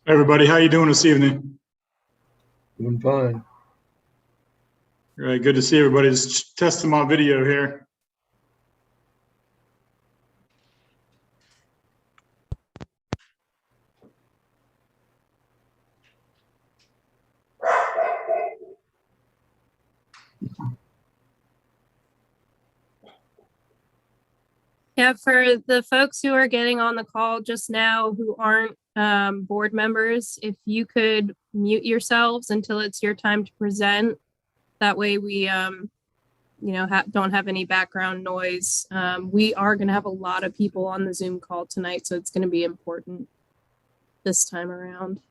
Everybody, how you doing this evening? Doing fine. All right, good to see everybody. Just testing my video here. Yeah, for the folks who are getting on the call just now who aren't board members, if you could mute yourselves until it's your time to present. That way we, don't have any background noise. We are going to have a lot of people on the Zoom call tonight, so it's going to be important this time around.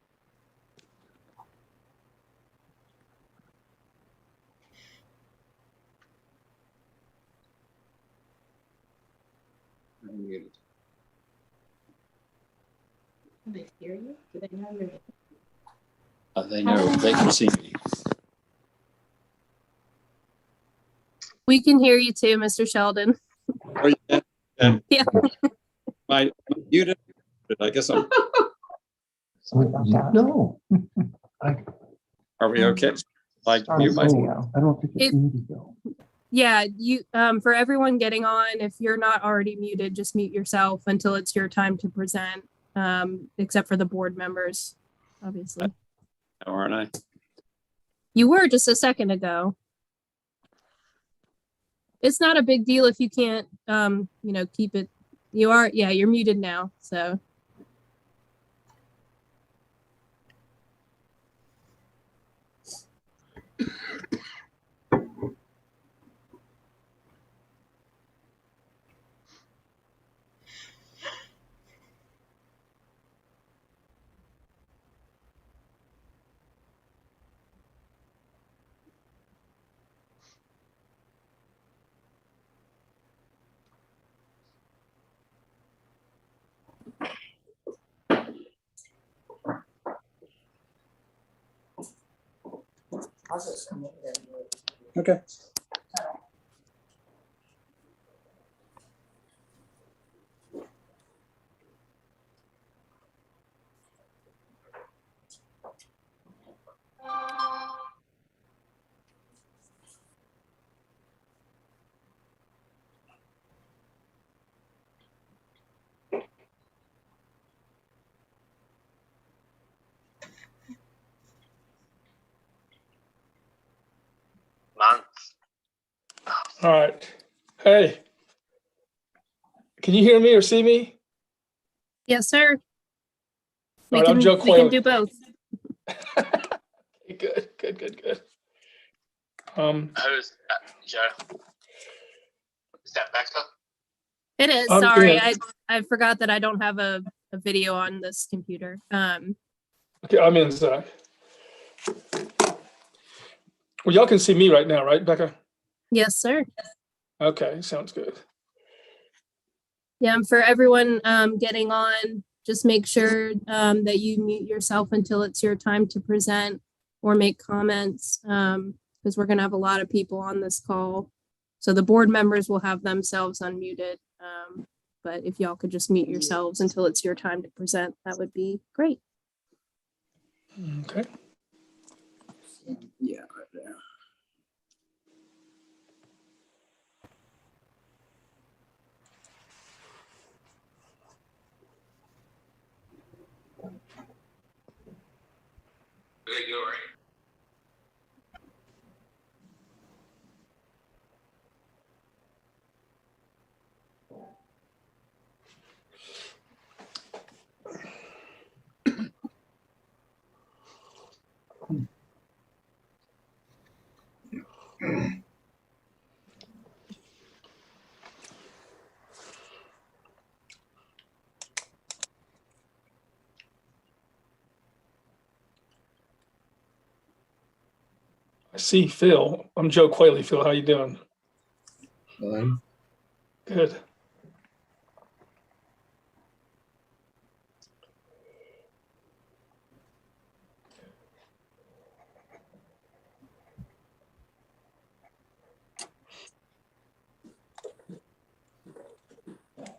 Muted. Can they hear you? Do they know your name? They know, they can see me. We can hear you too, Mr. Sheldon. Are you? Yeah. My muted. I guess I'm. No. Are we okay? Like mute myself. I don't think it's muted though. Yeah, you for everyone getting on, if you're not already muted, just mute yourself until it's your time to present, except for the board members, obviously. Aren't I? You were just a second ago. It's not a big deal if you can't, keep it. You are, yeah, you're muted now, so. I'll just come over there. Okay. All right. Hey, can you hear me or see me? Yes, sir. All right, I'm Joe We can Quayle. do both. Good. Who's that, Joe? Is that Becca? It is, sorry, I forgot that I don't have a video on this computer. Okay, I'm in, Zach. Well, y'all can see me right now, right, Becca? Yes, sir. Okay, sounds good. Yeah, and for everyone getting on, just make sure that you mute yourself until it's your time to present or make comments, because we're going to have a lot of people on this call. So the board members will have themselves unmuted. But if y'all could just mute yourselves until it's your time to present, that would be great. Okay. Yeah, right there. There you go, right? I see Phil. I'm Joe Quayle. Phil, how you doing? Fine. Good.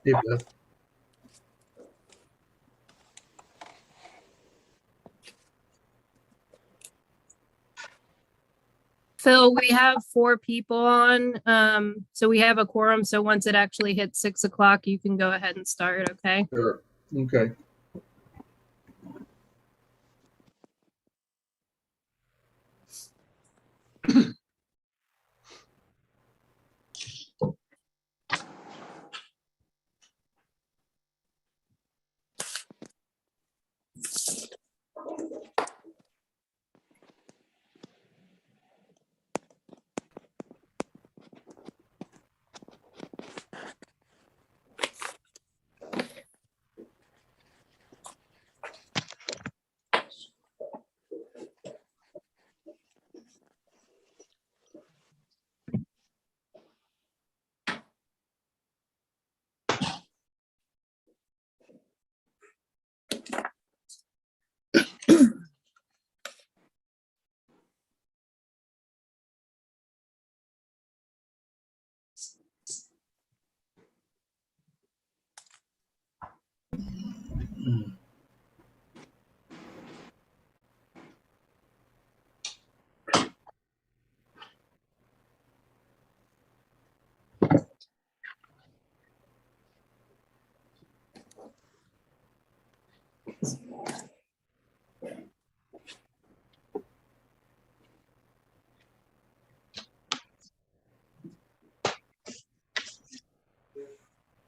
Hey, Beth. Phil, we have 4 people on, so we have a quorum. So once it actually hits 6 o'clock, you can go ahead and start, okay? Sure. Okay.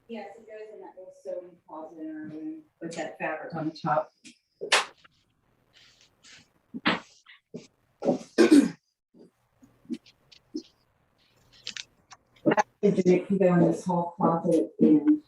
Yes, it goes in that little sewing closet in our room with that fabric on the top. It can go in this whole closet and.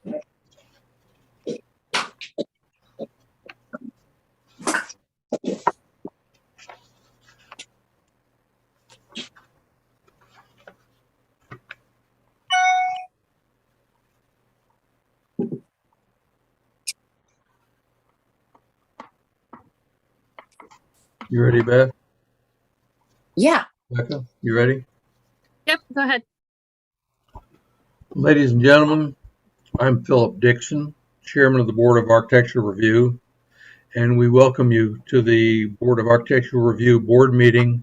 You ready, Beth? Yeah. Becca, you ready? Yep, go ahead. Ladies and gentlemen, I'm Philip Dixon, Chairman of the Board of Architectural Review, and we welcome you to the Board of Architectural Review board meeting.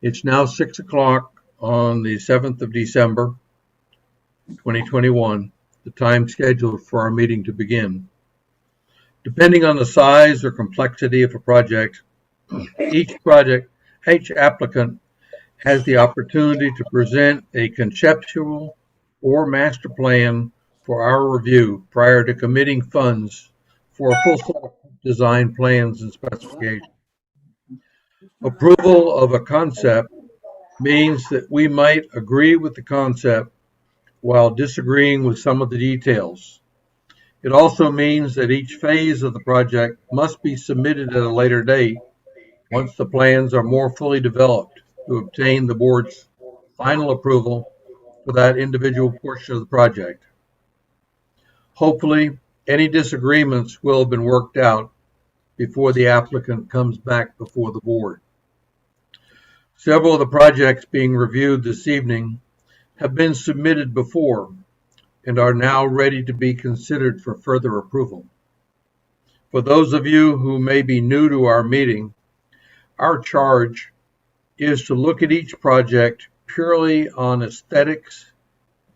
It's now 6 o'clock on the 7th of December, 2021, the time scheduled for our meeting to begin. Depending on the size or complexity of a project, each applicant has the opportunity to present a conceptual or master plan for our review prior to committing funds for a full set of design plans and specifications. Approval of a concept means that we might agree with the concept while disagreeing with some of the details. It also means that each phase of the project must be submitted at a later date once the plans are more fully developed to obtain the board's final approval for that individual portion of the project. Hopefully, any disagreements will have been worked out before the applicant comes back before the board. Several of the projects being reviewed this evening have been submitted before and are now ready to be considered for further approval. For those of you who may be new to our meeting, our charge is to look at each project purely on aesthetics,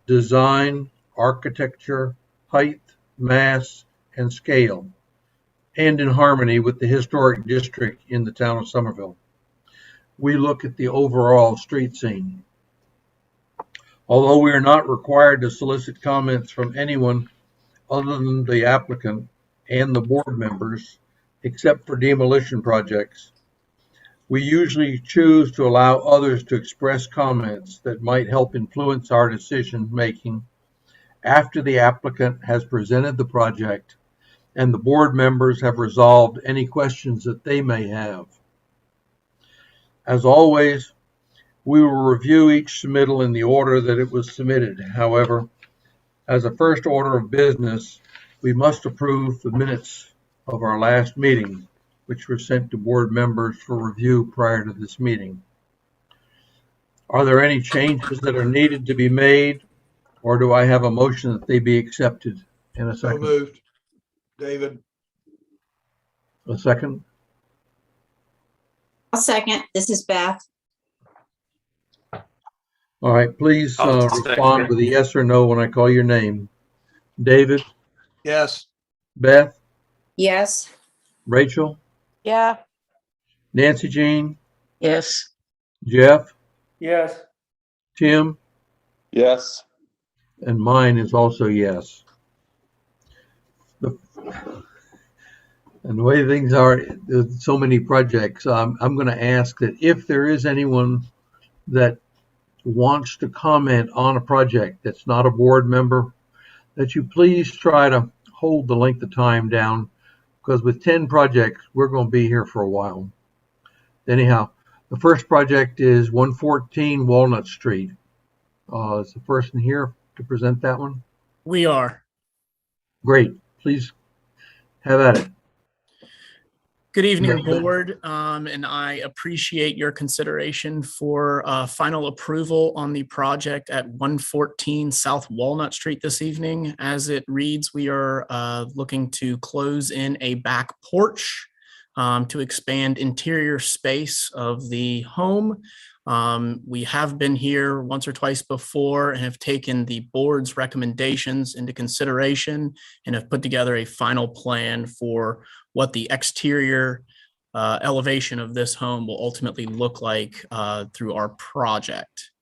design, architecture, height, mass, and scale, and in harmony with the historic district in the town of Somerville. We look at the overall street scene. Although we are not required to solicit comments from anyone other than the applicant and the board members, except for demolition projects, we usually choose to allow others to express comments that might help influence our decision-making after the applicant has presented the project and the board members have resolved any questions that they may have. As always, we will review each submittal in the order that it was submitted. However, as a first order of business, we must approve the minutes of our last meeting, which were sent to board members for review prior to this meeting. Are there any changes that are needed to be made, or do I have a motion that they be accepted? In a So second. moved. David. A second. I'll second. This is Beth. All right, please I'll second. respond with a yes or no when I call your name. David, Yes. Beth, Yes. Rachel, Yeah. Nancy Jean, Yes. Jeff, Yes. Tim, Yes. and mine is also yes. And the way things are, there's so many projects, I'm going to ask that if there is anyone that wants to comment on a project that's not a board member, that you please try to hold the length of time down, because with 10 projects, we're going to be here for a while. Anyhow, the first project is 114 Walnut Street. Is the person here to present that one? We are. Great. Please have at it. Good evening, Yes. board, and I appreciate your consideration for final approval on the project at 114 South Walnut Street this evening. As it reads, we are looking to close in a back porch to expand interior space of the home. We have been here once or twice before and have taken the board's recommendations into consideration and have put together a final plan for what the exterior elevation of this home will ultimately look like through our project.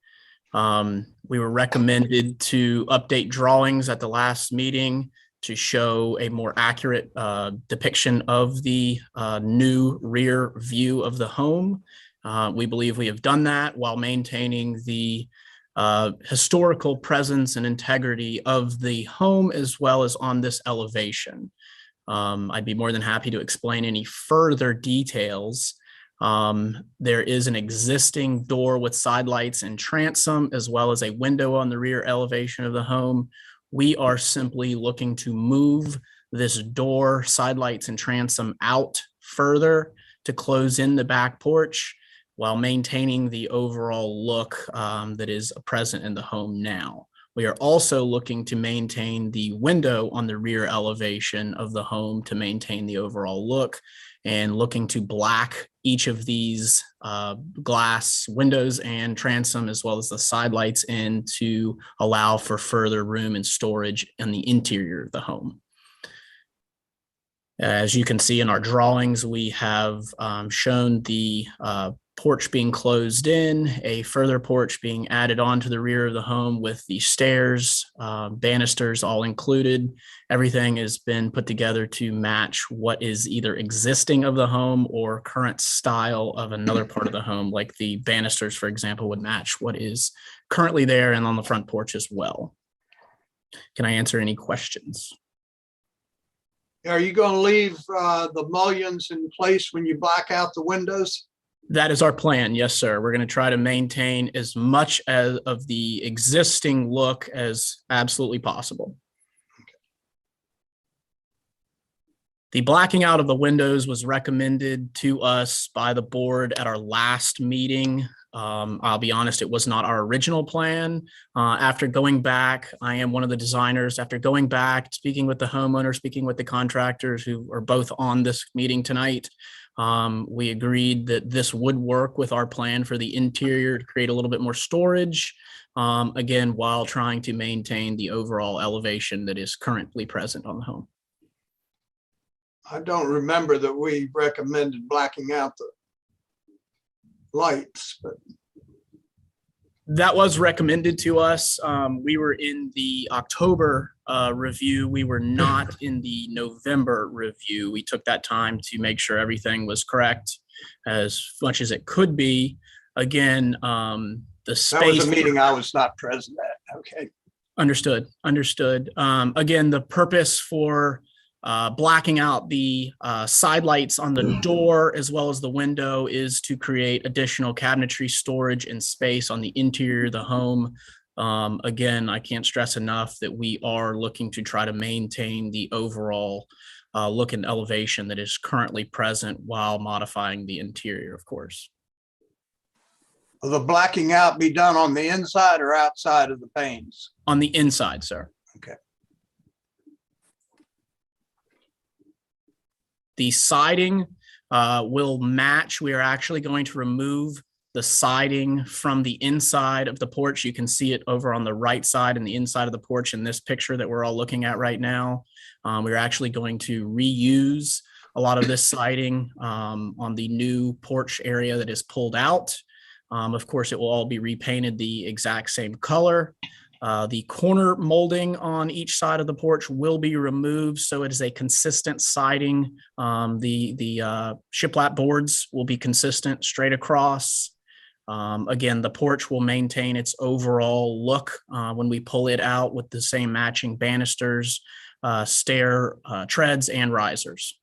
We were recommended to update drawings at the last meeting to show a more accurate depiction of the new rear view of the home. We believe we have done that while maintaining the historical presence and integrity of the home as well as on this elevation. I'd be more than happy to explain any further details. There is an existing door with side lights and transom, as well as a window on the rear elevation of the home. We are simply looking to move this door, side lights, and transom out further to close in the back porch while maintaining the overall look that is present in the home now. We are also looking to maintain the window on the rear elevation of the home to maintain the overall look, and looking to black each of these glass windows and transom as well as the side lights in to allow for further room and storage in the interior of the home. As you can see in our drawings, we have shown the porch being closed in, a further porch being added on to the rear of the home with the stairs, banisters all included. Everything has been put together to match what is either existing of the home or current style of another part of the home, like the banisters, for example, would match what is currently there and on the front porch as well. Can I answer any questions? Are you going to leave the mullions in place when you black out the windows? That is our plan. Yes, sir. We're going to try to maintain as much of the existing look as absolutely possible. The blacking out of the windows was recommended to us by the board at our last meeting. I'll be honest, it was not our original plan. After going back, I am one of the designers. After going back, speaking with the homeowner, speaking with the contractors who are both on this meeting tonight, we agreed that this would work with our plan for the interior to create a little bit more storage, again, while trying to maintain the overall elevation that is currently present on the home. I don't remember that we recommended blacking out the lights, but That was recommended to us. We were in the October review. We were not in the November review. We took that time to make sure everything was correct as much as it could be. Again, the space. that was a meeting I was not present at. Okay. Understood. Again, the purpose for blacking out the side lights on the door as well as the window is to create additional cabinetry storage and space on the interior of the home. Again, I can't stress enough that we are looking to try to maintain the overall look and elevation that is currently present while modifying the interior, of course. Will the blacking out be done on the inside or outside of the panes? On the inside, sir. Okay. The siding will match. We are actually going to remove the siding from the inside of the porch. You can see it over on the right side and the inside of the porch in this picture that we're all looking at right now. We're actually going to reuse a lot of this siding on the new porch area that is pulled out. Of course, it will all be repainted the exact same color. The corner molding on each side of the porch will be removed, so it is a consistent siding. The shiplap boards will be consistent straight across. Again, the porch will maintain its overall look when we pull it out with the same matching banisters, stair treads, and risers.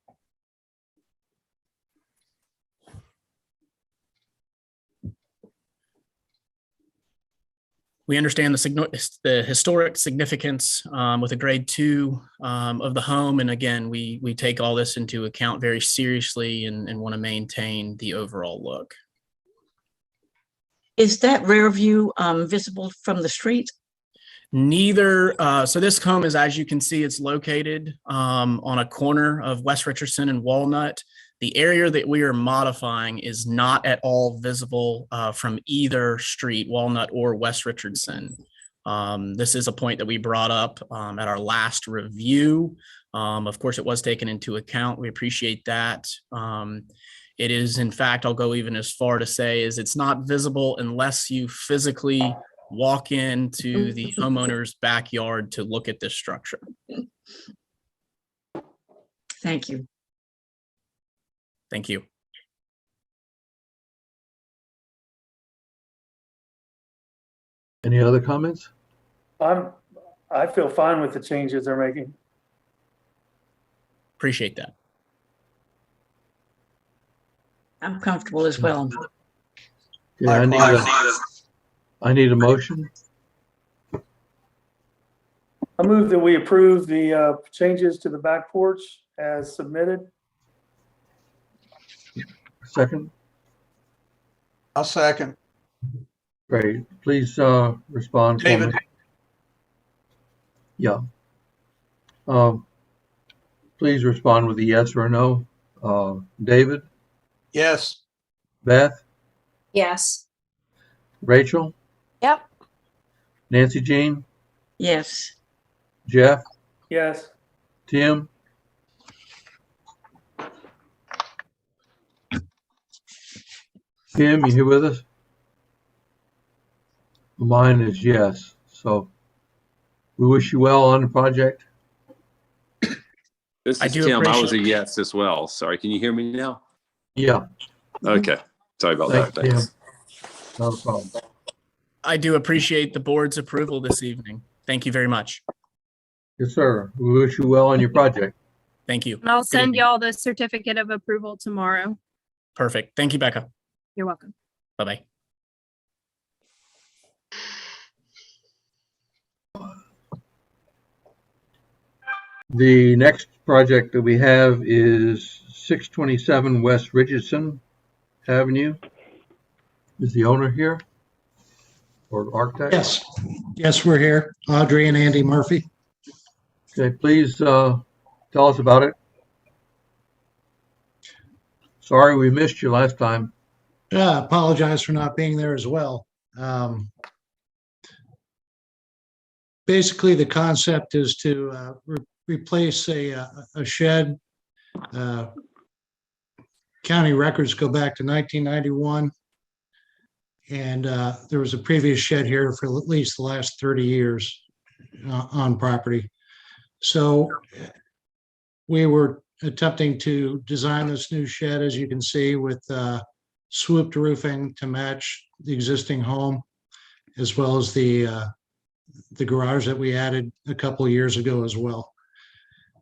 We understand the historic significance with a grade 2 of the home. And again, we take all this into account very seriously and want to maintain the overall look. Is that rear view visible from the street? Neither. So this home is, as you can see, it's located on a corner of West Richardson and Walnut. The area that we are modifying is not at all visible from either street, Walnut or West Richardson. This is a point that we brought up at our last review. Of course, it was taken into account. We appreciate that. It is, in fact, I'll go even as far to say is it's not visible unless you physically walk into the homeowner's backyard to look at this structure. Thank you. Thank you. Any other comments? I feel fine with the changes they're making. Appreciate that. I'm comfortable as well. Yeah, I need a motion. I move that we approve the changes to the back porch as submitted. Second. I'll second. Great. Please respond. David. Yeah. Please respond with a yes or a no. David? Yes. Beth? Yes. Rachel? Yep. Nancy Jean? Yes. Jeff? Yes. Tim? Tim, you here with us? Mine is yes. So we wish you well on the project. This I is do Tim. I was a appreciate- yes as well. Sorry. Can you hear me now? Yeah. Okay. Sorry about that. Thanks, Thanks. Tim. No problem. I do appreciate the board's approval this evening. Thank you very much. Yes, sir. We wish you well on your project. Thank you. And I'll Good send evening. y'all the certificate of approval tomorrow. Perfect. Thank you, Becca. You're welcome. Bye-bye. The next project that we have is 627 West Richardson Avenue. Is the owner here? Or architect? Yes, we're here. Audrey and Andy Murphy. Okay, please tell us about it. Sorry we missed you last time. Apologize for not being there as well. Basically, the concept is to replace a shed. County records go back to 1991. And there was a previous shed here for at least the last 30 years on property. So we were attempting to design this new shed, as you can see, with swooped roofing to match the existing home, as well as the garage that we added a couple of years ago as well.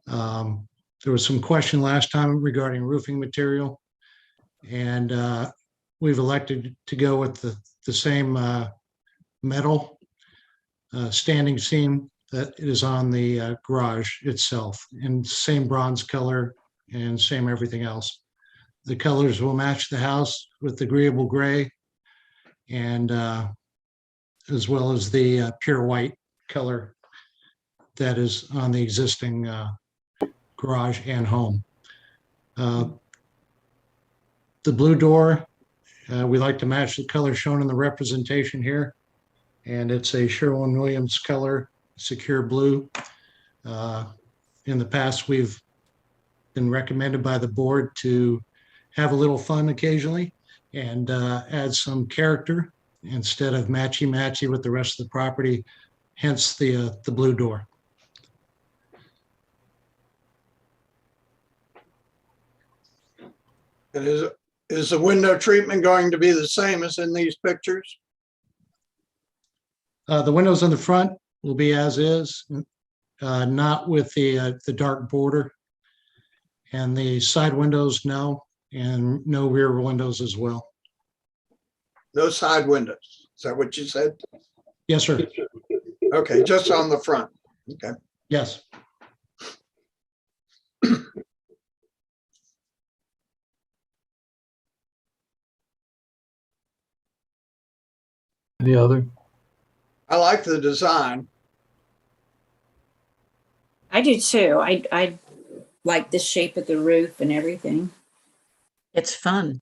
There was some question last time regarding roofing material, and we've elected to go with the same metal standing seam that is on the garage itself, in same bronze color and same everything else. The colors will match the house with agreeable gray, and as well as the pure white color that is on the existing garage and home. The blue door We like to match the color shown in the representation here. And it's a Sherwin-Williams color, secure blue. In the past, we've been recommended by the board to have a little fun occasionally and add some character instead of matchy-matchy with the rest of the property, hence the blue door. And is the window treatment going to be the same as in these pictures? The windows in the front will be as is, not with the dark border. And the side windows, no, and no rear windows as well. No side windows. Is that what you said? Yes, sir. Okay, just on the front. Okay. Yes. Any other? I like the design. I do too. I like the shape of the roof and everything. It's fun.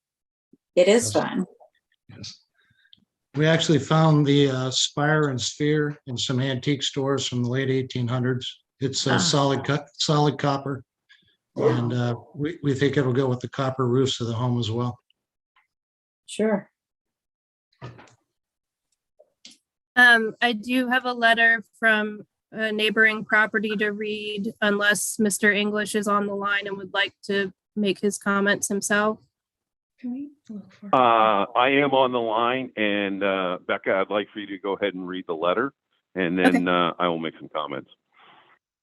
It is fun. Yes. We actually found the spire and sphere in some antique stores from the late 1800s. It's a solid copper. And we think it'll go with the copper roofs of the home as well. Sure. I do have a letter from a neighboring property to read unless Mr. English is on the line and would like to make his comments himself. Can we look for? I am on the line, and Becca, I'd like for you to go ahead and read the letter, and then I will make some comments.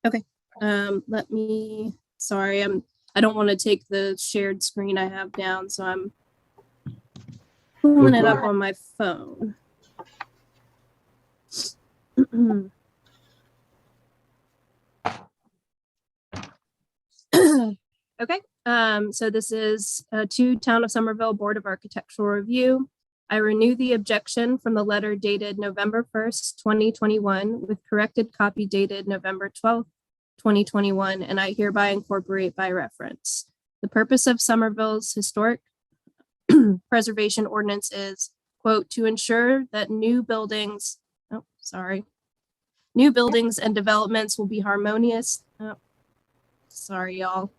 Okay. Let me, sorry, I don't want to take the shared screen I have down, so I'm pulling it up on my phone. Okay, so this is to Town of Somerville Board of Architectural Review. I renew the objection from the letter dated November 1st, 2021 with corrected copy dated November 12th, 2021, and I hereby incorporate by reference. The purpose of Somerville's historic preservation ordinance is, quote, to ensure that new buildings and developments will be harmonious. Oh, sorry, y'all.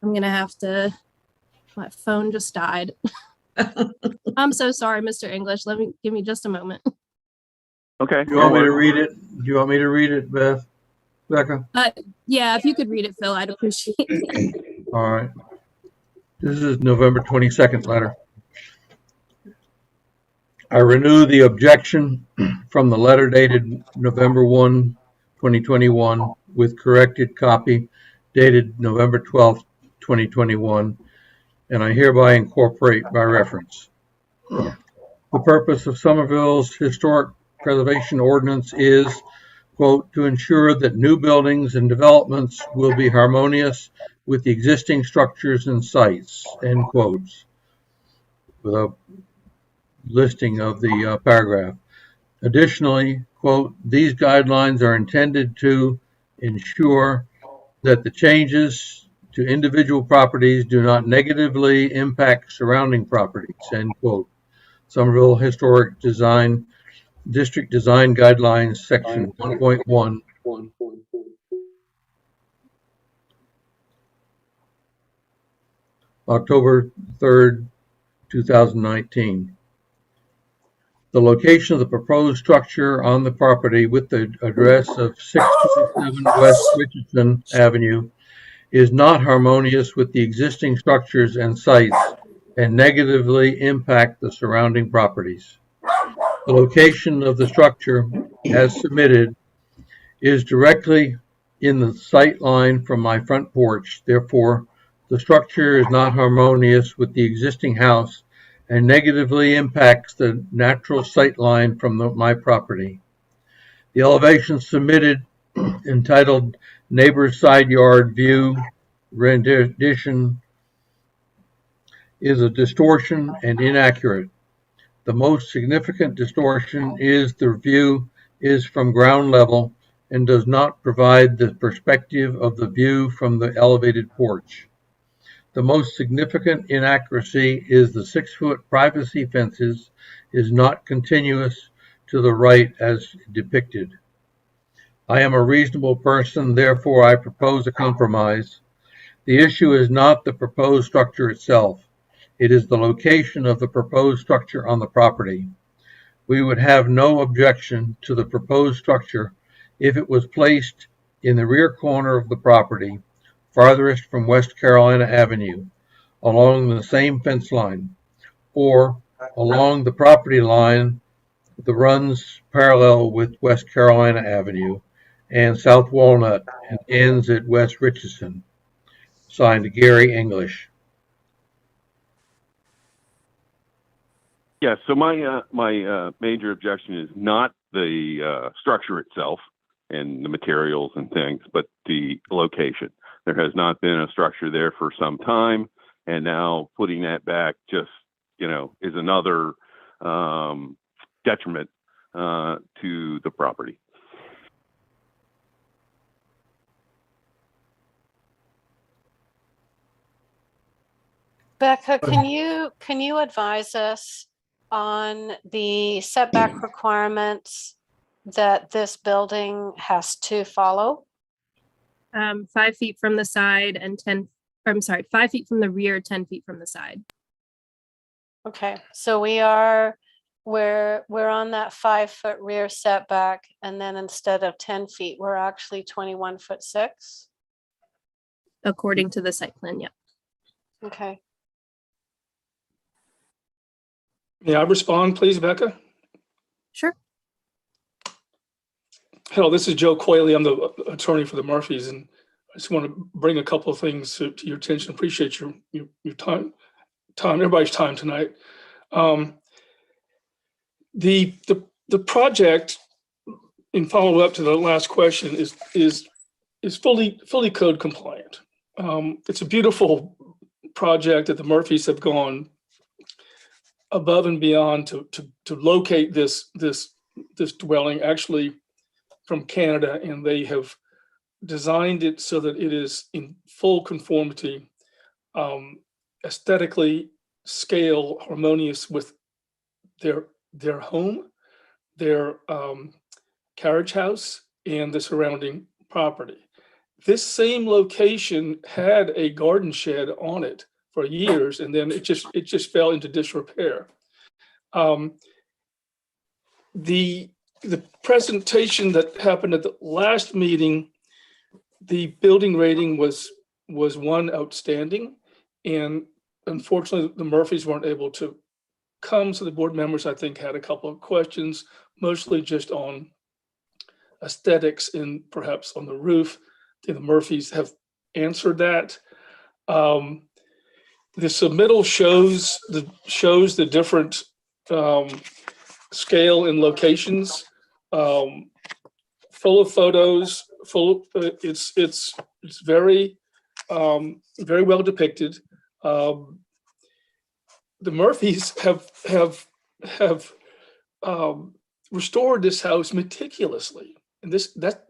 I'm gonna have to, my phone just died. I'm so sorry, Mr. English. Give me just a moment. Okay. Do you want me to read it? Do you want me to read it, Becca? Yeah, if you could read it, Phil, I'd appreciate it. All right. This is November 22nd letter. I renew the objection from the letter dated November 1, 2021 with corrected copy dated November 12th, 2021, and I hereby incorporate by reference. The purpose of Somerville's historic preservation ordinance is, quote, to ensure that new buildings and developments will be harmonious with the existing structures and sites, end quotes, with a listing of the paragraph. Additionally, quote, these guidelines are intended to ensure that the changes to individual properties do not negatively impact surrounding properties, end quote. Somerville Historic Design District Design Guidelines, Section 1.1. October 3rd, 2019. The location of the proposed structure on the property with the address of 627 West Richardson Avenue is not harmonious with the existing structures and sites and negatively impact the surrounding properties. The location of the structure, as submitted, is directly in the sight line from my front porch. Therefore, the structure is not harmonious with the existing house and negatively impacts the natural sight line from my property. The elevation submitted, entitled Neighbor's Side Yard View Rendition, is a distortion and inaccurate. The most significant distortion is the view is from ground level and does not provide the perspective of the view from the elevated porch. The most significant inaccuracy is the 6-foot privacy fences is not continuous to the right as depicted. I am a reasonable person, therefore I propose a compromise. The issue is not the proposed structure itself. It is the location of the proposed structure on the property. We would have no objection to the proposed structure if it was placed in the rear corner of the property, farthest from West Carolina Avenue, along the same fence line, or along the property line that runs parallel with West Carolina Avenue and South Walnut and ends at West Richardson. Signed, Gary English. Yeah, so my major objection is not the structure itself and the materials and things, but the location. There has not been a structure there for some time, and now putting that back just, is another detriment to the property. Becca, can you advise us on the setback requirements that this building has to follow? 5 feet from the side and 5 feet from the rear, 10 feet from the side. Okay, so we're on that 5-foot rear setback, and then instead of 10 feet, we're actually 21'6". According to the site plan, yeah. Okay. May I respond, please, Becca? Sure. Hello, this is Joe Coyley. I'm the attorney for the Murphys, and I just want to bring a couple of things to your attention. Appreciate your time, everybody's time tonight. The project, in follow up to the last question, is fully code compliant. It's a beautiful project that the Murphys have gone above and beyond to locate this dwelling, actually from Canada, and they have designed it so that it is in full conformity, aesthetically scale, harmonious with their home, their carriage house, and the surrounding property. This same location had a garden shed on it for years, and then it just fell into disrepair. The presentation that happened at the last meeting, the building rating was 1 outstanding, and unfortunately the Murphys weren't able to come, so the board members, I think, had a couple of questions, mostly just on aesthetics and perhaps on the roof. The Murphys have answered that. The submittal shows the different scale and locations, full of photos, it's very very well depicted. The Murphys have restored this house meticulously, and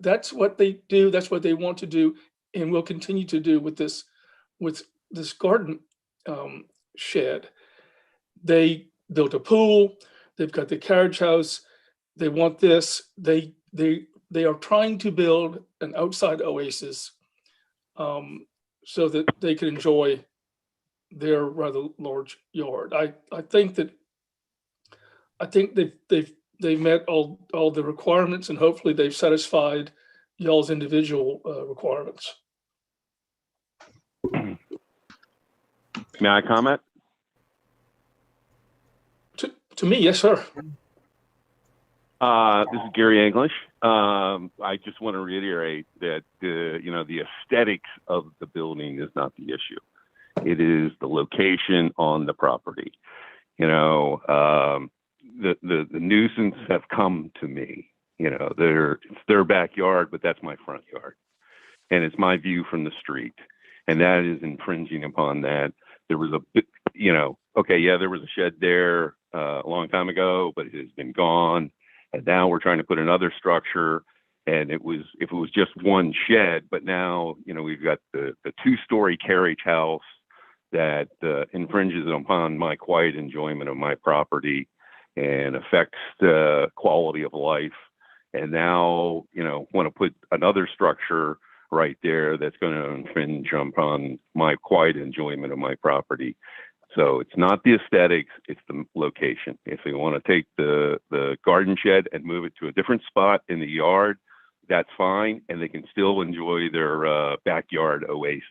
that's what they do. That's what they want to do, and will continue to do with this garden shed. They built a pool. They've got the carriage house. They want this. They are trying to build an outside oasis, so that they can enjoy their rather large yard. I think they've met all the requirements, and hopefully they've satisfied y'all's individual requirements. May I comment? To me, yes, sir. This is Gary English. I just want to reiterate that the aesthetics of the building is not the issue. It is the location on the property. The nuisance have come to me. It's their backyard, but that's my front yard, and it's my view from the street, and that is infringing upon that. There was there was a shed there a long time ago, but it has been gone, and now we're trying to put another structure. And if it was just one shed, but now we've got the 2-story carriage house that infringes upon my quiet enjoyment of my property and affects the quality of life. And now, want to put another structure right there that's going to infringe upon my quiet enjoyment of my property. So it's not the aesthetics, it's the location. If they want to take the garden shed and move it to a different spot in the yard, that's fine, and they can still enjoy their backyard oasis.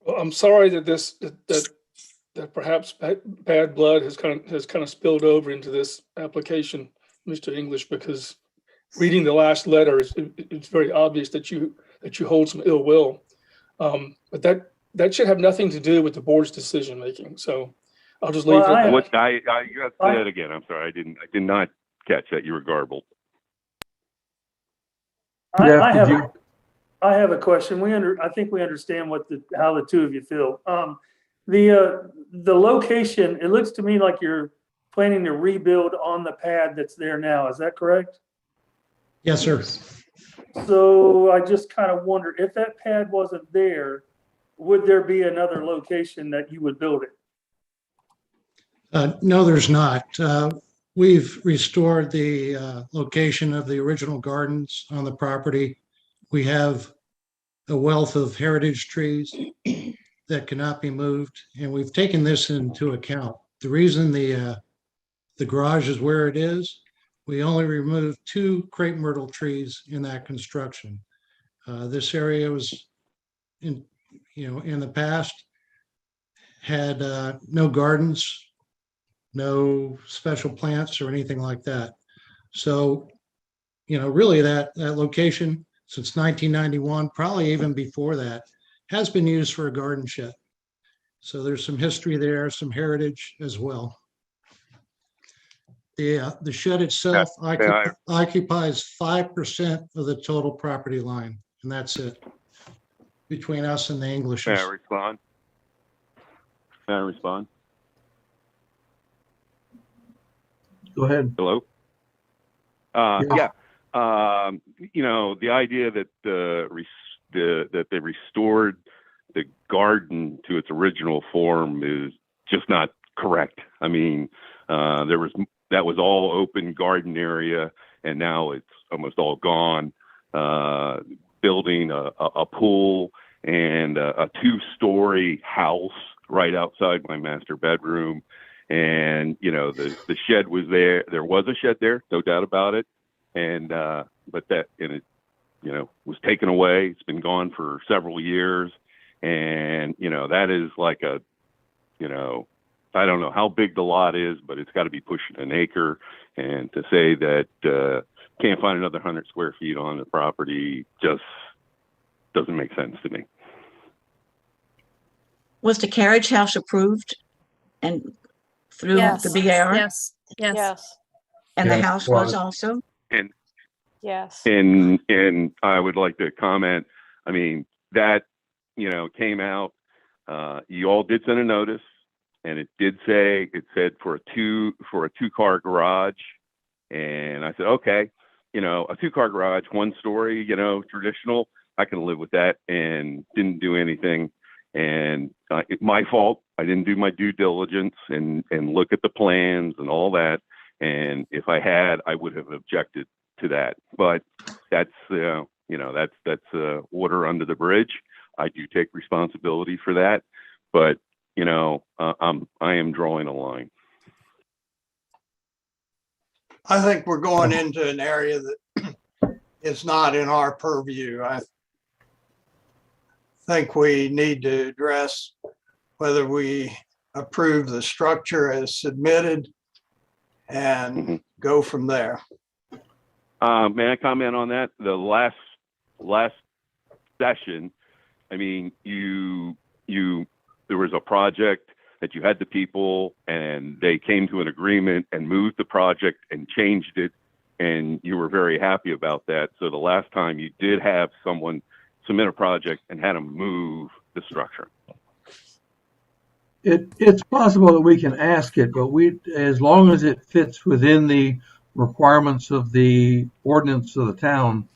Well, I'm sorry that that perhaps bad blood has kind of spilled over into this application, Mr. English, because reading the last letter, it's very obvious that you hold some ill will. But that should have nothing to do with the board's decision making. So I'll just leave it at that. What you have to say that again. I'm sorry, I did not catch that. You were garbled. I have a question. I think we understand how the two of you feel. The location, it looks to me like you're planning to rebuild on the pad that's there now. Is that correct? Yes, sir. So I just kind of wonder, if that pad wasn't there, would there be another location that you would build it? No, there's not. We've restored the location of the original gardens on the property. We have a wealth of heritage trees that cannot be moved, and we've taken this into account. The reason the garage is where it is, we only removed 2 crepe myrtle trees in that construction. This area was in the past had no gardens, no special plants or anything like that. So, really that location since 1991, probably even before that, has been used for a garden shed. So there's some history there, some heritage as well. The shed itself occupies 5% of the total property line, and that's it between us and the Englishes. May I respond? Go ahead. Hello? Yeah. The idea that that they restored the garden to its original form is just not correct. I mean, that was all open garden area, and now it's almost all gone. Building a pool and a 2-story house right outside my master bedroom. And, the shed was there. There was a shed there, no doubt about it. And, but it was taken away. It's been gone for several years. And, that is like I don't know how big the lot is, but it's got to be pushing an acre. And to say that can't find another 100 square feet on the property just doesn't make sense to me. Was the carriage house approved and through the BAR? Yes. And the house was also? And Yes. And I would like to comment, I mean, that, came out, you all did send a notice, and it said for a 2-car garage. And I said, okay, a 2-car garage, 1 story, traditional, I can live with that, and didn't do anything. And it's my fault. I didn't do my due diligence and look at the plans and all that. And if I had, I would have objected to that. But that's water under the bridge. I do take responsibility for that. But I am drawing a line. I think we're going into an area that is not in our purview. I think we need to address whether we approve the structure as submitted and go from there. May I comment on that? The last session, I mean, there was a project that you had the people, and they came to an agreement and moved the project and changed it, and you were very happy about that. So the last time you did have someone submit a project and had them move the structure. It's possible that we can ask it, but as long as it fits within the requirements of the ordinance of the town,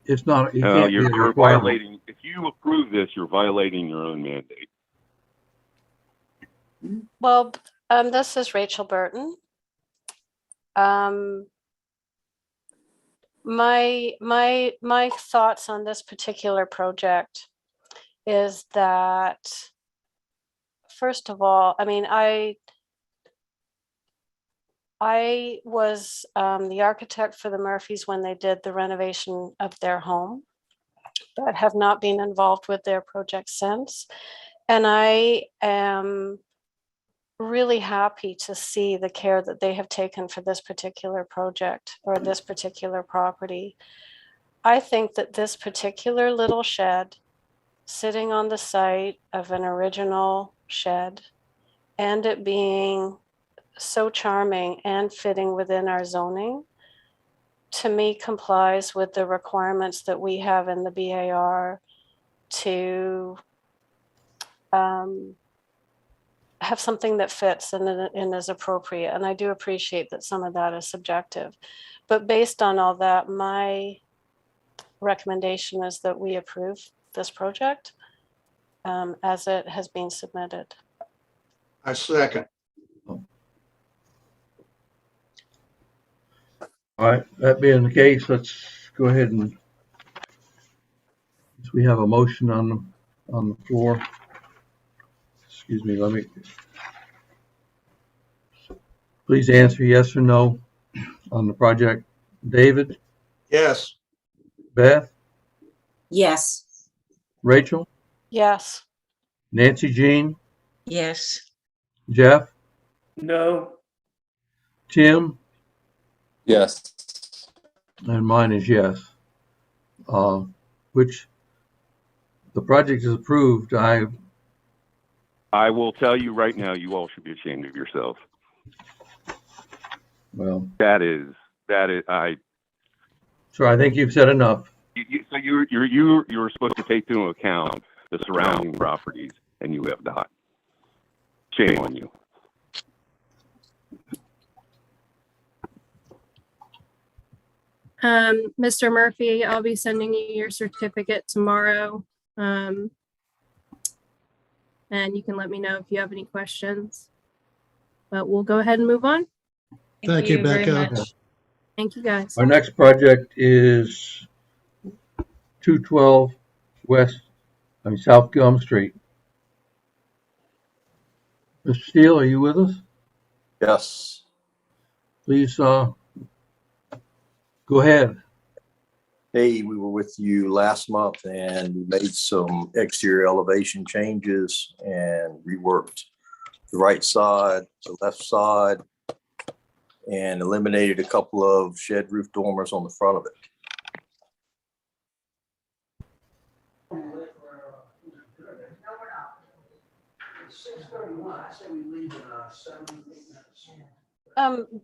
it's not. You're violating if you approve this, you're violating your own mandate. Well, this is Rachel Burton. My thoughts on this particular project is that, first of all, I mean, I was the architect for the Murphys when they did the renovation of their home, but have not been involved with their project since. And I am really happy to see the care that they have taken for this particular project or this particular property. I think that this particular little shed sitting on the site of an original shed and it being so charming and fitting within our zoning, to me complies with the requirements that we have in the BAR to have something that fits and is appropriate. And I do appreciate that some of that is subjective. But based on all that, my recommendation is that we approve this project as it has been submitted. I second. All right, that being the case, let's go ahead and we have a motion on the floor. Excuse me, let me please answer yes or no on the project. David? Yes. Beth? Yes. Rachel? Yes. Nancy Jean? Yes. Jeff? No. Tim? Yes. And mine is yes. Which the project is approved. I will tell you right now, you all should be ashamed of yourselves. Well, that is, so I think you've said enough. So you're supposed to take into account the surrounding properties, and you have not. Shame on you. Mr. Murphy, I'll be sending you your certificate tomorrow. And you can let me know if you have any questions. But we'll go ahead and move on. Thank you, very Becca. much. Thank you, guys. Our next project is 212 South Gilm Street. Mr. Steele, are you with us? Yes. Please go ahead. Hey, we were with you last month and we made some exterior elevation changes and reworked the right side, the left side, and eliminated a couple of shed roof dormers on the front of it.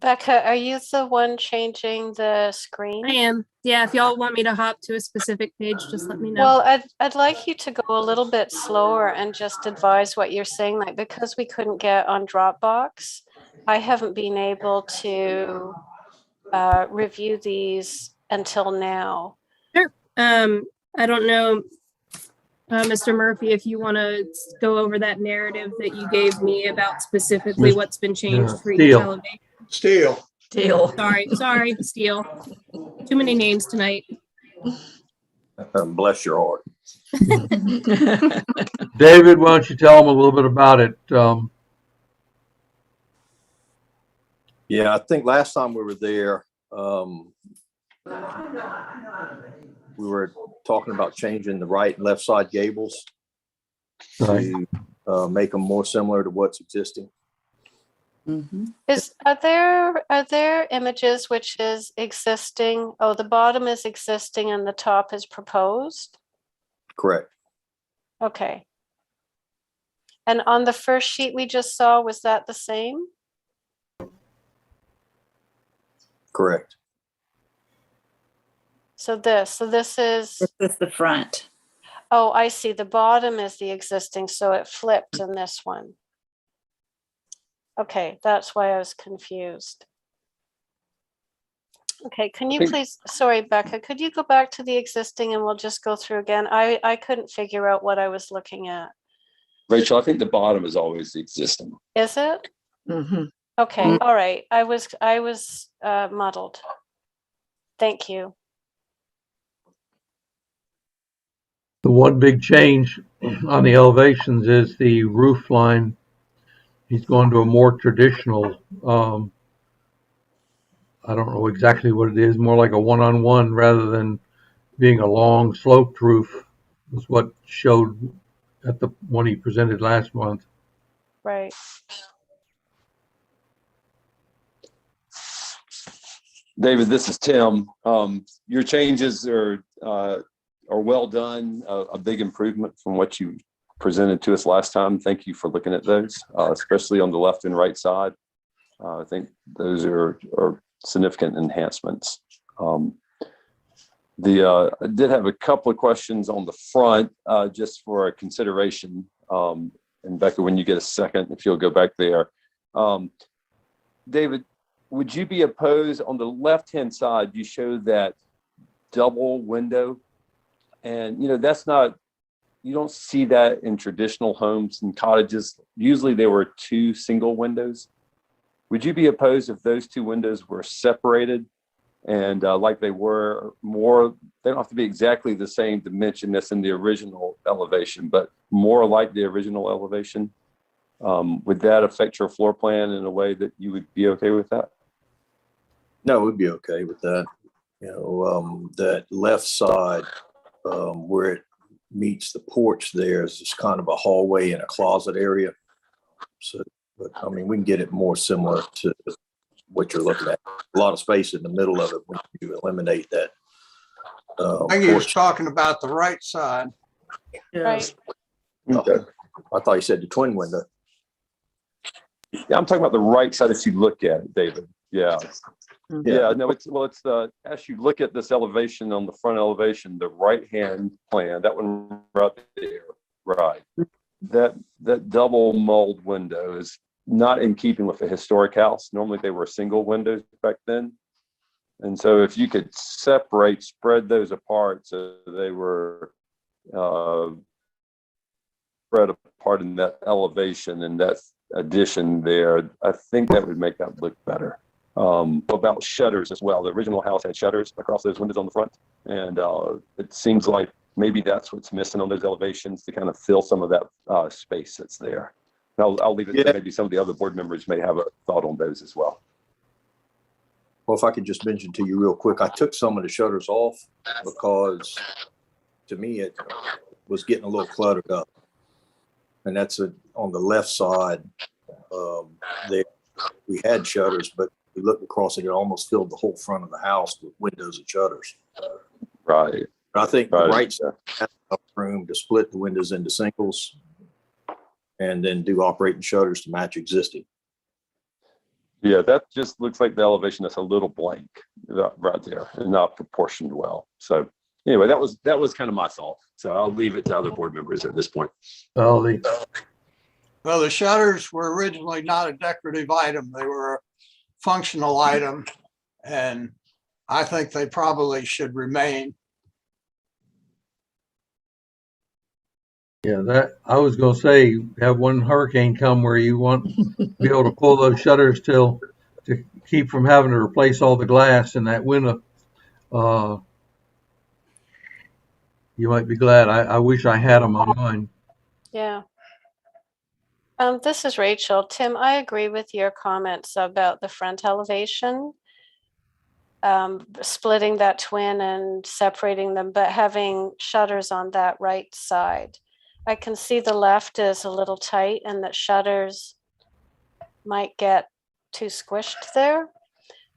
Becca, are you the one changing the screen? I am. Yeah, if y'all want me to hop to a specific page, just let me know. Well, I'd like you to go a little bit slower and just advise what you're saying, like because we couldn't get on Dropbox, I haven't been able to review these until now. Sure. I don't know, Mr. Murphy, if you want to go over that narrative that you gave me about specifically what's been changed for each elevation. Steele. Sorry, Steele. Too many names tonight. Bless your heart. David, why don't you tell them a little bit about it? Yeah, I think last time we were there, we were talking about changing the right and left side gables to make them more similar to what's existing. Mm-hmm. Are there images which is existing? Oh, the bottom is existing and the top is proposed? Correct. Okay. And on the first sheet we just saw, was that the same? Correct. So this is the front. Oh, I see. The bottom is the existing, so it flipped in this one. Okay, that's why I was confused. Okay, can you think- please, sorry, Becca, could you go back to the existing and we'll just go through again? I couldn't figure out what I was looking at. Rachel, I think the bottom is always the existing. Is it? Mhm. Okay, all right. I was muddled. Thank you. The one big change on the elevations is the roof line. He's gone to a more traditional, I don't know exactly what it is, more like a one-on-one rather than being a long sloped roof was what showed at the one he presented last month. Right. David, this is Tim. Your changes are well done. A big improvement from what you presented to us last time. Thank you for looking at those, especially on the left and right side. I think those are significant enhancements. I did have a couple of questions on the front, just for a consideration. And Becca, when you get a second, if you'll go back there. David, would you be opposed on the left-hand side? You show that double window, and that's not, you don't see that in traditional homes and cottages. Usually there were two single windows. Would you be opposed if those two windows were separated and like they were more, they don't have to be exactly the same dimension that's in the original elevation, but more like the original elevation? Would that affect your floor plan in a way that you would be okay with that? No, we'd be okay with that. That left side, where it meets the porch there is just kind of a hallway and a closet area. So, but I mean, we can get it more similar to what you're looking at. A lot of space in the middle of it when you eliminate that. I think he was porch. talking about the right side. Right. Okay. I thought you said the twin window. Yeah, I'm talking about the right side as you look at it, David. Yeah. Yeah, no, it's as you look at this elevation on the front elevation, the right-hand plan, that one right there, right. That double mold window is not in keeping with a historic house. Normally they were single windows back then. And so if you could spread those apart so they were spread apart in that elevation and that addition there, I think that would make that look better. About shutters as well. The original house had shutters across those windows on the front. And it seems like maybe that's what's missing on those elevations to kind of fill some of that space that's there. I'll leave it to maybe some of the other board members may have a thought on those as well. Well, if I could just mention to you real quick, I took some of the shutters off because to me it was getting a little cluttered up. And that's on the left side. There we had shutters, but we looked across it almost filled the whole front of the house with windows and shutters. Right. I think the right side has enough room to split the windows into singles and then do operating shutters to match existing. Yeah, that just looks like the elevation that's a little blank right there and not proportioned well. So anyway, that was kind of my thought. So I'll leave it to other board members at this point. Well, the shutters were originally not a decorative item. They were a functional item, and I think they probably should remain. Yeah, that I was going to say, have one hurricane come where you want to be able to pull those shutters to keep from having to replace all the glass in that window. You might be glad. I wish I had them on mine. Yeah. This is Rachel. Tim, I agree with your comments about the front elevation, splitting that twin and separating them, but having shutters on that right side. I can see the left is a little tight and that shutters might get too squished there.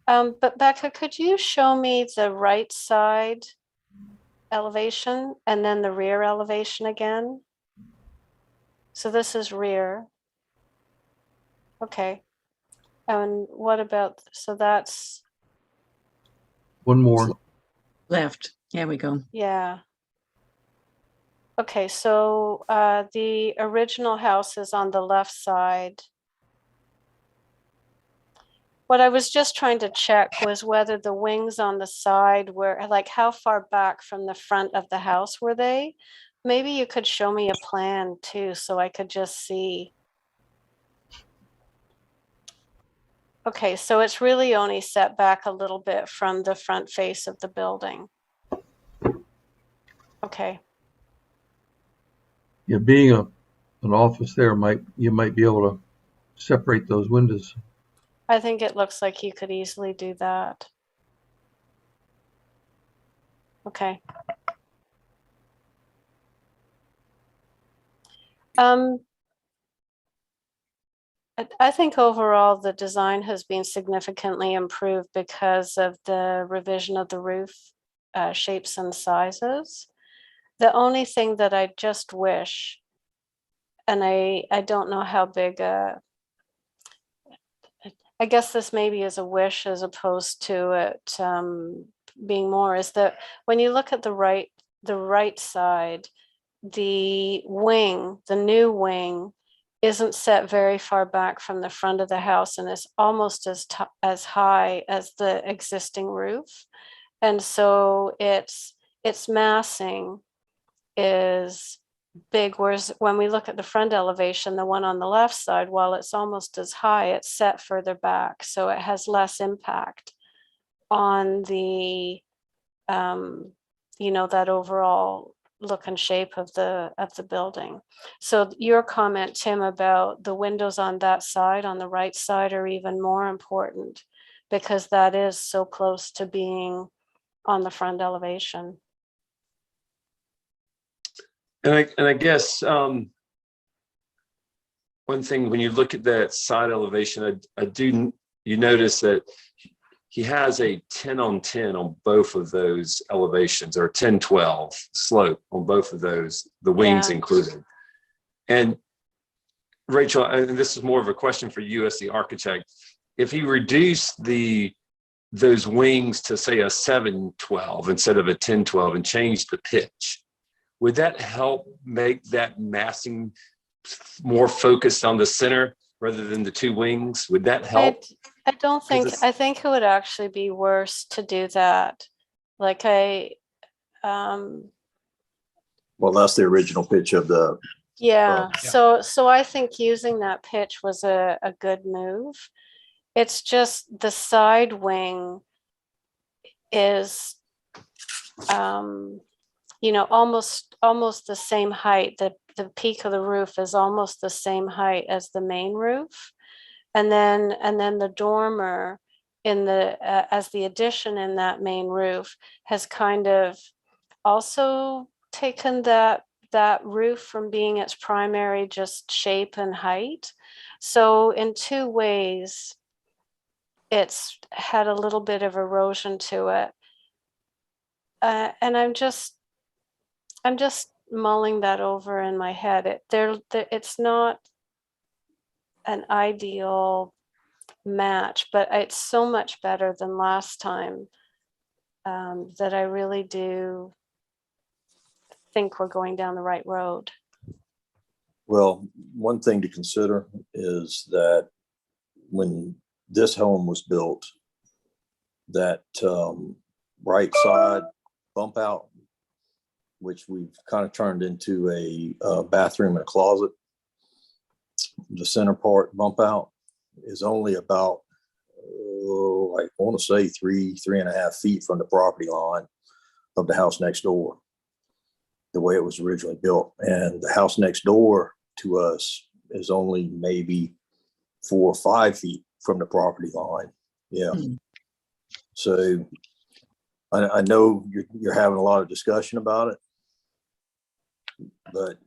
But Becca, could you show me the right side elevation and then the rear elevation again? So this is rear. Okay. And what about, so that's one more left. There we go. Yeah. Okay, so the original house is on the left side. What I was just trying to check was whether the wings on the side were, like, how far back from the front of the house were they? Maybe you could show me a plan too, so I could just see. Okay, so it's really only set back a little bit from the front face of the building. Okay. Yeah, being an office there you might be able to separate those windows. I think it looks like you could easily do that. Okay. I think overall the design has been significantly improved because of the revision of the roof shapes and sizes. The only thing that I just wish, and I don't know how big I guess this maybe is a wish as opposed to it being more, is that when you look at the right side, the wing, the new wing, isn't set very far back from the front of the house and is almost as high as the existing roof. And so its massing is big, whereas when we look at the front elevation, the one on the left side, while it's almost as high, it's set further back, so it has less impact on the that overall look and shape of the building. So your comment, Tim, about the windows on that side, on the right side, are even more important because that is so close to being on the front elevation. And I guess one thing, when you look at that side elevation, you notice that he has a 10-on-10 on both of those elevations, or 10-12 slope on both of those, the wings included. And Rachel, and this is more of a question for you as the architect, if he reduced those wings to say a 7-12 instead of a 10-12 and changed the pitch, would that help make that massing more focused on the center rather than the two wings? Would that help? I don't think, I think it would actually be worse to do that. Like well, that's the original pitch of the. Yeah. So I think using that pitch was a good move. It's just the side wing is, almost the same height. The peak of the roof is almost the same height as the main roof. And then the dormer as the addition in that main roof has kind of also taken that roof from being its primary just shape and height. So in two ways, it's had a little bit of erosion to it. And I'm just mulling that over in my head. It's not an ideal match, but it's so much better than last time that I really do think we're going down the right road. Well, one thing to consider is that when this home was built, that right side bump out, which we've kind of turned into a bathroom and a closet, the center part bump out is only about, I want to say 3.5 feet from the property line of the house next door, the way it was originally built. And the house next door to us is only maybe 4 or 5 feet from the property line. Yeah. So I know you're having a lot of discussion about it, but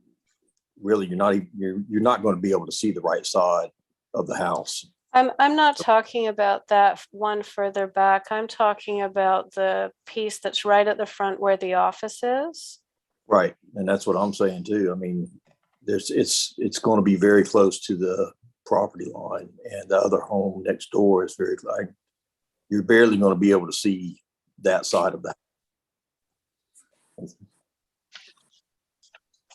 really you're not going to be able to see the right side of the house. I'm not talking about that one further back. I'm talking about the piece that's right at the front where the office is. Right. And that's what I'm saying too. I mean, it's going to be very close to the property line, and the other home next door is very, like, you're barely going to be able to see that side of that.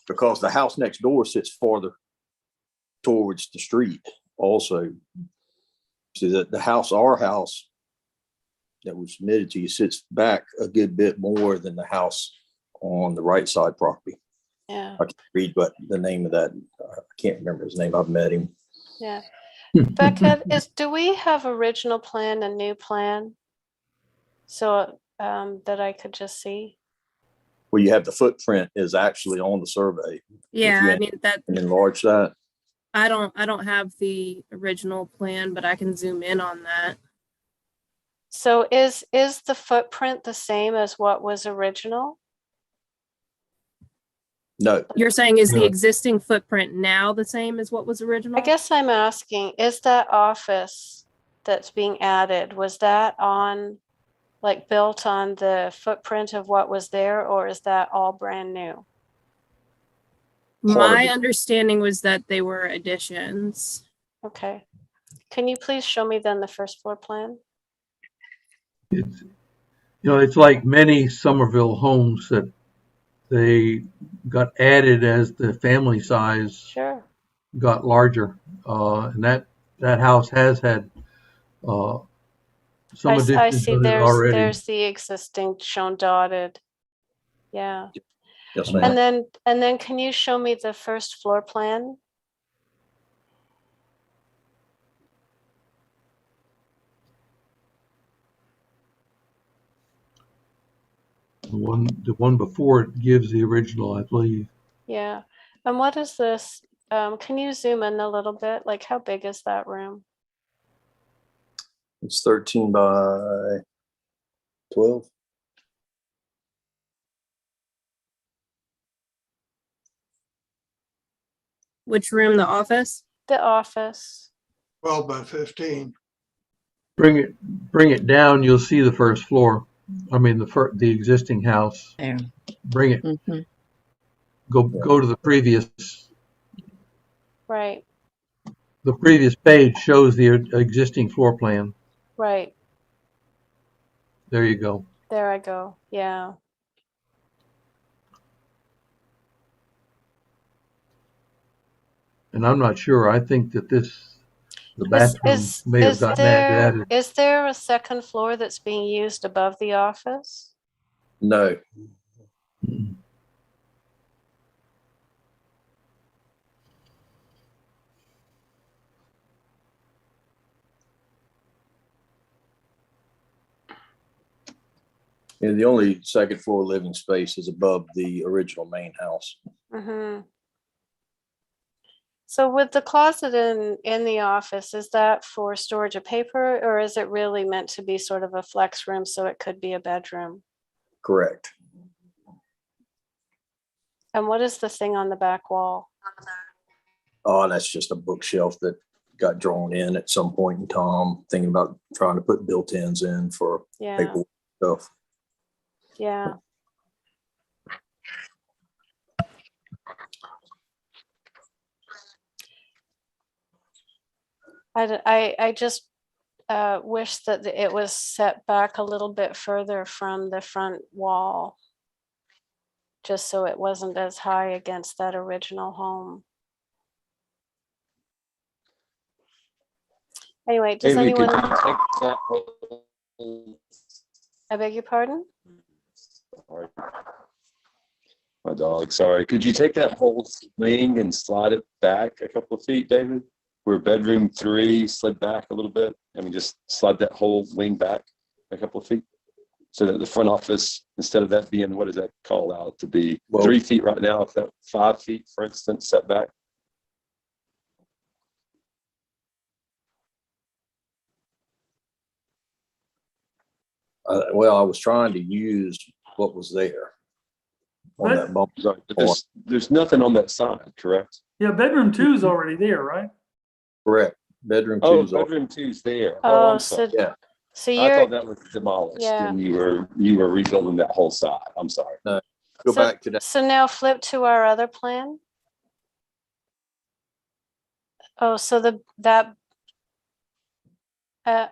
Because the house next door sits farther towards the street also. See that the house, our house that was submitted to you sits back a good bit more than the house on the right side property. Yeah, I can't read what the name of that. I can't remember his name. I've met him. yeah. Becca, do we have original plan and new plan? So that I could just see? Well, you have the footprint is actually on the survey. Yeah, If you I mean that can enlarge that. I don't have the original plan, but I can zoom in on that. So is the footprint the same as what was original? No, You're saying is the No. existing footprint now the same as what was original? I guess I'm asking, is that office that's being added, was that on, like, built on the footprint of what was there, or is that all brand new? My it. understanding was that they were additions. Okay. Can you please show me then the first floor plan? It's, it's like many Somerville homes that they got added as the family size Sure. got larger. And that house has had some I additions see on it already. there's the existing shown dotted. Yeah. Yes, And ma'am. then can you show me the first floor plan? The one before it gives the original, I believe. Yeah. And what is this? Can you zoom in a little bit? Like, how big is that room? It's 13 by 12. Which room, the office? The office. 12 by 15. Bring it down, you'll see the first floor. I mean the existing house. There. Bring it. Mm-hmm. Go to the previous. Right. The previous page shows the existing floor plan. Right. There you go. There I go. Yeah. And I'm not sure. I think that the bathroom may have gotten added. Is there a second floor that's being used above the office? No. Yeah, the only second floor living space is above the original main house. Mm-hmm. So with the closet in the office, is that for storage of paper, or is it really meant to be sort of a flex room so it could be a bedroom? Correct. And what is the thing on the back wall? Oh, that's just a bookshelf that got drawn in at some point in time, thinking about trying to put built-ins in for Yeah. paper stuff. Yeah. I just wish that it was set back a little bit further from the front wall, just so it wasn't as high against that original home. Anyway, does Amy, anyone? could you take that whole- I beg your pardon? Sorry. My dog, sorry. Could you take that whole wing and slide it back a couple of feet, David? Where bedroom 3 slid back a little bit. I mean, just slide that whole wing back a couple of feet so that the front office, instead of that being, what is that called out to be? 3 feet right now, if that 5 feet, for instance, setback. Well, I was trying to use what was there on that bump. Sorry, but there's nothing on that side, correct? Yeah, bedroom 2 is already there, right? Correct. Bedroom 2 Oh, is bedroom 2's there. Oh, I'm sorry. yeah. So I you're, thought that was demolished Yeah. and you were rebuilding that whole side. I'm sorry. No, go so, back to that. so now flip to our other plan. Oh, so that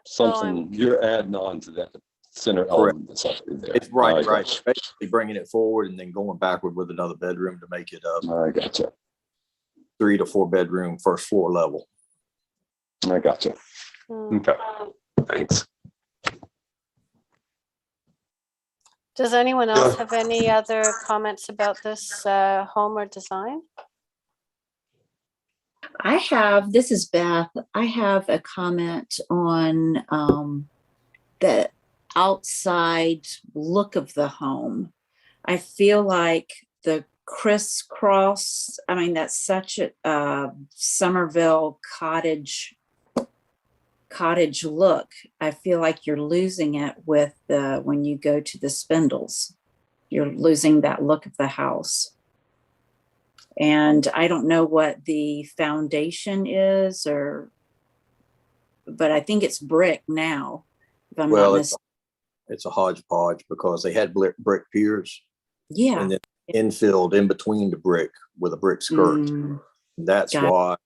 Something you're adding on to that center element that's already there. It's right, I right. gotcha. Basically bringing it forward and then going backward with another bedroom to make it a I gotcha. 3 to 4 bedroom first floor level. I gotcha. Okay, thanks. Does anyone else have any other comments about this home or design? This is Beth. I have a comment on the outside look of the home. I feel like the crisscross, I mean, that's such a Somerville cottage look. I feel like you're losing it with when you go to the spindles. You're losing that look of the house. And I don't know what the foundation is, but I think it's brick now. If I'm Well, not it's a hodgepodge because they had brick piers. Yeah. And then infilled in between the brick with a brick skirt. That's why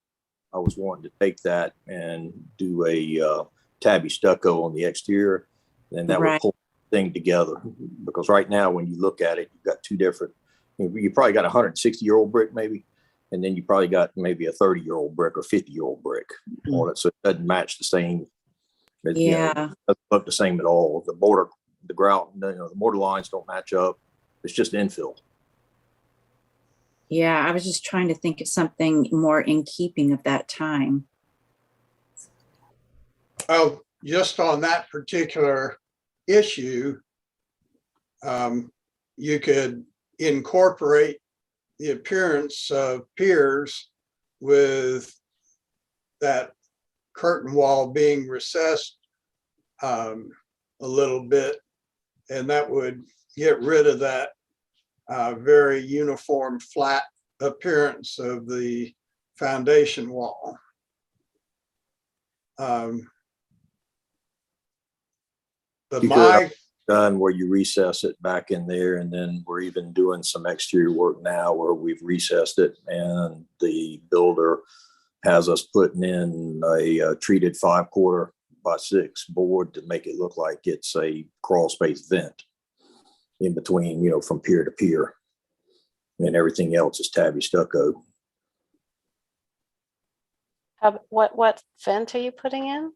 I was wanting to take that and do a tabby stucco on the exterior, and that would pull the thing together. Because right now, when you look at it, you've got two different. You probably got a 160-year-old brick, maybe, and then you probably got maybe a 30-year-old brick or 50-year-old brick on it, so it doesn't match the same. It, doesn't look the same at all. The border, the grout, the border lines don't match up. It's just infill. Yeah, I was just trying to think of something more in keeping of that time. Oh, just on that particular issue, you could incorporate the appearance of piers with that curtain wall being recessed a little bit, and that would get rid of that very uniform flat appearance of the foundation wall. Done where you recess it back in there, and then we're even doing some exterior work now where we've recessed it, and the builder has us putting in a treated 5/4 by 6 board to make it look like it's a crawl space vent in between, from pier to pier, and everything else is tabby stucco. What vent are you putting in?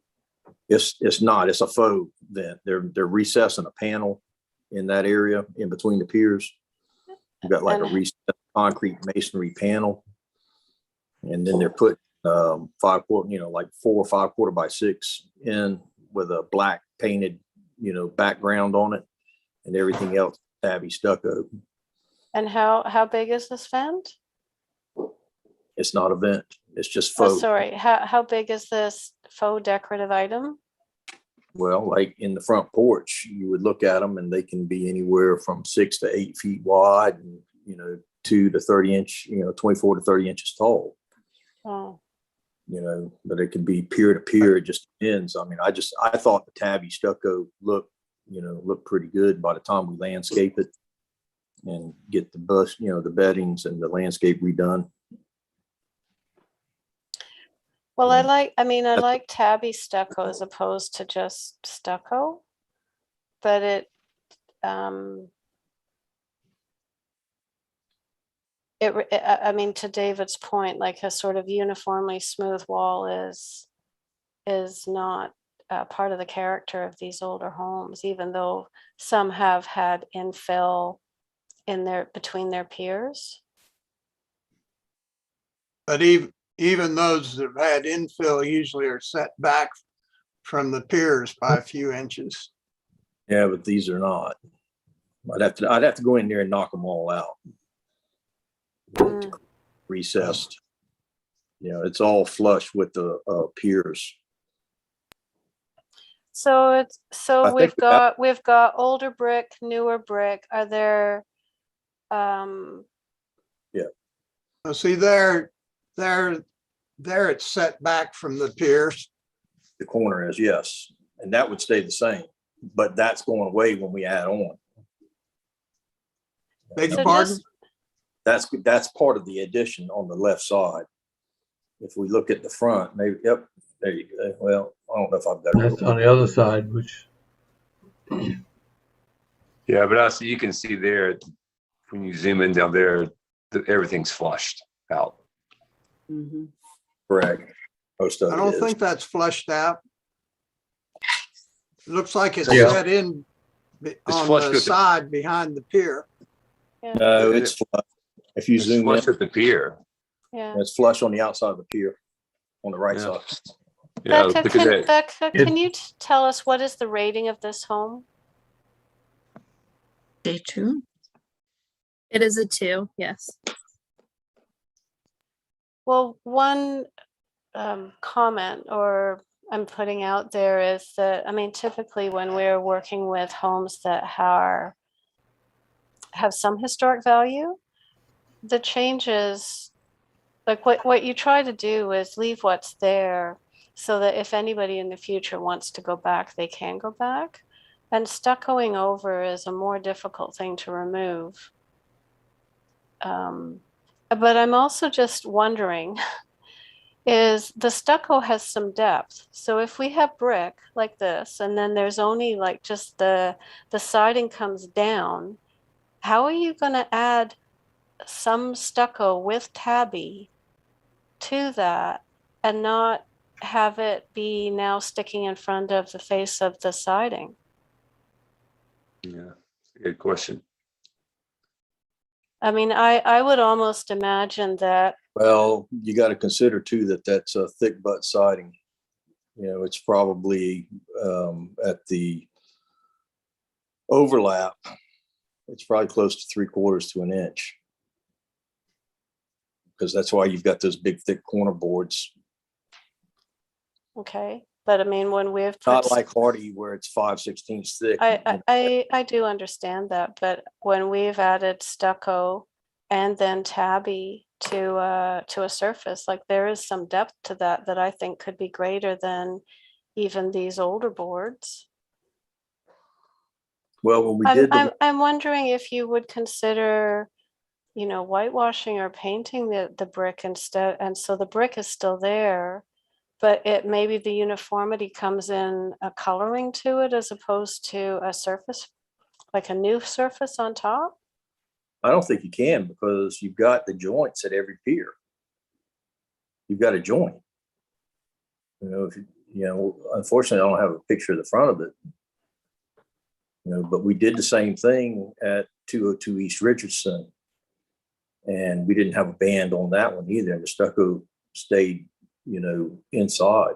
It's not. It's a faux vent. They're recessing a panel in that area in between the piers. You've got like a recessed concrete masonry panel, and then they're putting 5/4, like 4 or 5/4 by 6 in with a black painted, background on it, and everything else tabby stucco. And how big is this vent? It's not a vent. It's just faux. Oh, sorry. How big is this faux decorative item? Well, like in the front porch, you would look at them and they can be anywhere from 6 to 8 feet wide and, 2 to 30 inch, 24 to 30 inches tall. Oh. But it can be pier to pier. It just depends. I mean, I thought the tabby stucco looked pretty good by the time we landscape it and get the bus, the beddings and the landscape redone. Well, I like tabby stucco as opposed to just stucco, but to David's point, like a sort of uniformly smooth wall is not part of the character of these older homes, even though some have had infill between their piers. But even those that have had infill usually are set back from the piers by a few inches. Yeah, but these are not. I'd have to go in there and knock them all out. Recessed. It's all flush with the piers. So we've got older brick, newer brick. Are there? Yeah. See there it's set back from the piers. The corner is, yes, and that would stay the same, but that's going away when we add on. Beg your pardon? That's part of the addition on the left side. If we look at the front, maybe, yep, there you go. Well, I don't know if I've got it. That's on the other side, which. Yeah, but also you can see there, when you zoom in down there, everything's flushed out. Correct. Most of I don't think that's flushed out. Looks like it's Yeah. set in on flush the with the- side behind the pier. No, it's flush. If you It's zoom in, flush with the pier. Yeah. it's flush on the outside of the pier, on the right Yeah. side. Yeah, Becca, look at that. Becca, can you tell us what is the rating of this home? Day two. It is a 2, yes. Well, one comment or I'm putting out there is that, I mean, typically when we're working with homes that have some historic value, the changes, like what you try to do is leave what's there so that if anybody in the future wants to go back, they can go back. And stuccoing over is a more difficult thing to remove. But I'm also just wondering, is the stucco has some depth. So if we have brick like this, and then there's only like just the siding comes down, how are you going to add some stucco with tabby to that and not have it be now sticking in front of the face of the siding? Yeah, good question. I mean, I would almost imagine that. Well, you got to consider too that that's a thick butt siding. You know, it's probably at the overlap, it's probably close to 3/4 to an inch. Because that's why you've got those big thick corner boards. Okay, but I mean, when we've Not like Hardy where it's 5/16 thick. I do understand that, but when we've added stucco and then tabby to a surface, like there is some depth to that I think could be greater than even these older boards. Well, when we did I'm wondering if you would consider, you know, whitewashing or painting the brick instead, and so the brick is still there, but it maybe the uniformity comes in a coloring to it as opposed to a surface, like a new surface on top. I don't think you can because you've got the joints at every pier. You've got a joint. You know, if you know, unfortunately, I don't have a picture of the front of it. You know, but we did the same thing at 202 East Richardson, and we didn't have a band on that one either. And the stucco stayed, you know, inside.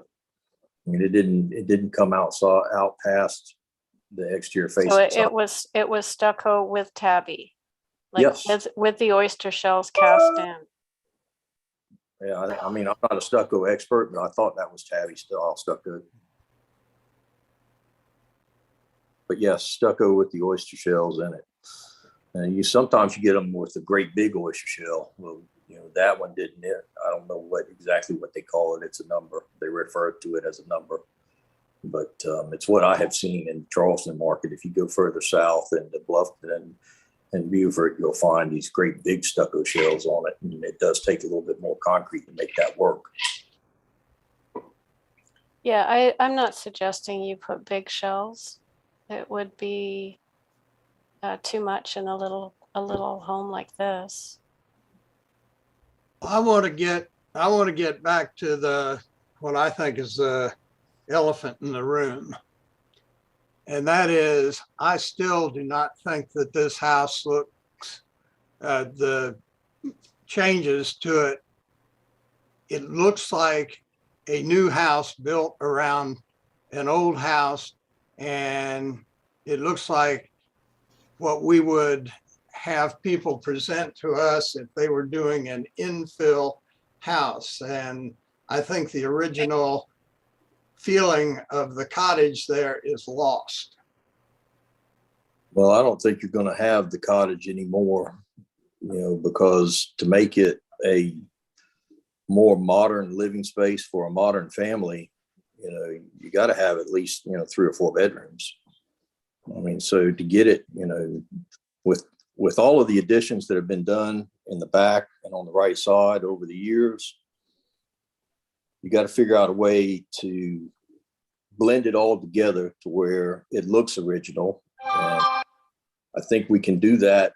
I mean, it didn't come out past the exterior face. So it was stucco with tabby. Like yes. with the oyster shells cast in. Yeah, I mean, I'm not a stucco expert, but I thought that was tabby style stucco. But yes, stucco with the oyster shells in it. And sometimes you get them with a great big oyster shell. Well, you know, that one didn't. I don't know exactly what they call it. It's a number. They refer to it as a number. But it's what I have seen in Charleston Market. If you go further south into Bluffton and Beaufort, you'll find these great big stucco shells on it. And it does take a little bit more concrete to make that work. Yeah, I'm not suggesting you put big shells. It would be too much in a little home like this. I want to get back to what I think is the elephant in the room. And that is, I still do not think that this house looks, the changes to it, it looks like a new house built around an old house. And it looks like what we would have people present to us if they were doing an infill house. And I think the original feeling of the cottage there is lost. Well, I don't think you're going to have the cottage anymore, you know, because to make it a more modern living space for a modern family, you know, you got to have at least, you know, 3 or 4 bedrooms. I mean, so to get it, you know, with all of the additions that have been done in the back and on the right side over the years, you got to figure out a way to blend it all together to where it looks original. And I think we can do that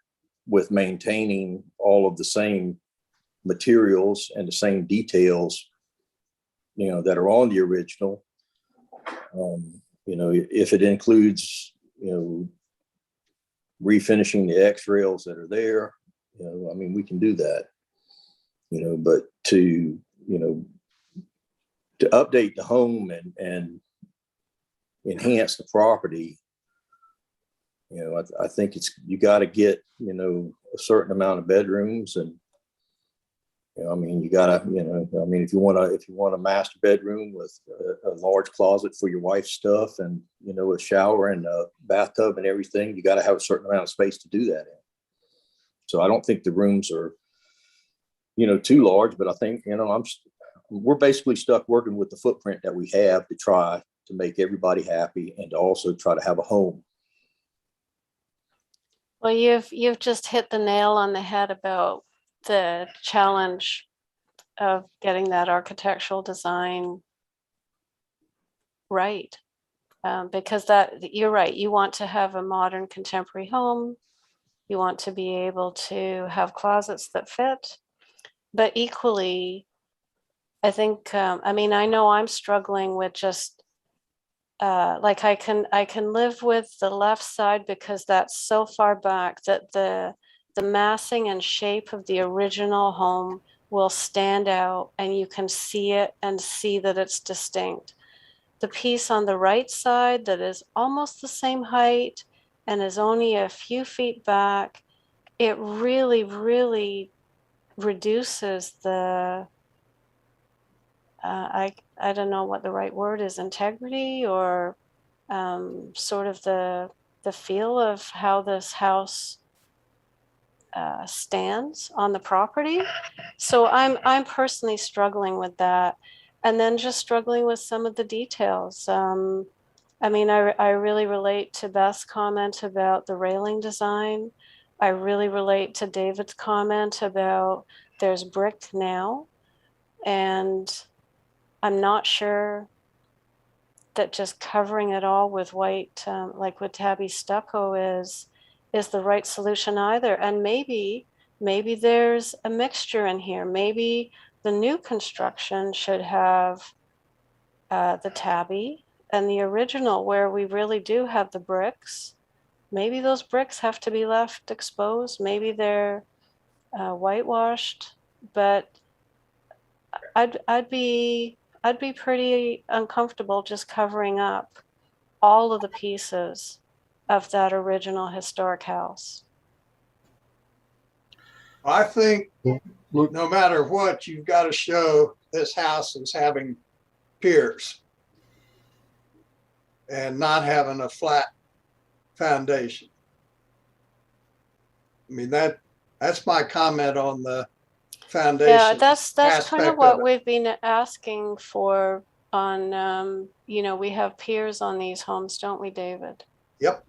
with maintaining all of the same materials and the same details, you know, that are on the original. you know, if it includes, you know, refinishing the X rails that are there, you know, I mean, we can do that, you know, but to, you know, to update the home and enhance the property, you know, I think you got to get, you know, a certain amount of bedrooms, and you know, I mean, you gotta, you know, I mean, if you want a master bedroom with a large closet for your wife's stuff, and you know, a shower and a bathtub and everything, you got to have a certain amount of space to do that in. So I don't think the rooms are, you know, too large, but I think, you know, we're basically stuck working with the footprint that we have to try to make everybody happy and to also try to have a home. Well, you've just hit the nail on the head about the challenge of getting that architectural design right. Because you're right, you want to have a modern contemporary home. You want to be able to have closets that fit, but equally, I think, I mean, I know I'm struggling with just like I can live with the left side because that's so far back that the massing and shape of the original home will stand out and you can see it and see that it's distinct. The piece on the right side that is almost the same height and is only a few feet back, it really, really reduces the I don't know what the right word is, integrity or sort of the feel of how this house stands on the property. So I'm personally struggling with that, and then just struggling with some of the details. I mean, I really relate to Beth's comment about the railing design. I really relate to David's comment about there's brick now, and I'm not sure that just covering it all with white, like with tabby stucco is the right solution either. And maybe there's a mixture in here. Maybe the new construction should have the tabby and the original where we really do have the bricks. Maybe those bricks have to be left exposed. Maybe they're whitewashed, but I'd be pretty uncomfortable just covering up all of the pieces of that original historic house. I think no matter what, you've got to show this house as having piers and not having a flat foundation. I mean, that's my comment on the foundation. Yeah, that's kind of what it. we've been asking for on, you know, we have piers on these homes, don't we, David? Yep.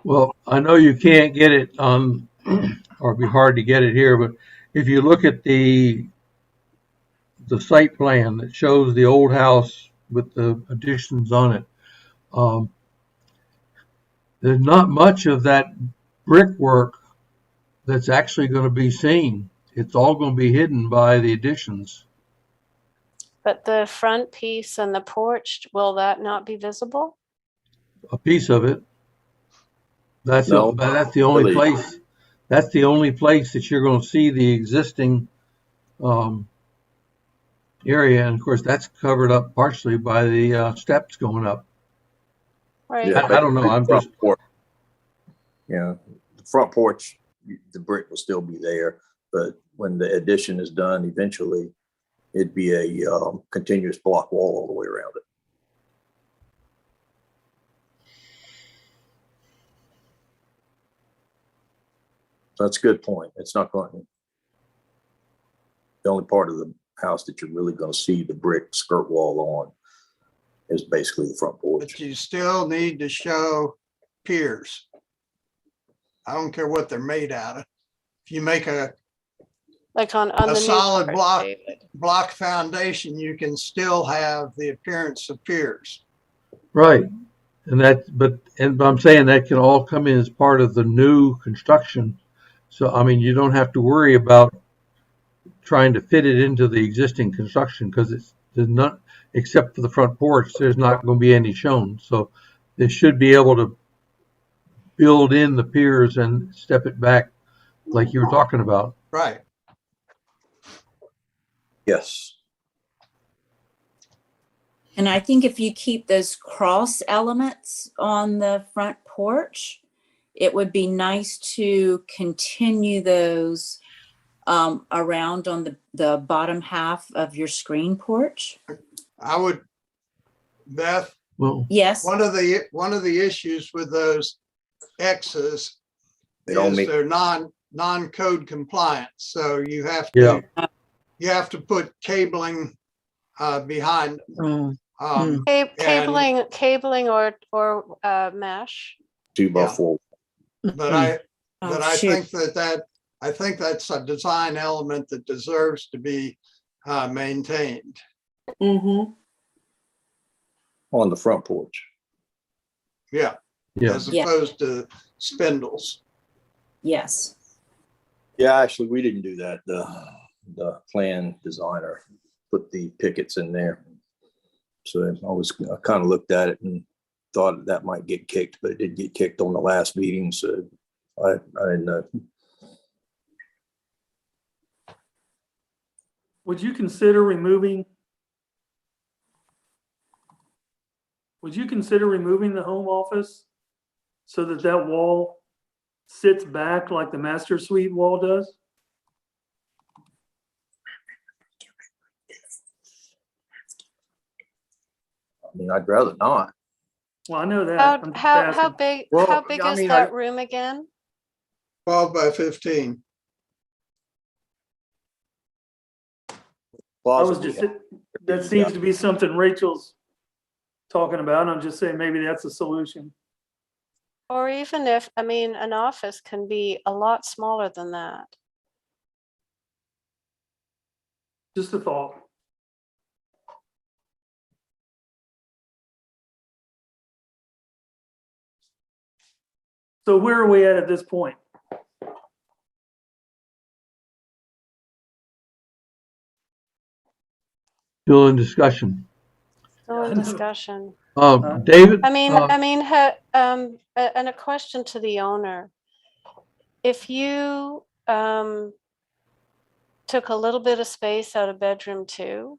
Well, I know you can't get it on, or it'd be hard to get it here, but if you look at the site plan that shows the old house with the additions on it, there's not much of that brickwork that's actually going to be seen. It's all going to be hidden by the additions. But the front piece and the porch, will that not be visible? A piece of it. That's No, that's the only really. place. That's the only place that you're going to see the existing area, and of course that's covered up partially by the steps going up. Right. Yeah, I don't know. I'm just. Yeah, the front porch, the brick will still be there, but when the addition is done, eventually it'd be a continuous block wall all the way around it. So that's a good point. It's not going. The only part of the house that you're really going to see the brick skirt wall on is basically the front porch. But you still need to show piers. I don't care what they're made out of. If you make a Like on the solid new part, block foundation, you can still have the appearance of piers. Right. But I'm saying that can all come in as part of the new construction. So, I mean, you don't have to worry about trying to fit it into the existing construction because except for the front porch, there's not going to be any shown. So they should be able to build in the piers and step it back like you were talking about. Right. Yes. And I think if you keep those cross elements on the front porch, it would be nice to continue those around on the bottom half of your screen porch. I would, Beth, Well, yes. one of the issues with those X's is they're non-code compliant. So you have to put cabling behind them. Cabling or mesh. 2x4. But I think that's a design element that deserves to be maintained. On the front porch. Yeah. As opposed to spindles. Yes. Yeah, actually, we didn't do that. The plan designer put the pickets in there. So I kind of looked at it and thought that might get kicked, but it did get kicked on the last meeting. So I didn't know. Would you consider removing the home office so that that wall sits back like the master suite wall does? I mean, I'd rather not. Well, I know that. How big is that room again? 12 by 15. That seems to be something Rachel's talking about. I'm just saying maybe that's a solution. Or even if, an office can be a lot smaller than that. Just a thought. So where are we at this point? Still in discussion. Still in discussion. David? And a question to the owner. If you took a little bit of space out of bedroom 2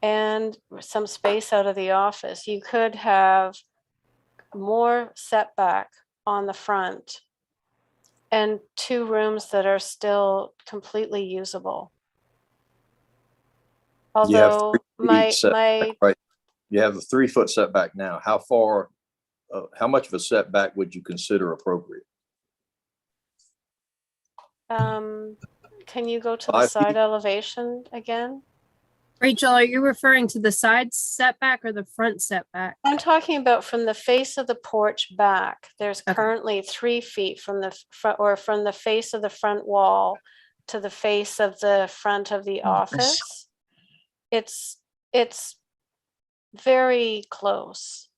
and some space out of the office, you could have more setback on the front and 2 rooms that are still completely usable. Although you have a 3-foot setback now. How much of a setback would you consider appropriate? Can you go to the side elevation again? Rachel, are you referring to the side setback or the front setback? I'm talking about from the face of the porch back. There's currently 3 feet from the front, or from the face of the front wall to the face of the front of the office. It's very close.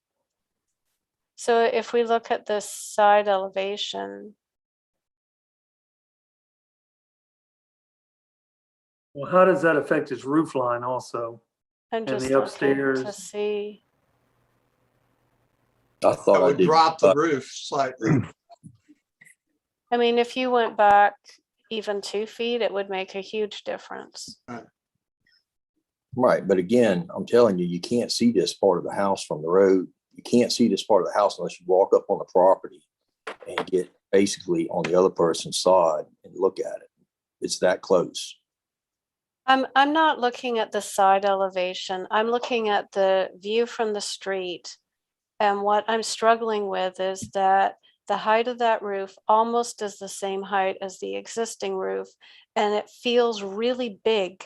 So if we look at this side elevation. Well, how does that affect his roof line also? And just the upstairs to see. I thought I would drop the roof slightly. If you went back even 2 feet, it would make a huge difference. Right. But again, I'm telling you, you can't see this part of the house from the road. You can't see this part of the house unless you walk up on the property and get basically on the other person's side and look at it. It's that close. I'm not looking at the side elevation. I'm looking at the view from the street. And what I'm struggling with is that the height of that roof almost is the same height as the existing roof. And it feels really big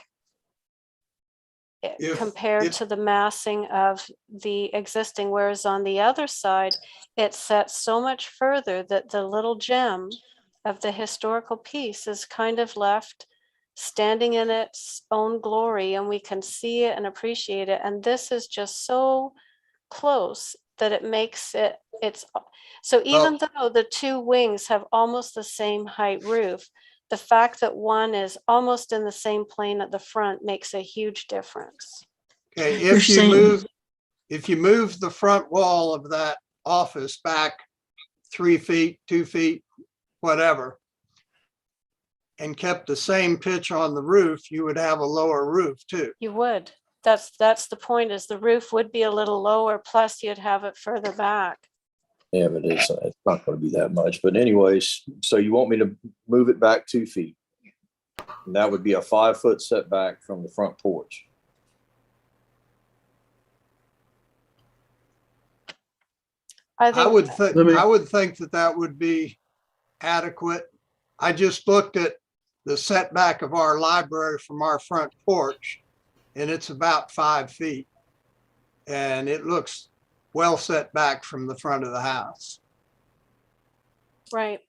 compared to the massing of the existing. Whereas on the other side, it's set so much further that the little gem of the historical piece is kind of left standing in its own glory, and we can see it and appreciate it. And this is just so close that it makes it's so even though the 2 wings have almost the same height roof, the fact that one is almost in the same plane at the front makes a huge difference. Okay, You're saying- if you move the front wall of that office back 3 feet, 2 feet, whatever, and kept the same pitch on the roof, you would have a lower roof too. You would. That's the point, is the roof would be a little lower, plus you'd have it further back. Yeah, but it's not going to be that much. But anyways, so you want me to move it back 2 feet? And that would be a 5-foot setback from the front porch. I would think that would be adequate. I just looked at the setback of our library from our front porch, and it's about 5 feet. And it looks well set back from the front of the house. Right.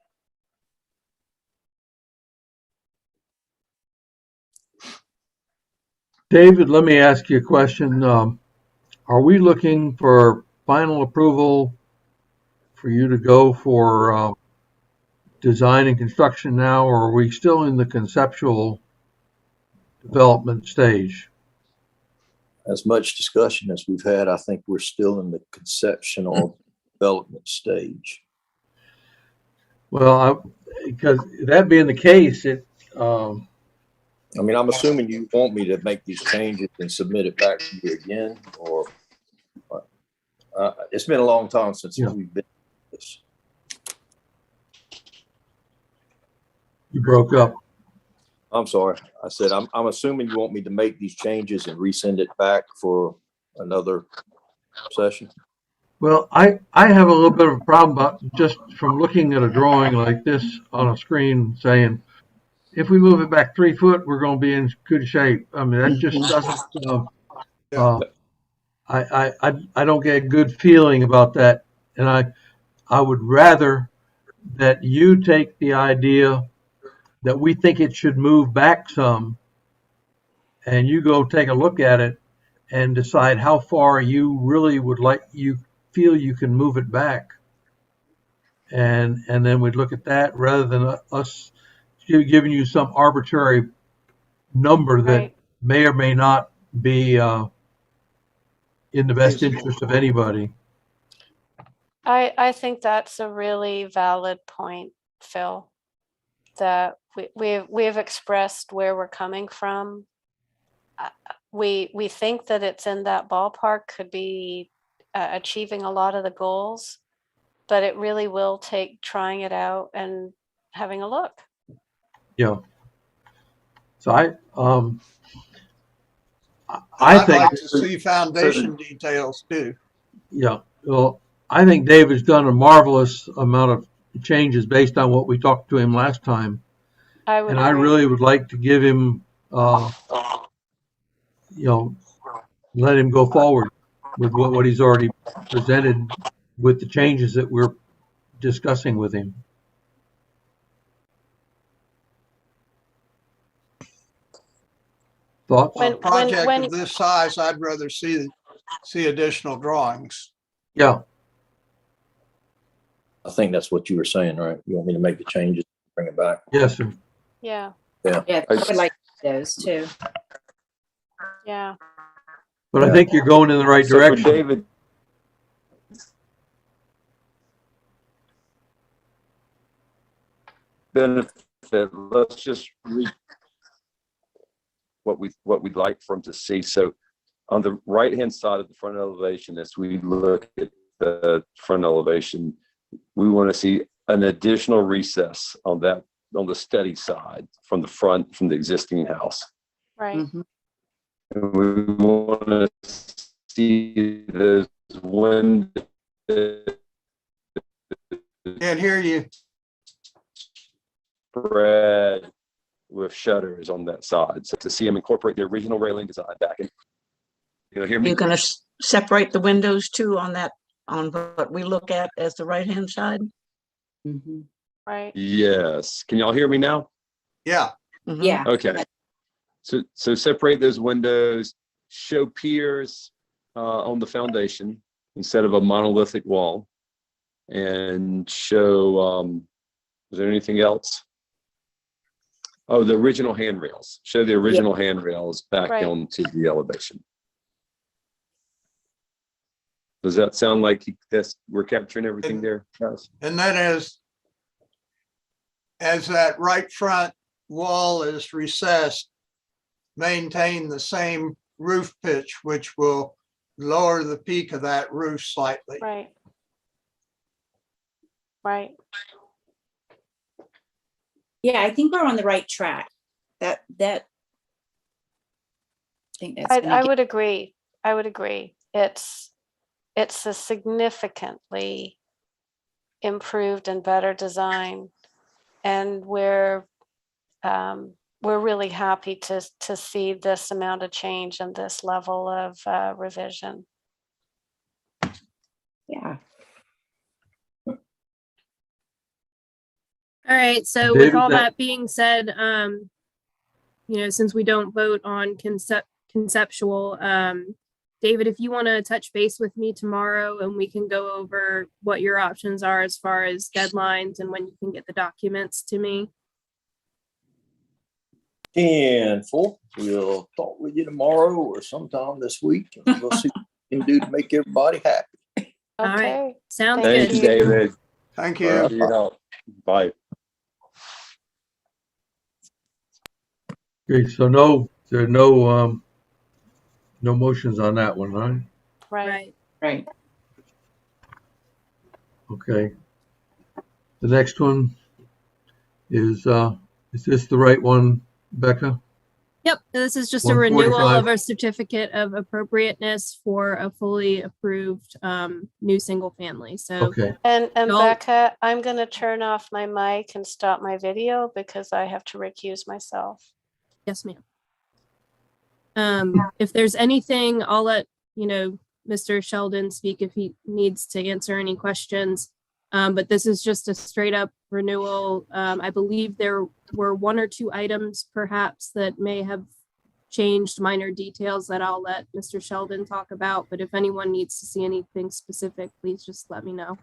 David, let me ask you a question. Are we looking for final approval for you to go for design and construction now, or are we still in the conceptual development stage? As much discussion as we've had, I think we're still in the conceptual development stage. Well, because that being the case, I mean, I'm assuming you want me to make these changes and submit it back to you again, or it's been a long time since we've been this. You broke up. I'm sorry. I said, I'm assuming you want me to make these changes and resend it back for another session. Well, I have a little bit of a problem about just from looking at a drawing like this on a screen saying, if we move it back 3 foot, we're going to be in good shape. I mean, that just doesn't, I don't get a good feeling about that. And I would rather that you take the idea that we think it should move back some, and you go take a look at it and decide how far you really would like, you feel you can move it back. And then we'd look at that rather than us giving you some arbitrary number that may or may not be in the best interest of anybody. I think that's a really valid point, Phil, that we've expressed where we're coming from. We think that it's in that ballpark, could be achieving a lot of the goals, but it really will take trying it out and having a look. Yeah. So I I'd think like to see foundation details too. Yeah, well, I think David's done a marvelous amount of changes based on what we talked to him last time. I would and I agree. really would like to give him, let him go forward with what he's already presented with the changes that we're discussing with him. Thoughts? On a project of this size, I'd rather see additional drawings. Yeah. I think that's what you were saying, right? You want me to make the changes, bring it back? Yes, sir. Yeah. Yeah. Yeah, I would like those too. Yeah. But I think you're going in the right So for direction. David, benefit, let's just read what we'd like for him to see. So on the right-hand side of the front elevation, as we look at the front elevation, we want to see an additional recess on the steady side from the front, from the existing house. Right. Mm-hmm. And we want to see those windows. Can't hear you. Spread with shutters on that side. So to see them incorporate the original railing design back in. You hear me? You're going to separate the windows too on what we look at as the right-hand side? Mm-hmm. Right. Yes. Can y'all hear me now? Yeah. Mm-hmm. Yeah. Okay. So separate those windows, show piers on the foundation instead of a monolithic wall, and show, is there anything else? Oh, the original handrails. Show the original handrails back Right. onto the elevation. Does that sound like we're capturing everything there, guys? And then as that right front wall is recessed, maintain the same roof pitch, which will lower the peak of that roof slightly. Right. Right. Yeah, I think we're on the right track. I think that's. I would agree. I would agree. It's a significantly improved and better design, and we're really happy to see this amount of change and this level of revision. Yeah. All right, so David, with all that being said, since we don't vote on conceptual, David, if you want to touch base with me tomorrow and we can go over what your options are as far as deadlines and when you can get the documents to me. And we'll talk with you tomorrow or sometime this week, and we'll see what we can do to make everybody happy. All right, sounds Thank good. you, David. Thank All right, you. for your help. Bye. Okay, so there are no motions on that one, right? Right. Right. Okay. The next one is this the right one, Becca? Yep, this is just a renewal 145. of a certificate of appropriateness for a fully approved new single family. So Okay. And Y'all- Becca, I'm going to turn off my mic and stop my video because I have to recuse myself. yes, ma'am. If there's anything, I'll let Mr. Sheldon speak if he needs to answer any questions. But this is just a straight up renewal. I believe there were one or two items perhaps that may have changed, minor details that I'll let Mr. Sheldon talk about. But if anyone needs to see anything specific, please just let me know.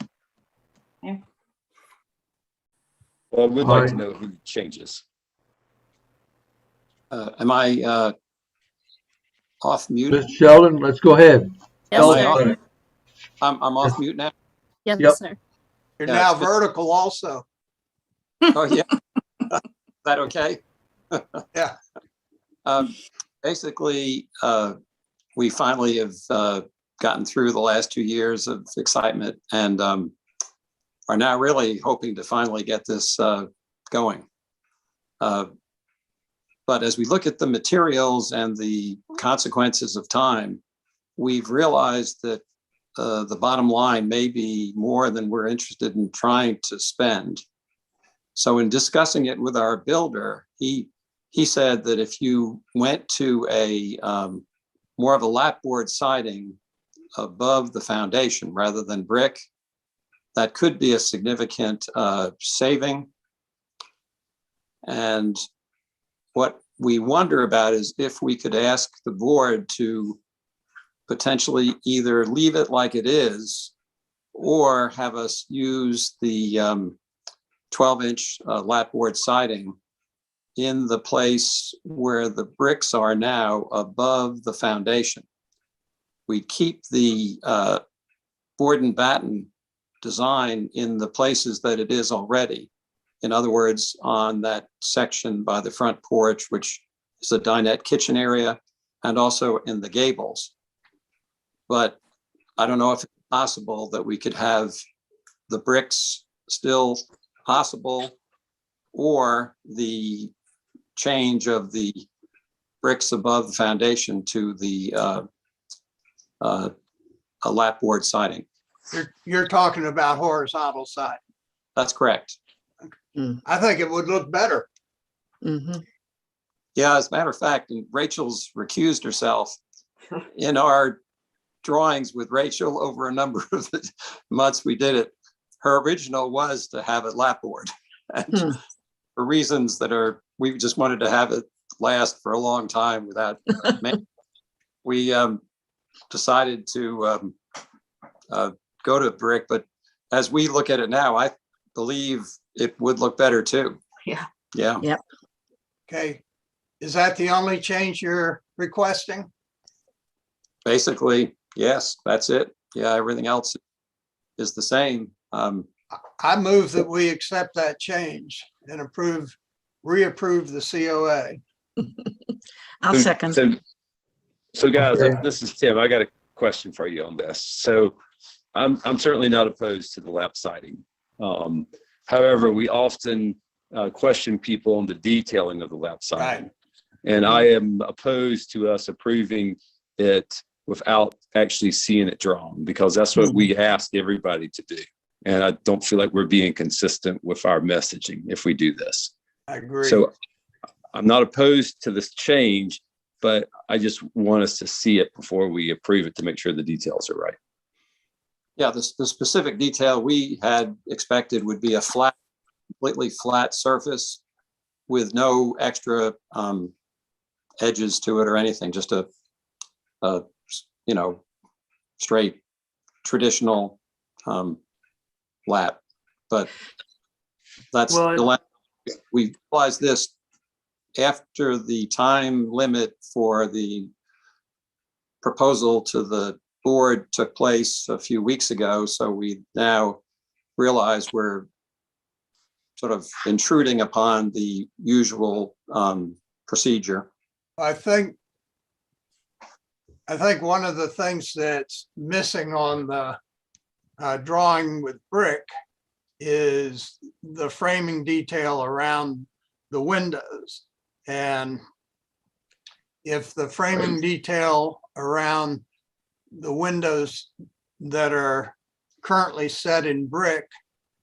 Well, we'd like to know who changes. Am I off mute? Mr. Sheldon, let's go ahead. Yes, sir. I'm off mute now. Yes, Yep. sir. You're Yeah, now it's been- vertical also. Oh, yeah. Is that okay? Yeah. Basically, we finally have gotten through the last 2 years of excitement and are now really hoping to finally get this going. But as we look at the materials and the consequences of time, we've realized that the bottom line may be more than we're interested in trying to spend. So in discussing it with our builder, he said that if you went to a more of a lapboard siding above the foundation rather than brick, that could be a significant saving. And what we wonder about is if we could ask the board to potentially either leave it like it is or have us use the 12-inch lapboard siding in the place where the bricks are now above the foundation. We keep the board and batten design in the places that it is already. In other words, on that section by the front porch, which is a dinette kitchen area, and also in the gables. But I don't know if it's possible that we could have the bricks still possible or the change of the bricks above the foundation to the a lapboard siding. You're talking about horizontal side. That's correct. I think it would look better. Yeah, as a matter of fact, and Rachel's recused herself in our drawings with Rachel over a number of months we did it. Her original was to have it lapboard. And for reasons that are, we just wanted to have it last for a long time without, we decided to go to brick. But as we look at it now, I believe it would look better too. Yeah. Yeah. Yep. Okay. Is that the only change you're requesting? Basically, Yes, that's it. Yeah, everything else is the same. I move that we accept that change and reapprove the COA. I'll second. So guys, Okay. this is Tim. I got a question for you on this. So I'm certainly not opposed to the lap siding. However, we often question people on the detailing of the lap siding. Right. And I am opposed to us approving it without actually seeing it drawn, because that's what we ask everybody to do. And I don't feel like we're being consistent with our messaging if we do this. I agree. So I'm not opposed to this change, but I just want us to see it before we approve it to make sure the details are right. Yeah, the specific detail we had expected would be a flat, completely flat surface with no extra edges to it or anything, just a straight traditional lap. But that's we realized this after the time limit for the proposal to the board took place a few weeks ago. So we now realize we're sort of intruding upon the usual procedure. I think one of the things that's missing on the drawing with brick is the framing detail around the windows. And if the framing detail around the windows that are currently set in brick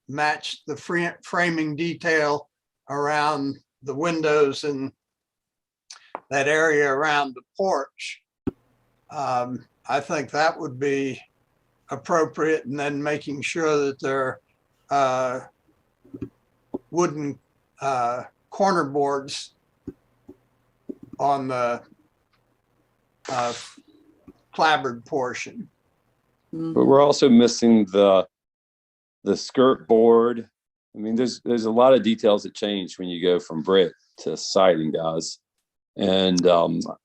match the framing detail around the windows in that area around the porch, I think that would be appropriate. And then making sure that there are wooden corner boards on the clapboard portion. But we're also missing the skirt board. I mean, there's a lot of details that change when you go from brick to siding, guys. And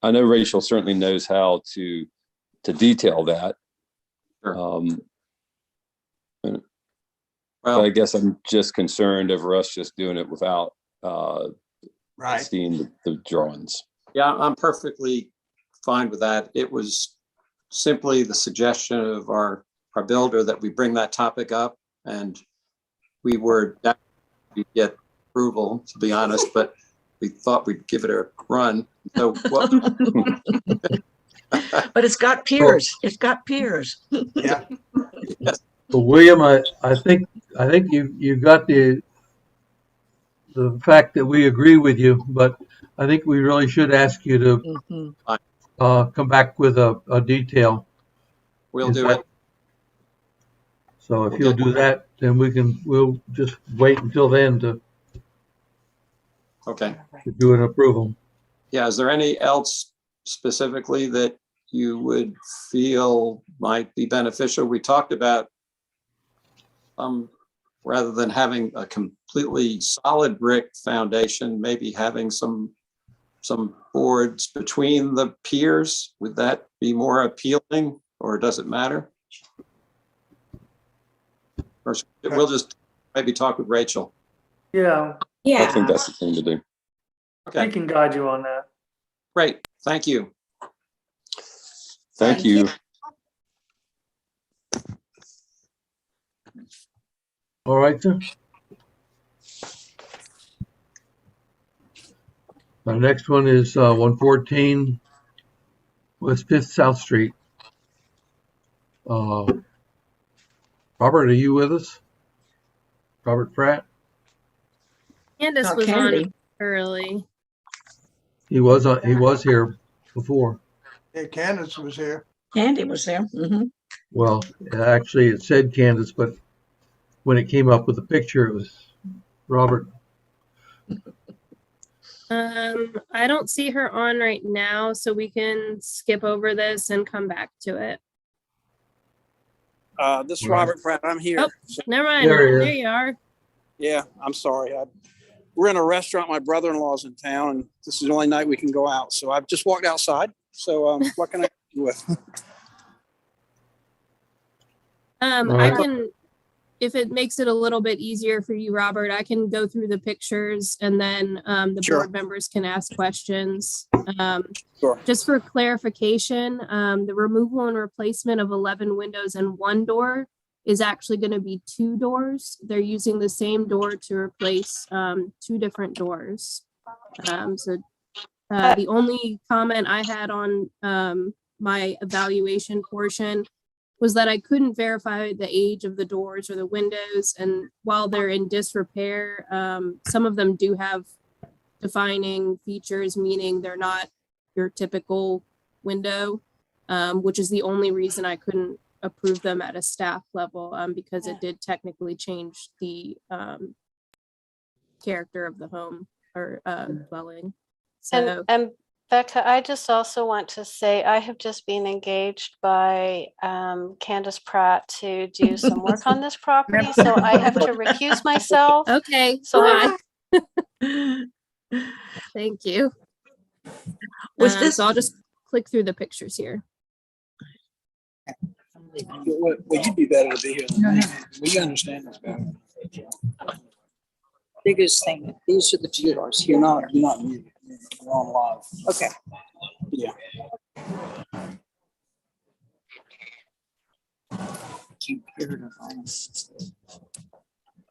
I know Rachel certainly knows how to detail that. Well, I guess I'm just concerned over us just doing it without seeing the drawings. Yeah, I'm perfectly fine with that. It was simply the suggestion of our builder that we bring that topic up, and we were definitely get approval, to be honest, but we thought we'd give it a run. So But it's got piers. It's got piers. Yeah. Well, William, I think you got the fact that we agree with you, but I think we really should ask you to come back with a detail. We'll do it. So if you'll do that, then we'll just wait until then to do an approval. Yeah, is there any else specifically that you would feel might be beneficial? We talked about rather than having a completely solid brick foundation, maybe having some boards between the piers. Would that be more appealing, or does it matter? Or we'll just maybe talk with Rachel. Yeah. I think that's the thing to do. Okay. We can guide you on that. Great. Thank you. Thank you. All right, sir. The next one is 114 West 5th South Street. Robert, are you with us? Robert Pratt? Candace Oh, was Candy. on early. He was here before. Yeah, Candace was here. Candy was there. Well, actually, it said Candace, but when it came up with the picture, it was Robert. I don't see her on right now, so we can skip over this and come back to it. This is Robert Pratt. I'm here. Oh, never mind. There you are. Yeah, I'm sorry. We're in a restaurant. My brother-in-law's in town, and this is the only night we can go out. So I've just walked outside. So what can I help you with? All I right. can, if it makes it a little bit easier for you, Robert, I can go through the pictures and then the Sure. board members can ask questions. Sure. Just for clarification, the removal and replacement of 11 windows and 1 door is actually going to be 2 doors. They're using the same door to replace 2 different doors. The only comment I had on my evaluation portion was that I couldn't verify the age of the doors or the windows. And while they're in disrepair, some of them do have defining features, meaning they're not your typical window, which is the only reason I couldn't approve them at a staff level, because it did technically change the character of the home or dwelling. So And Becca, I just also want to say I have just been engaged by Candace Pratt to do some work on this property, so I have to recuse myself. Okay, So bye. Thank you. Was this- So I'll just click through the pictures here. Well, you'd be better to be here than me. We understand this better. Biggest thing, these are the 2 doors. You're not muted. You're on live. Okay. Yeah.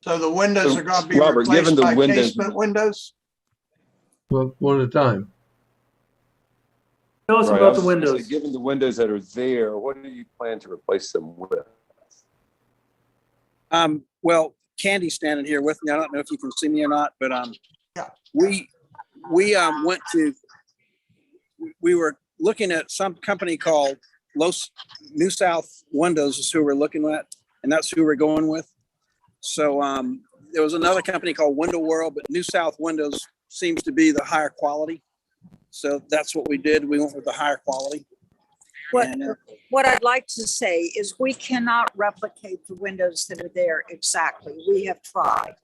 So the windows are gonna be Robert, given replaced the by windows- casement windows? Well, one at a time. Tell us Right, I about was the just gonna say, windows. given the windows that are there, what do you plan to replace them with? Well, Candy's standing here with me. I don't know if you can see me or not, but Yeah. we went to, we were looking at some company called New South Windows is who we're looking at, and that's who we're going with. So there was another company called Window World, but New South Windows seems to be the higher quality. So that's what we did. We went with the higher quality. What I'd like to say is we cannot replicate the windows that are there exactly. We have tried.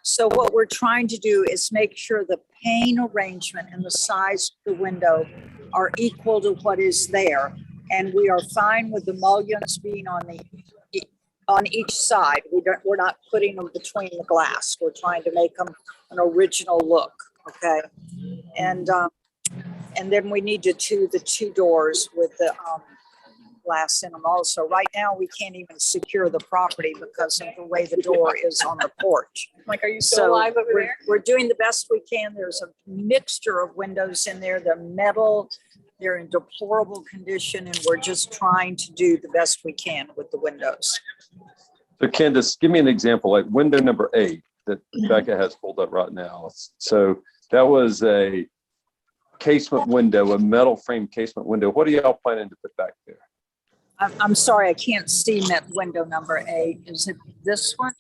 So what we're trying to do is make sure the pane arrangement and the size of the window are equal to what is there. And we are fine with the mullions being on each side. We're not putting them between the glass. We're trying to make them an original look, okay? And then we need to do the 2 doors with the glass in them also. Right now, we can't even secure the property because of the way the door is on the porch. Like, are you still alive over there? We're doing the best we can. There's a mixture of windows in there. They're metal, they're in deplorable condition, and we're just trying to do the best we can with the windows. So Candace, give me an example, like window number 8 that Becca has pulled up right now. So that was a casement window, a metal frame casement window. What are y'all planning to put back there? I'm sorry, I can't see that window number 8. Is it this one?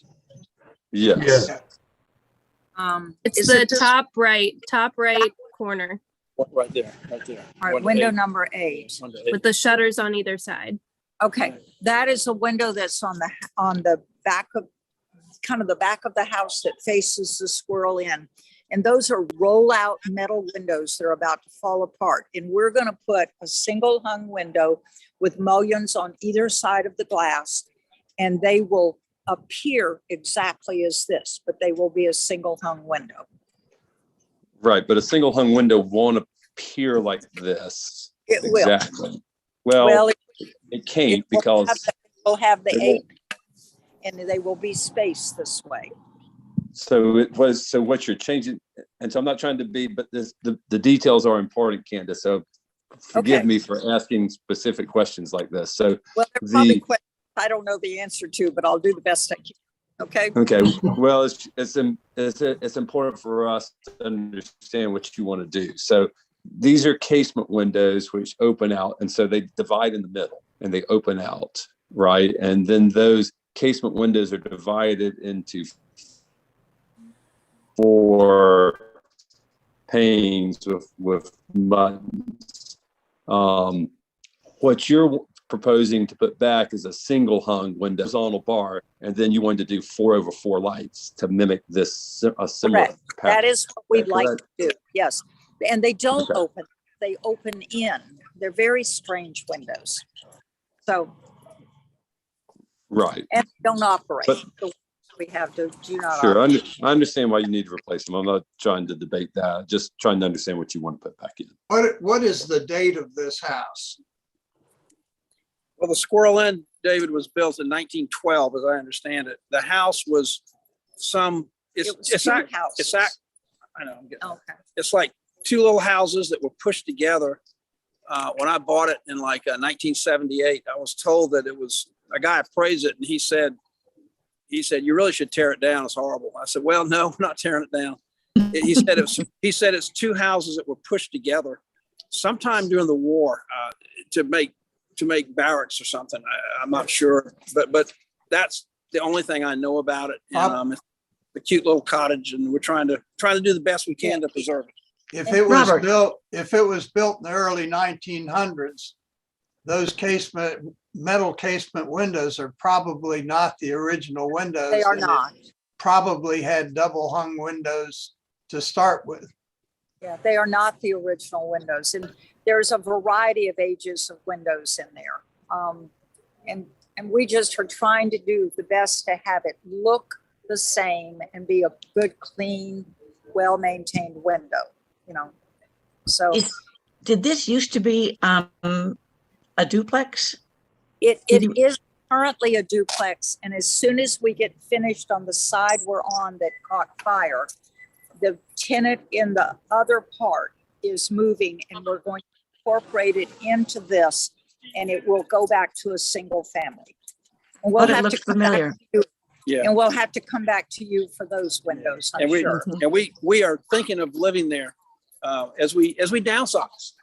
Yes. It's Is the it this- top right corner Right there, right there. All right, window number 8. with the shutters on either side. Okay, that is a window that's on the back of, kind of the back of the house that faces the Squirrel Inn. And those are roll-out metal windows that are about to fall apart. And we're gonna put a single hung window with mullions on either side of the glass. And they will appear exactly as this, but they will be a single hung window. Right, but a single hung window won't appear like this. It will. Exactly. Well, it can't because We'll have the it 8 won't. and they will be spaced this way. So it was, so what you're changing, and so I'm not trying to be, but the details are important, Candace. So forgive Okay. me for asking specific questions like this. So Well, they're probably questions I don't know the answer to, but I'll do the best I can. Okay. okay, well, it's important for us to understand what you want to do. So these are casement windows which open out, and so they divide in the middle and they open out, right? And then those casement windows are divided into 4 panes with buttons. What you're proposing to put back is a single hung window horizontal bar, and then you wanted to do 4/4 lights to mimic this a similar Correct. pattern. That is what we'd Is that like correct? to do. Yes. And they don't Okay. open, they open in. They're very strange windows. So Right. and don't operate. But- The ones we have do not Sure. operate. I understand why you need to replace them. I'm not trying to debate that. Just trying to understand what you want to put back in. What is the date of this house? Well, the Squirrel Inn, David, was built in 1912, as I understand it. The house was It was two houses. I know, I'm getting, Okay. it's like two little houses that were pushed together. When I bought it in like 1978, I was told that it was, a guy appraised it and he said, you really should tear it down. It's horrible. I said, well, no, we're not tearing it down. He said it's two houses that were pushed together sometime during the war to make barracks or something. I'm not sure, but that's the only thing I know about it. And it's a cute little cottage, and we're trying to do the best we can to preserve it. If it was built in the early 1900s, those metal casement windows are probably not the original windows. They are and it not. Probably had double hung windows to start with. Yeah, they are not the original windows. And there's a variety of ages of windows in there. And we just are trying to do the best to have it look the same and be a good, clean, well-maintained window, you know. So Did this used to be a duplex? it is currently a duplex. And as soon as we get finished on the side we're on that caught fire, the tenant in the other part is moving, and we're going to incorporate it into this, and it will go back to a single family. And we'll But it have looks to come back familiar. to you. Yeah. And we'll have to come back to you for those windows, I'm And we sure. and we are thinking of living there as we downsize.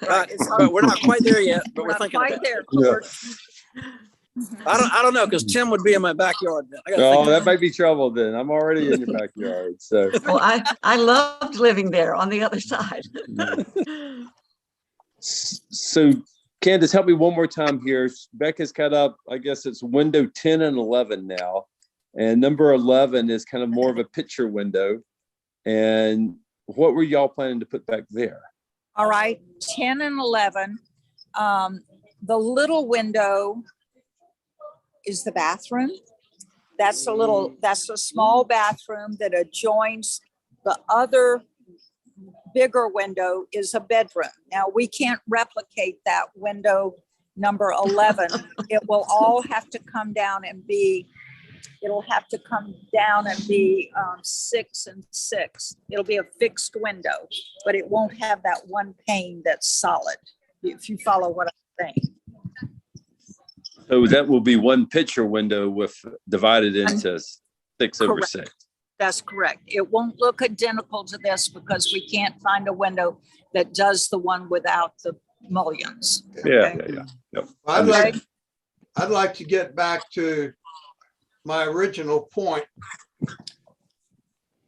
But we're not quite there yet. But we're not thinking quite about there. it. but we're- I don't know, because Tim would be in my backyard then. I gotta Oh, think that about might be trouble then. I'm already in your backyard. So Well, I loved living there on the other side. So Candace, help me one more time here. Becca's cut up, I guess it's window 10 and 11 now. And number 11 is kind of more of a picture window. And what were y'all planning to put back there? All right, 10 and 11. The little window is the bathroom. That's a small bathroom that adjoins the other bigger window is a bedroom. Now, we can't replicate that window number 11. It will all have to come down and be, 6 and 6. It'll be a fixed window, but it won't have that one pane that's solid, if you follow what I'm saying. So that will be one picture window divided into 6 over Correct. 6. That's correct. It won't look identical to this because we can't find a window that does the one without the mullions. Yeah. Yep. I'd like to get back to my original point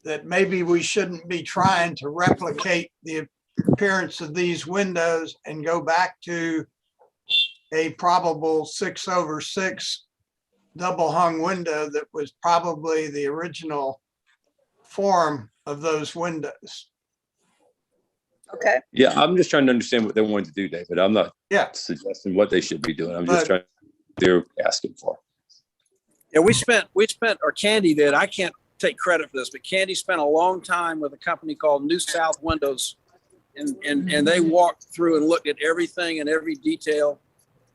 that maybe we shouldn't be trying to replicate the appearance of these windows and go back to a probable 6 over 6 double hung window that was probably the original form of those windows. Okay. Yeah, I'm just trying to understand what they wanted to do, David. I'm not suggesting what they should be doing. I'm just trying they're asking for. Yeah, we spent, or Candy did, I can't take credit for this, but Candy spent a long time with a company called New South Windows. And they walked through and looked at everything and every detail.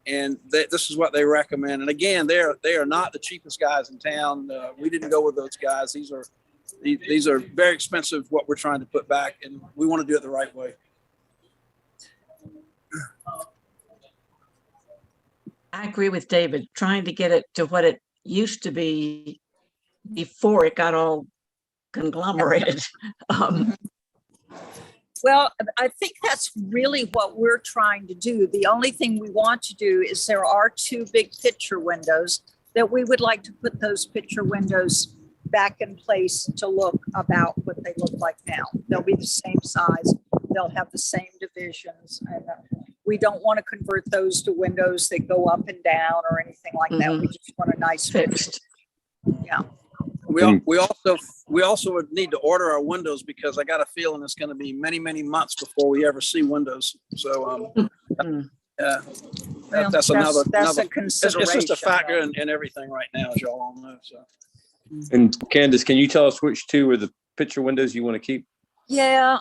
And this is what they recommend. And again, they are not the cheapest guys in town. We didn't go with those guys. These are very expensive, what we're trying to put back, and we want to do it the right way. I agree with David, trying to get it to what it used to be before it got all conglomerated. Well, I think that's really what we're trying to do. The only thing we want to do is there are 2 big picture windows that we would like to put those picture windows back in place to look about what they look like now. They'll be the same size. They'll have the same divisions. And we don't want to convert those to windows that go up and down or anything like that. We just want a nice fixed. Yeah. We also would need to order our windows, because I got a feeling it's going to be many, many months before we ever see windows. So Well, That's another. That's another- a It's just a consideration. factor in everything right now, as y'all all know, so. And Candace, can you tell us which two are the picture windows you want to keep? Yeah,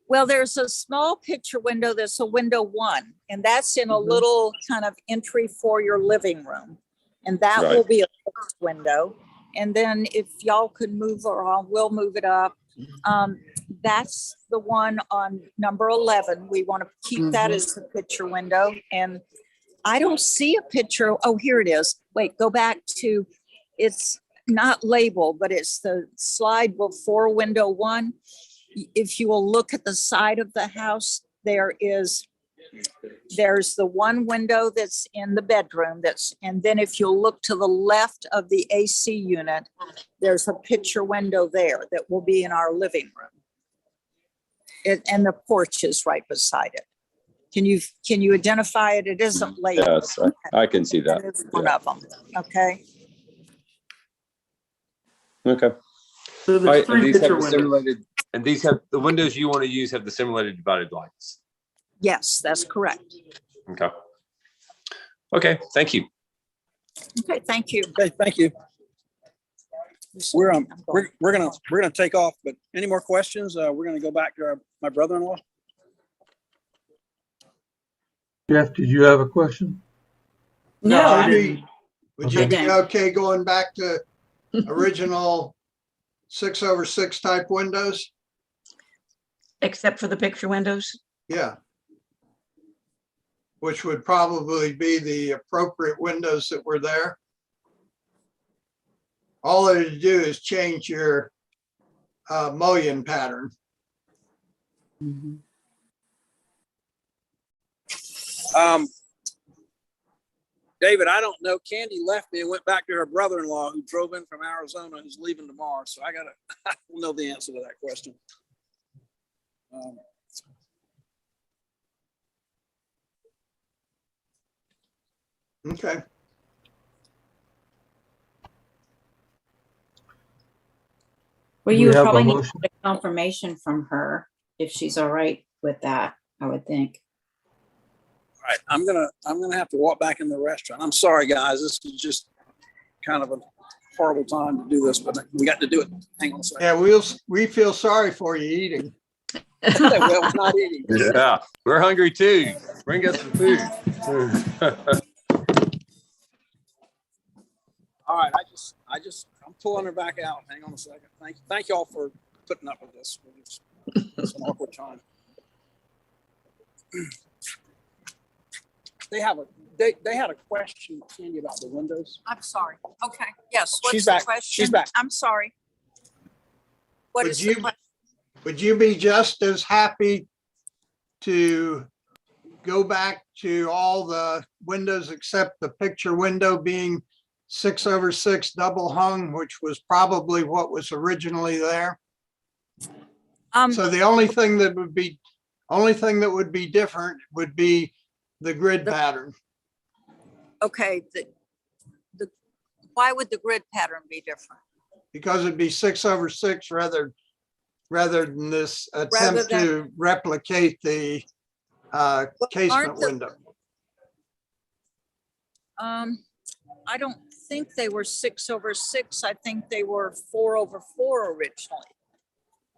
well, there's a small picture window, that's a window 1, and that's in a little kind of entry for your living room. And that Right. will be a fixed window. And then if y'all could move, or we'll move it up. That's the one on number 11. We want to keep that as the picture window. And I don't see a picture. Oh, here it is. Wait, go back to, it's not labeled, but it's the slide before window 1. If you will look at the side of the house, there's the one window that's in the bedroom, and then if you'll look to the left of the AC unit, there's a picture window there that will be in our living room. And the porch is right beside it. Can you identify it? It isn't labeled. Yes, I can see that. It's one of them. Okay. Okay. So All there's right, 3 and these have picture the windows. simulated, and these have, the windows you want to use have the simulated divided lights. Yes, that's correct. Okay. Okay, thank you. Okay, thank you. Okay, thank you. We're gonna take off, but any more questions? We're gonna go back to my brother-in-law. Jeff, did you have a question? No, I would you be okay going back to original 6/6 type windows? Except for the picture windows? Yeah. Which would probably be the appropriate windows that were there. All they do is change your mullion pattern. David, I don't know. Candy left me and went back to her brother-in-law who drove in from Arizona, who's leaving tomorrow. So I will know the answer to that question. Okay. Well, Do you we would have a probably need motion? a confirmation from her if she's all right with that, I would think. All right, I'm gonna have to walk back in the restaurant. I'm sorry, guys. This is just kind of a horrible time to do this, but we got to do it. Hang on a second. Yeah, we feel sorry for you eating. Well, we're not eating. Yeah, we're hungry too. Bring us some food. All right, I'm pulling her back out. Hang on a second. Thank y'all for putting up with this. It's an awkward time. They had a question, Candy, about the windows. I'm sorry. Okay, yes. What's She's the back. question? She's back. I'm sorry. What is the question? Would you be just as happy to go back to all the windows except the picture window being 6/6 double hung, which was probably what was originally there? So the only thing that would be different would be the grid pattern. Okay, why would the grid pattern be different? Because it'd be 6/6 rather than this attempt to replicate the casement window. I don't think they were 6/6. I think they were 4/4 originally.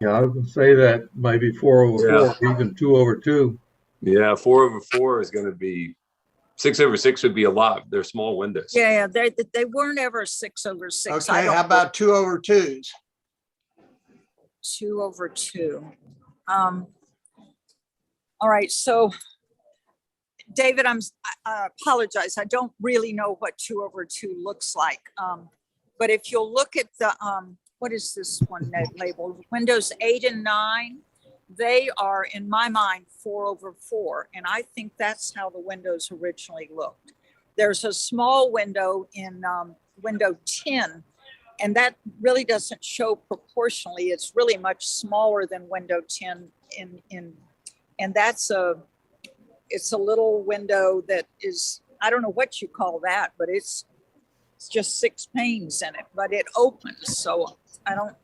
Yeah, I would say that maybe 4/4, even 2/2. Yeah, 4/4 is going to be 6/6 would be a lot. They're small windows. Yeah, they weren't ever 6/6. Okay, how about 2/2s? 2/2. All right, so David, I apologize. I don't really know what 2/2 looks like. But if you'll look at the, what is this one labeled? Windows 8 and 9, they are, in my mind, 4/4. And I think that's how the windows originally looked. There's a small window in window 10, and that really doesn't show proportionally. It's really much smaller than window 10 and it's a little window that is, I don't know what you call that, but it's just 6 panes in it, but it opens. So I don't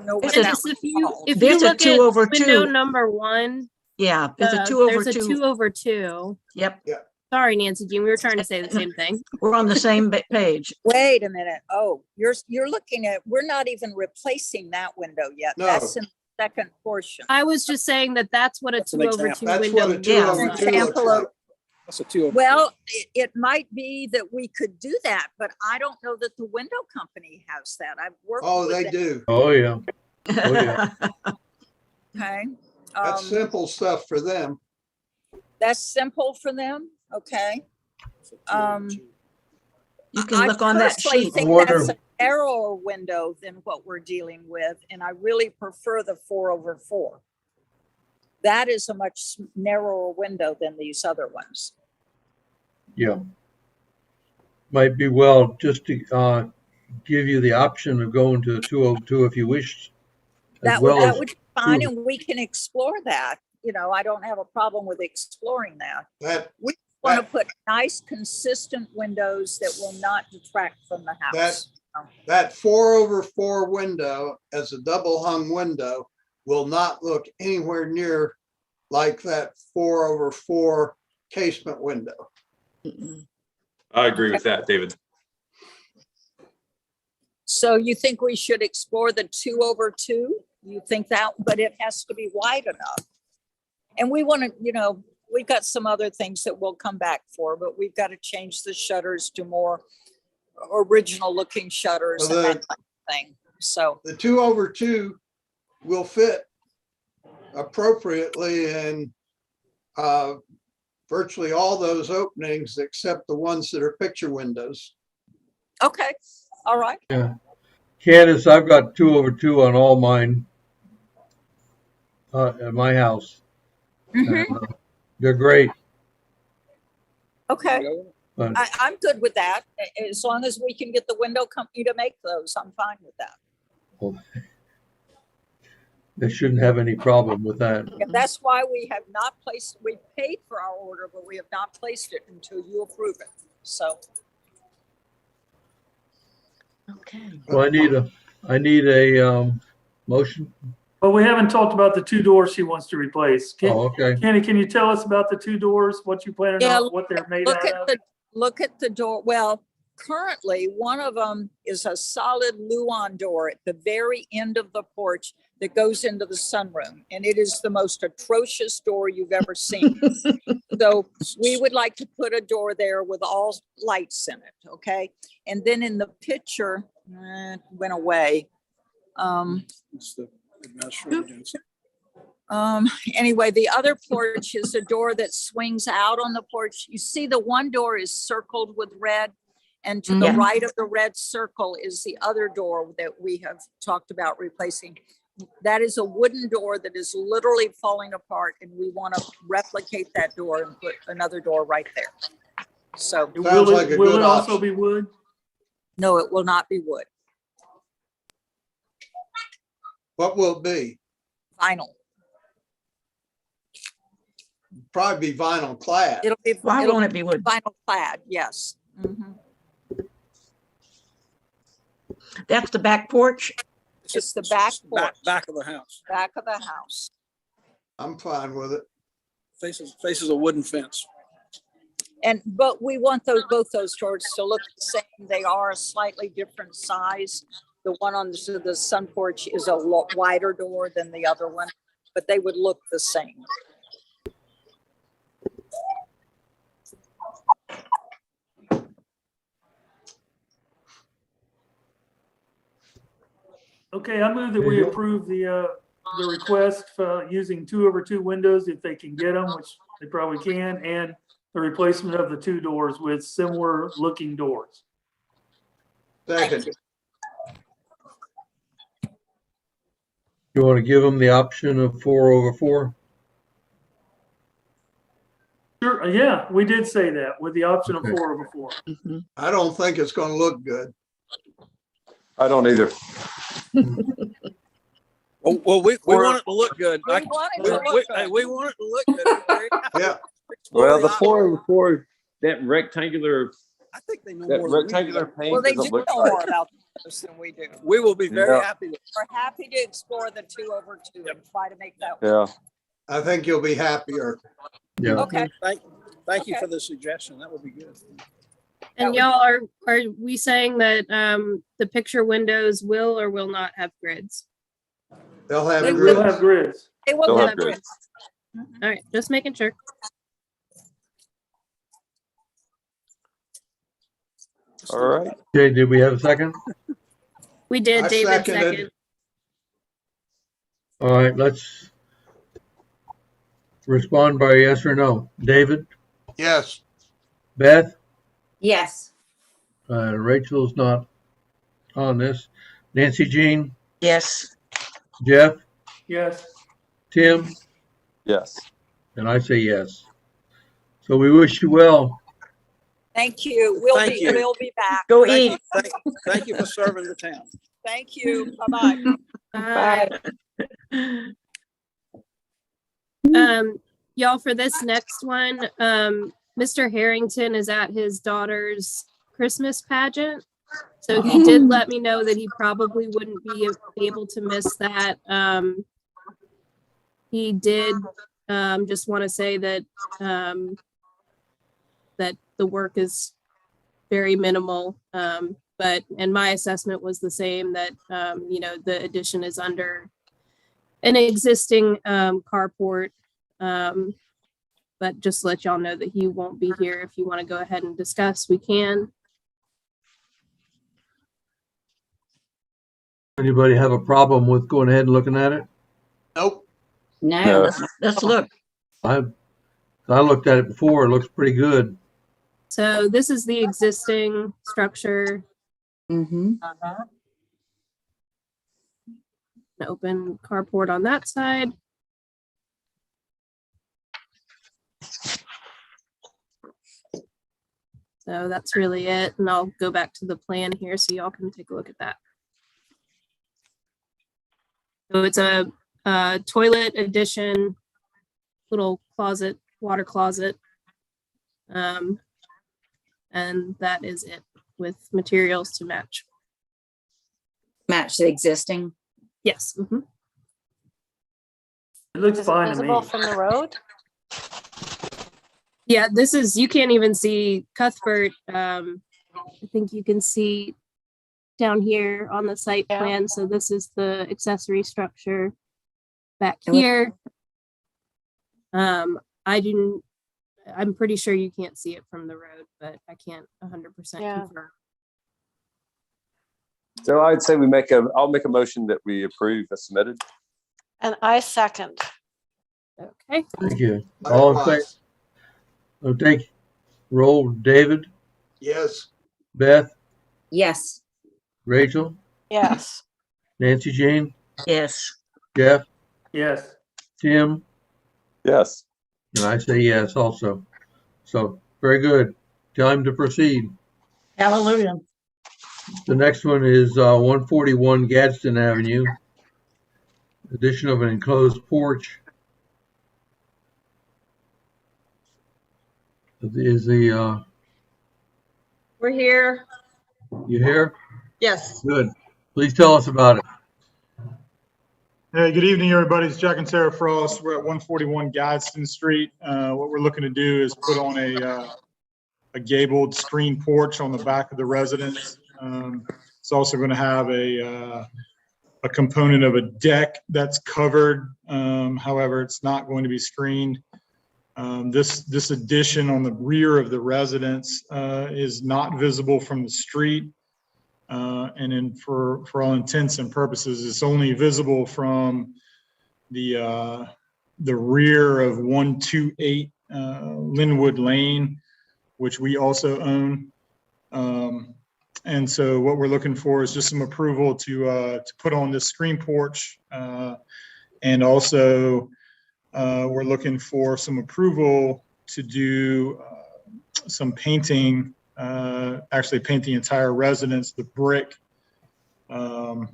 know what that If you There's a look at 2/2. window number 1, Yeah, it's a 2 over There's a 2. 2 over 2. Yep, Sorry, Nancy Jean, we were trying to say the same thing. we're on the same page. Wait a minute. Oh, you're looking at, we're not even replacing that window yet. No. That's in the second portion. I was just saying that that's what a That's an 2 over 2 example. That's window what a 2 Yeah. over 2 looks Example like. of- That's a 2 over 2. Well, it might be that we could do that, but I don't know that the window company has that. I've worked Oh, with they them. do. Oh, yeah. Oh, yeah. Okay. That's simple stuff for them. That's simple for them. Okay. You can I look on that personally sheet. think I wonder- that's a narrower window than what we're dealing with, and I really prefer the 4 over 4. That is a much narrower window than these other ones. Yeah. Might be well just to give you the option of going to a 202 if you wished. That would be fine, and we can explore that. You know, I don't have a problem with exploring that. We want to put nice, consistent windows that will not detract from the house. That 4 over 4 window as a double hung window will not look anywhere near like that 4 over 4 casement window. I agree with that, David. So you think we should explore the 2 over 2? You think that, but it has to be wide enough. And we want to, you know, we've got some other things that we'll come back for, but we've got to change the shutters to more original looking shutters and that kind of thing. So the 2 over 2 will fit appropriately in virtually all those openings except the ones that are picture windows. okay, all right. Yeah. Candace, I've got 2 over 2 on all mine at my house. And, they're great. Okay. But I'm good with that. As long as we can get the window company to make those, I'm fine with that. they shouldn't have any problem with that. And that's why we have not placed, we paid for our order, but we have not placed it until you approve it. So. Okay. Well, I need a motion. But we haven't talked about the 2 doors she wants to replace. Oh, okay. Kenny, can you tell us about the 2 doors, what you plan Yeah, on, what they're made out of? Look at the door. Well, currently, one of them is a solid Luan door at the very end of the porch that goes into the sunroom. And it is the most atrocious door you've ever seen. So we would like to put a door there with all lights in it, okay? And then in the picture, it went away. Anyway, the other porch is a door that swings out on the porch. You see the one door is circled with red, and to the Yeah. right of the red circle is the other door that we have talked about replacing. That is a wooden door that is literally falling apart, and we want to replicate that door and put another door right there. So Will it also be wood? no, it will not be wood, What will it be? vinyl. Probably be vinyl clad. It'll be. Why it'll won't it be wood? Vinyl clad, yes. Mhm. That's the back porch. It's the back porch, Back of the house. back of the house. I'm fine with it. Faces a wooden fence. But we want both those doors to look the same. They are a slightly different size. The one on the sun porch is a lot wider door than the other one, but they would look the same. Okay, I move that we approve the request for using 2 over 2 windows if they can get them, which they probably can, and the replacement of the 2 doors with similar looking doors. Second. You want to give them the option of 4 over 4? Sure, yeah, we did say that with the option of 4 over 4. I don't think it's going to look good. I don't either. Well, we want it to look good. We want it to look good. We want it to look good. Yeah. Well, the 4 over 4, that rectangular, I think they know that more than we rectangular do. paint Well, they do doesn't look know right. more about this than we do. We will be very Yeah. happy with We're happy to explore the 2 over 2 and try to make that work. Yeah. I think you'll be happier. Yeah. Okay. Thank you for the suggestion. That would be good. And y'all, are we saying that the picture windows will or will not have grids? They'll have They grids. will have grids. They will They'll have have grids. grids. All right, just making sure. All right. Okay, did we have a second? We did, I David seconded. second. All right, let's respond by yes or no. David, Yes. Beth, Yes. Rachel's not on this. Nancy Jean, Yes. Jeff, Yes. Tim, Yes. and I say yes. So we wish you well. Thank you. We'll Thank you. we'll be back. Go Thank eat. you. Thank you for serving the town. Thank you. Bye-bye. Bye. Y'all, for this next one, Mr. Harrington is at his daughter's Christmas pageant. So he did let me know that he probably wouldn't be able to miss that. He did just want to say that that the work is very minimal. And my assessment was the same, that the addition is under an existing carport. But just to let y'all know that he won't be here. If you want to go ahead and discuss, we can. Anybody have a problem with going ahead and looking at it? Nope. No. Let's look. I looked at it before. It looks pretty good. So this is the existing structure. Mm-hmm. An open carport on that side. So that's really it. And I'll go back to the plan here so y'all can take a look at that. So it's a toilet addition, little closet, water closet. And that is it, with materials to match. Match the existing. Yes. Mm-hmm. It looks Is it fine to visible me. from the road? Yeah, this is, you can't even see Cuthbert. I think you can see down here on the site plan. So this is the accessory structure back here. I'm pretty sure you can't see it from the road, but I can't 100% confirm. So I'd say I'll make a motion that we approve as submitted. And I second. Okay. Thank you. All in favor? I'll take roll. David, Yes. Beth, Yes. Rachel, Yes. Nancy Jean, Yes. Jeff, Yes. Tim, Yes. and I say yes also. So very good. Time to proceed. Hallelujah. The next one is 141 Gadsden Avenue. Addition of an enclosed porch. Is the We're here. you here? Yes. Good. Please tell us about it. Hey, good evening, everybody. It's Jack and Sarah Frost. We're at 141 Gadsden Street. What we're looking to do is put on a gabled screen porch on the back of the residence. It's also going to have a component of a deck that's covered. However, it's not going to be screened. This addition on the rear of the residence is not visible from the street. And for all intents and purposes, it's only visible from the rear of 128 Linwood Lane, which we also own. And so what we're looking for is just some approval to put on this screen porch. And also we're looking for some approval to do some painting, actually paint the entire residence, the brick, a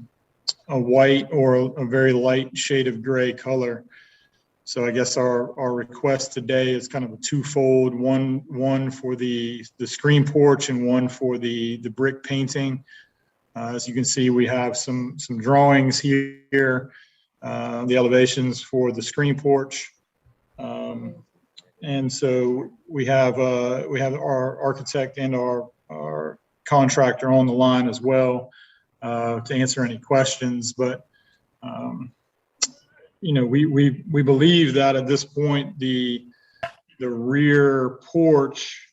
white or a very light shade of gray color. So I guess our request today is kind of a twofold, one for the screen porch and one for the brick painting. As you can see, we have some drawings here, the elevations for the screen porch. And so we have our architect and our contractor on the line as well to answer any questions. But we believe that at this point the rear porch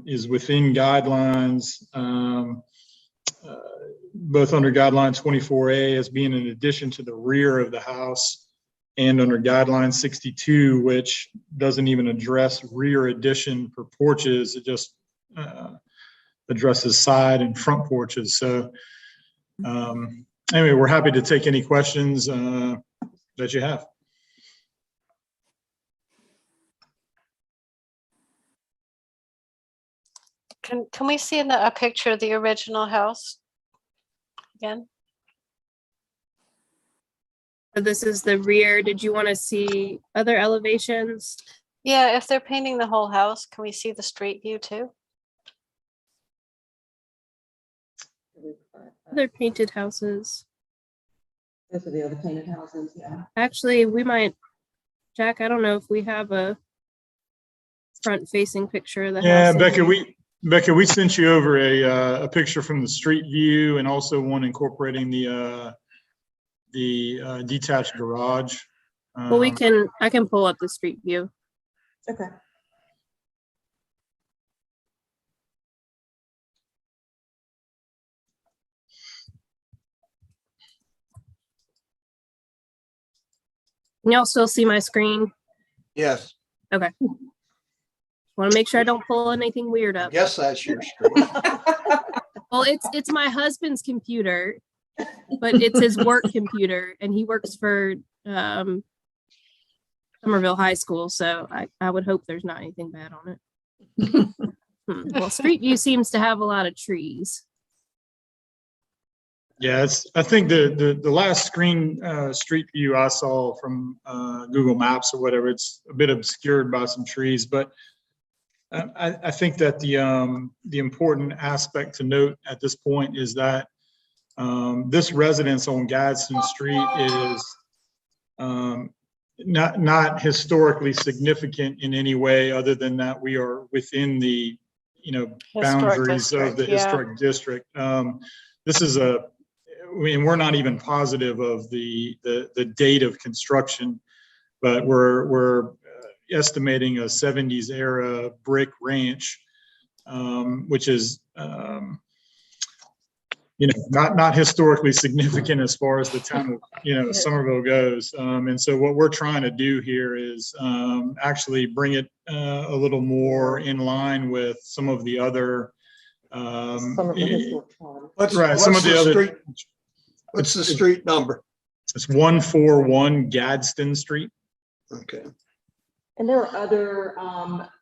is within guidelines, both under guideline 24A as being in addition to the rear of the house, and under guideline 62, which doesn't even address rear addition for porches. It just addresses side and front porches. So anyway, we're happy to take any questions that you have. Can we see a picture of the original house again? So this is the rear. Did you want to see other elevations? Yeah, if they're painting the whole house, can we see the street view too? Other painted houses. Those are the other painted houses, yeah. Actually, we might, Jack, I don't know if we have a front facing picture of the house. Yeah, Becca, we sent you over a picture from the street view and also one incorporating the detached garage. Well, I can pull up the street view. Okay. Can y'all still see my screen? Yes. Okay. Want to make sure I don't pull anything weird up. Yes, that's your screen. Well, it's my husband's computer, but it's his work computer, and he works for Somerville High School, so I would hope there's not anything bad on it. Well, Street View seems to have a lot of trees. Yeah, I think the last street view I saw from Google Maps or whatever, it's a bit obscured by some trees, but I think that the important aspect to note at this point is that this residence on Gadsden Street is not historically significant in any way, other than that we are within the boundaries of the historic district. This is we're not even positive of the date of construction, but we're estimating a 70s era brick ranch, which is not historically significant as far as the town of Somerville goes. And so what we're trying to do here is actually bring it a little more in line with some of the other What's the street number? It's 141 Gadsden Street. Okay. And there are other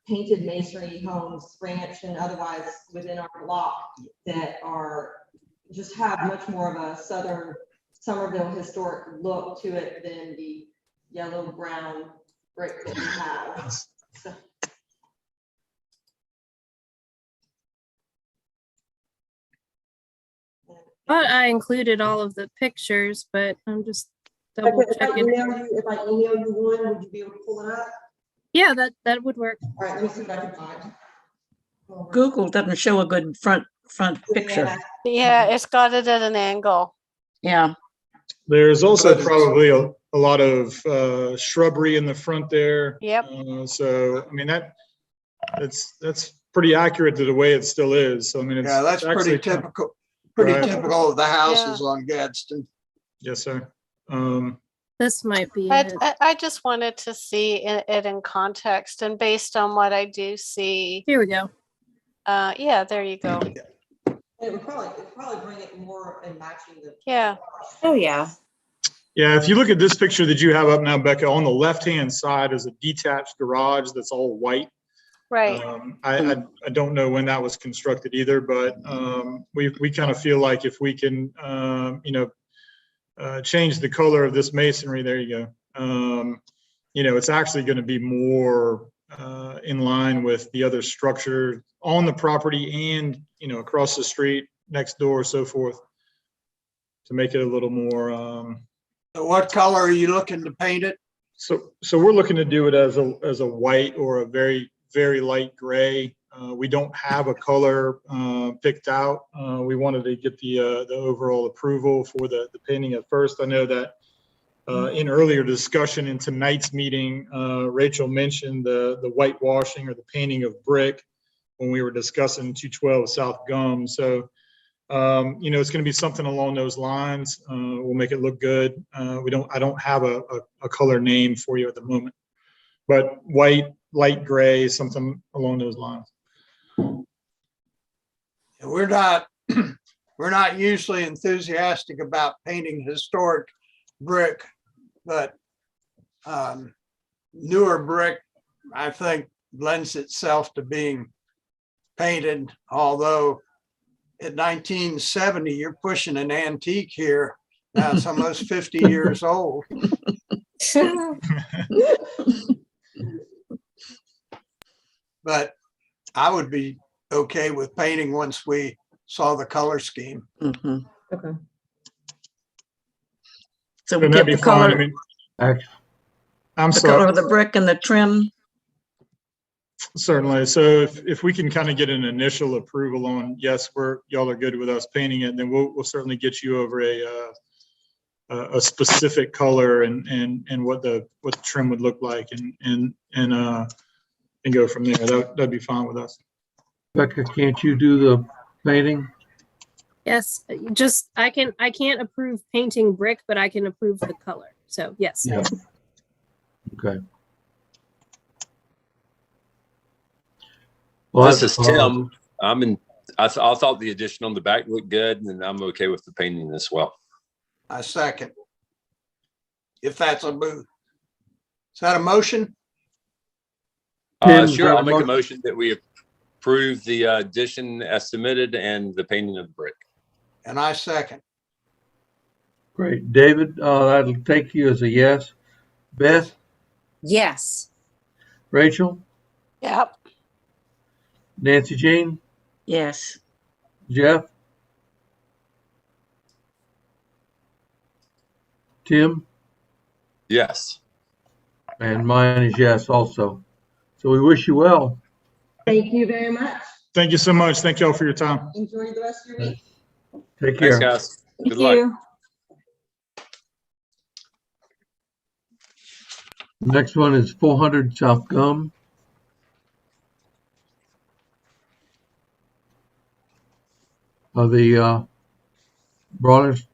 painted masonry homes, ranch and otherwise within our block that just have much more of a southern Somerville historic look to it than the yellow brown brick that we have. So. But I included all of the pictures, but I'm just double checking. If I email you one, would you be able to pull it up? Yeah, that would work. All right, let me see what I can find. Google doesn't show a good front picture. Yeah, it's got it at an angle. Yeah. There's also probably a lot of shrubbery in the front there. Yep. So I mean that's pretty accurate to the way it still is. So I mean, that's pretty typical. Pretty typical of the houses on Gadsden. Yes, sir. This might be it. I just wanted to see it in context, and based on what I do see. Here we go. Yeah, there you go. It would probably bring it more in matching the. Yeah. Oh, yeah. Yeah, if you look at this picture that you have up now, Becca, on the left-hand side is a detached garage that's all white. Right. I don't know when that was constructed either, but we kind of feel like if we can, change the color of this masonry, there you go. It's actually going to be more in line with the other structure on the property and, across the street, next door, so forth, to make it a little more. So what color are you looking to paint it? So we're looking to do it as a white or a very, very light gray. We don't have a color picked out. We wanted to get the overall approval for the painting at first. I know that in earlier discussion in tonight's meeting, Rachel mentioned the whitewashing or the painting of brick when we were discussing 212 South Gum. So it's going to be something along those lines. We'll make it look good. I don't have a color name for you at the moment, but white, light gray, something along those lines. We're not usually enthusiastic about painting historic brick, but newer brick, I think, lends itself to being painted, although at 1970, you're pushing an antique here. Now it's almost 50 years old. But I would be okay with painting once we saw the color scheme. Mm-hmm. Okay. So we And get that'd the be fine. color, I mean, Actually, I'm the color sorry. of the brick and the trim. Certainly. So if we can kind of get an initial approval on, yes, y'all are good with us painting it, then we'll certainly get you over a specific color and what the trim would look like and go from there. That'd be fine with us. Becca, can't you do the painting? Yes, I can't approve painting brick, but I can approve the color. So yes. Yeah. Okay. Well, This is Tim. I thought the addition on the back looked good, and I'm okay with the painting as well. I second. If that's a move. Is that a motion? Sure, I'll make a motion that we approve the addition as submitted and the painting of the brick. And I second. Great. David, that'll take you as a yes. Beth? Yes. Rachel? Yep. Nancy Jean? Yes. Jeff? Tim? Yes. And mine is yes also. So we wish you well. Thank you very much. Thank you so much. Thank y'all for your time. Enjoy the rest of your week. Take care. Thanks, guys. Good Thank luck. you. Next one is 400 South Gum. The Brawlers.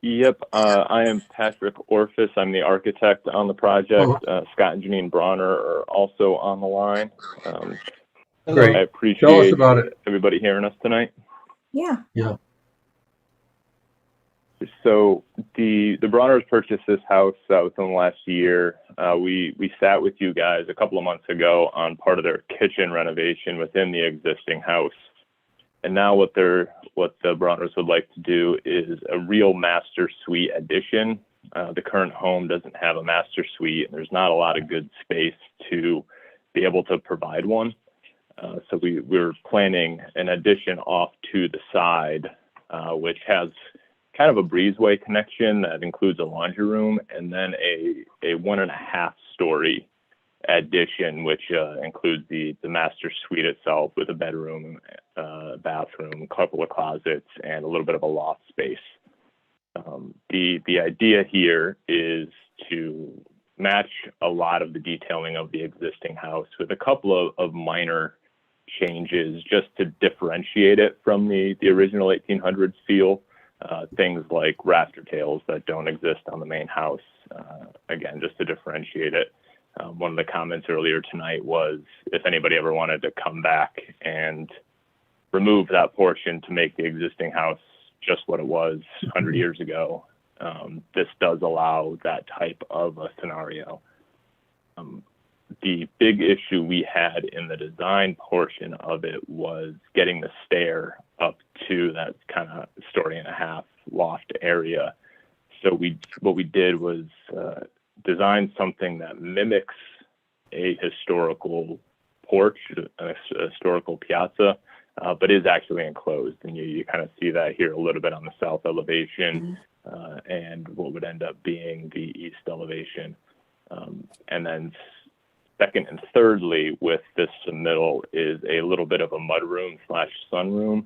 Yep, I am Patrick Orphis. I'm the architect on the project. Scott and Janine Bronner are also on the line. Great. I appreciate Tell us about it. everybody hearing us tonight. Yeah. Yeah. So the Bronners purchased this house within the last year. We sat with you guys a couple of months ago on part of their kitchen renovation within the existing house. And now what the Bronners would like to do is a real master suite addition. The current home doesn't have a master suite, and there's not a lot of good space to be able to provide one. So we're planning an addition off to the side, which has kind of a breezeway connection that includes a laundry room, and then a 1.5 story addition, which includes the master suite itself with a bedroom, bathroom, a couple of closets, and a little bit of a loft space. The idea here is to match a lot of the detailing of the existing house with a couple of minor changes just to differentiate it from the original 1800s feel. Things like rafter tails that don't exist on the main house, again, just to differentiate it. One of the comments earlier tonight was if anybody ever wanted to come back and remove that portion to make the existing house just what it was 100 years ago, this does allow that type of a scenario. The big issue we had in the design portion of it was getting the stair up to that kind of 1.5-story loft area. So what we did was design something that mimics a historical porch, a historical piazza, but is actually enclosed. And you kind of see that here a little bit on the south elevation and what would end up being the east elevation. And then second and thirdly, with this submittal is a little bit of a mudroom / sunroom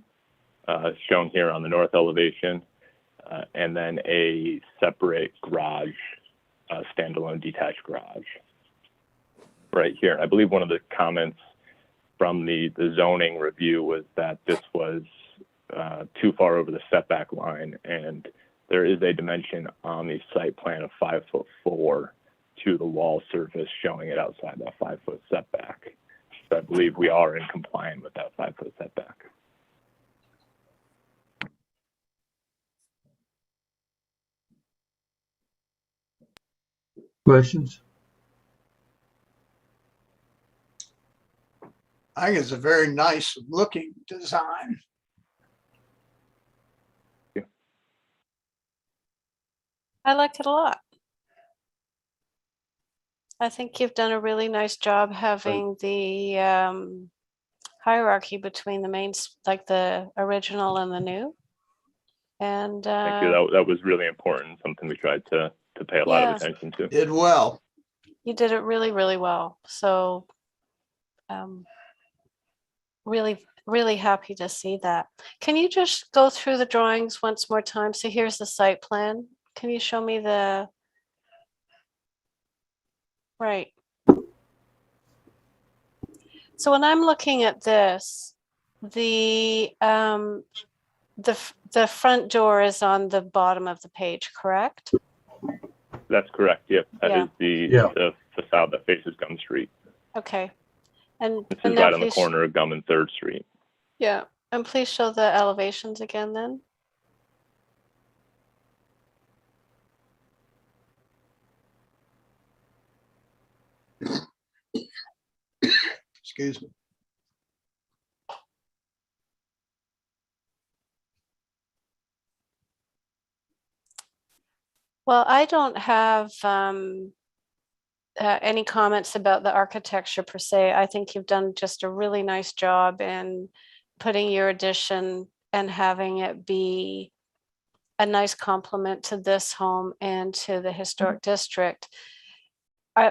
shown here on the north elevation, and then a separate garage, standalone detached garage right here. I believe one of the comments from the zoning review was that this was too far over the setback line, and there is a dimension on the site plan of 5'4" to the wall surface, showing it outside that 5-foot setback. So I believe we are in compliance with that 5-foot setback. Questions? I think it's a very nice looking design. I like it a lot. I think you've done a really nice job having the hierarchy between the mains, like the original and the new. And Thank you. That was really important, something we tried to pay a lot of attention to. Did well. You did it really, really well. So really, really happy to see that. Can you just go through the drawings once more time? So here's the site plan. Can you show me the, right. So when I'm looking at this, the front door is on the bottom of the page, correct? That's correct. Yep. That is the facade that faces Gum Street. Okay. And this and is now right on the please- corner of Gum and 3rd Street. Yeah, and please show the elevations again then. Excuse me. Well, I don't have any comments about the architecture per se. I think you've done just a really nice job in putting your addition and having it be a nice complement to this home and to the historic district.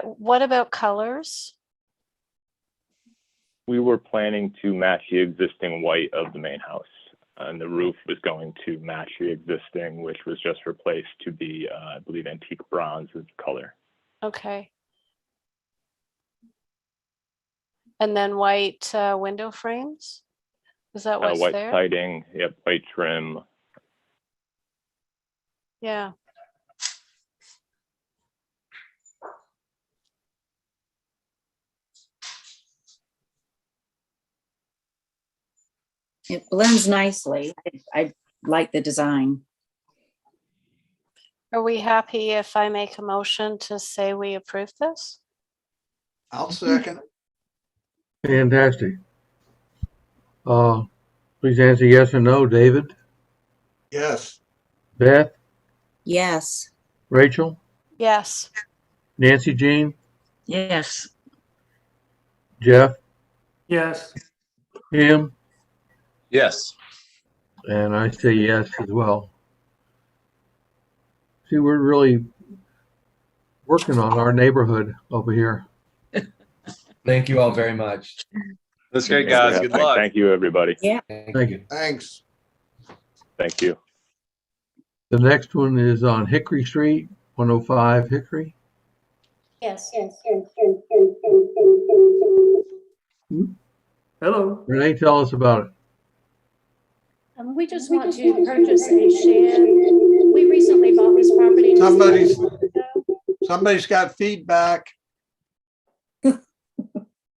What about colors? We were planning to match the existing white of the main house, and the roof was going to match the existing, which was just replaced to be, I believe, antique bronze is the color. Okay. And then white window frames? Is that what's White there? siding, yep, white trim. Yeah. It blends nicely. I like the design. Are we happy if I make a motion to say we approve this? I'll second. Fantastic. Please answer yes or no, David. Yes. Beth, Yes. Rachel, Yes. Nancy Jean, Yes. Jeff, Yes. Kim, Yes. and I say yes as well. See, we're really working on our neighborhood over here. Thank you all very much. That's great, guys. Good luck. Thank you, everybody. Yeah. Thank you. Thanks. Thank you. The next one is on Hickory Street, 105 Hickory. Yes. Hello. Renee, tell us about it. We just want to purchase a shed. We recently bought this property. Somebody's got feedback.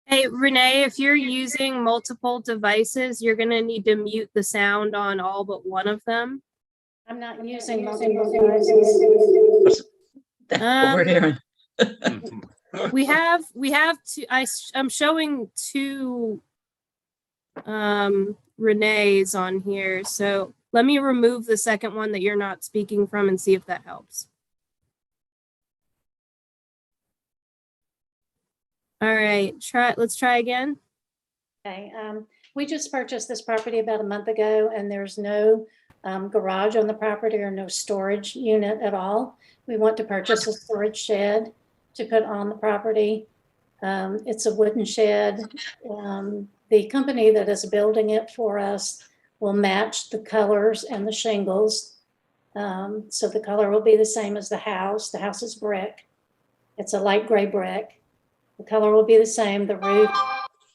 Hey, Renee, if you're using multiple devices, you're going to need to mute the sound on all but one of them. I'm not using multiple devices. Over here. We have two. I'm showing two Renee's on here. So let me remove the second one that you're not speaking from and see if that helps. All right, let's try again. Okay, We just purchased this property about a month ago, and there's no garage on the property or no storage unit at all. We want to purchase a storage shed to put on the property. It's a wooden shed. The company that is building it for us will match the colors and the shingles. So the color will be the same as the house. The house is brick. It's a light gray brick. The color will be the same. The roof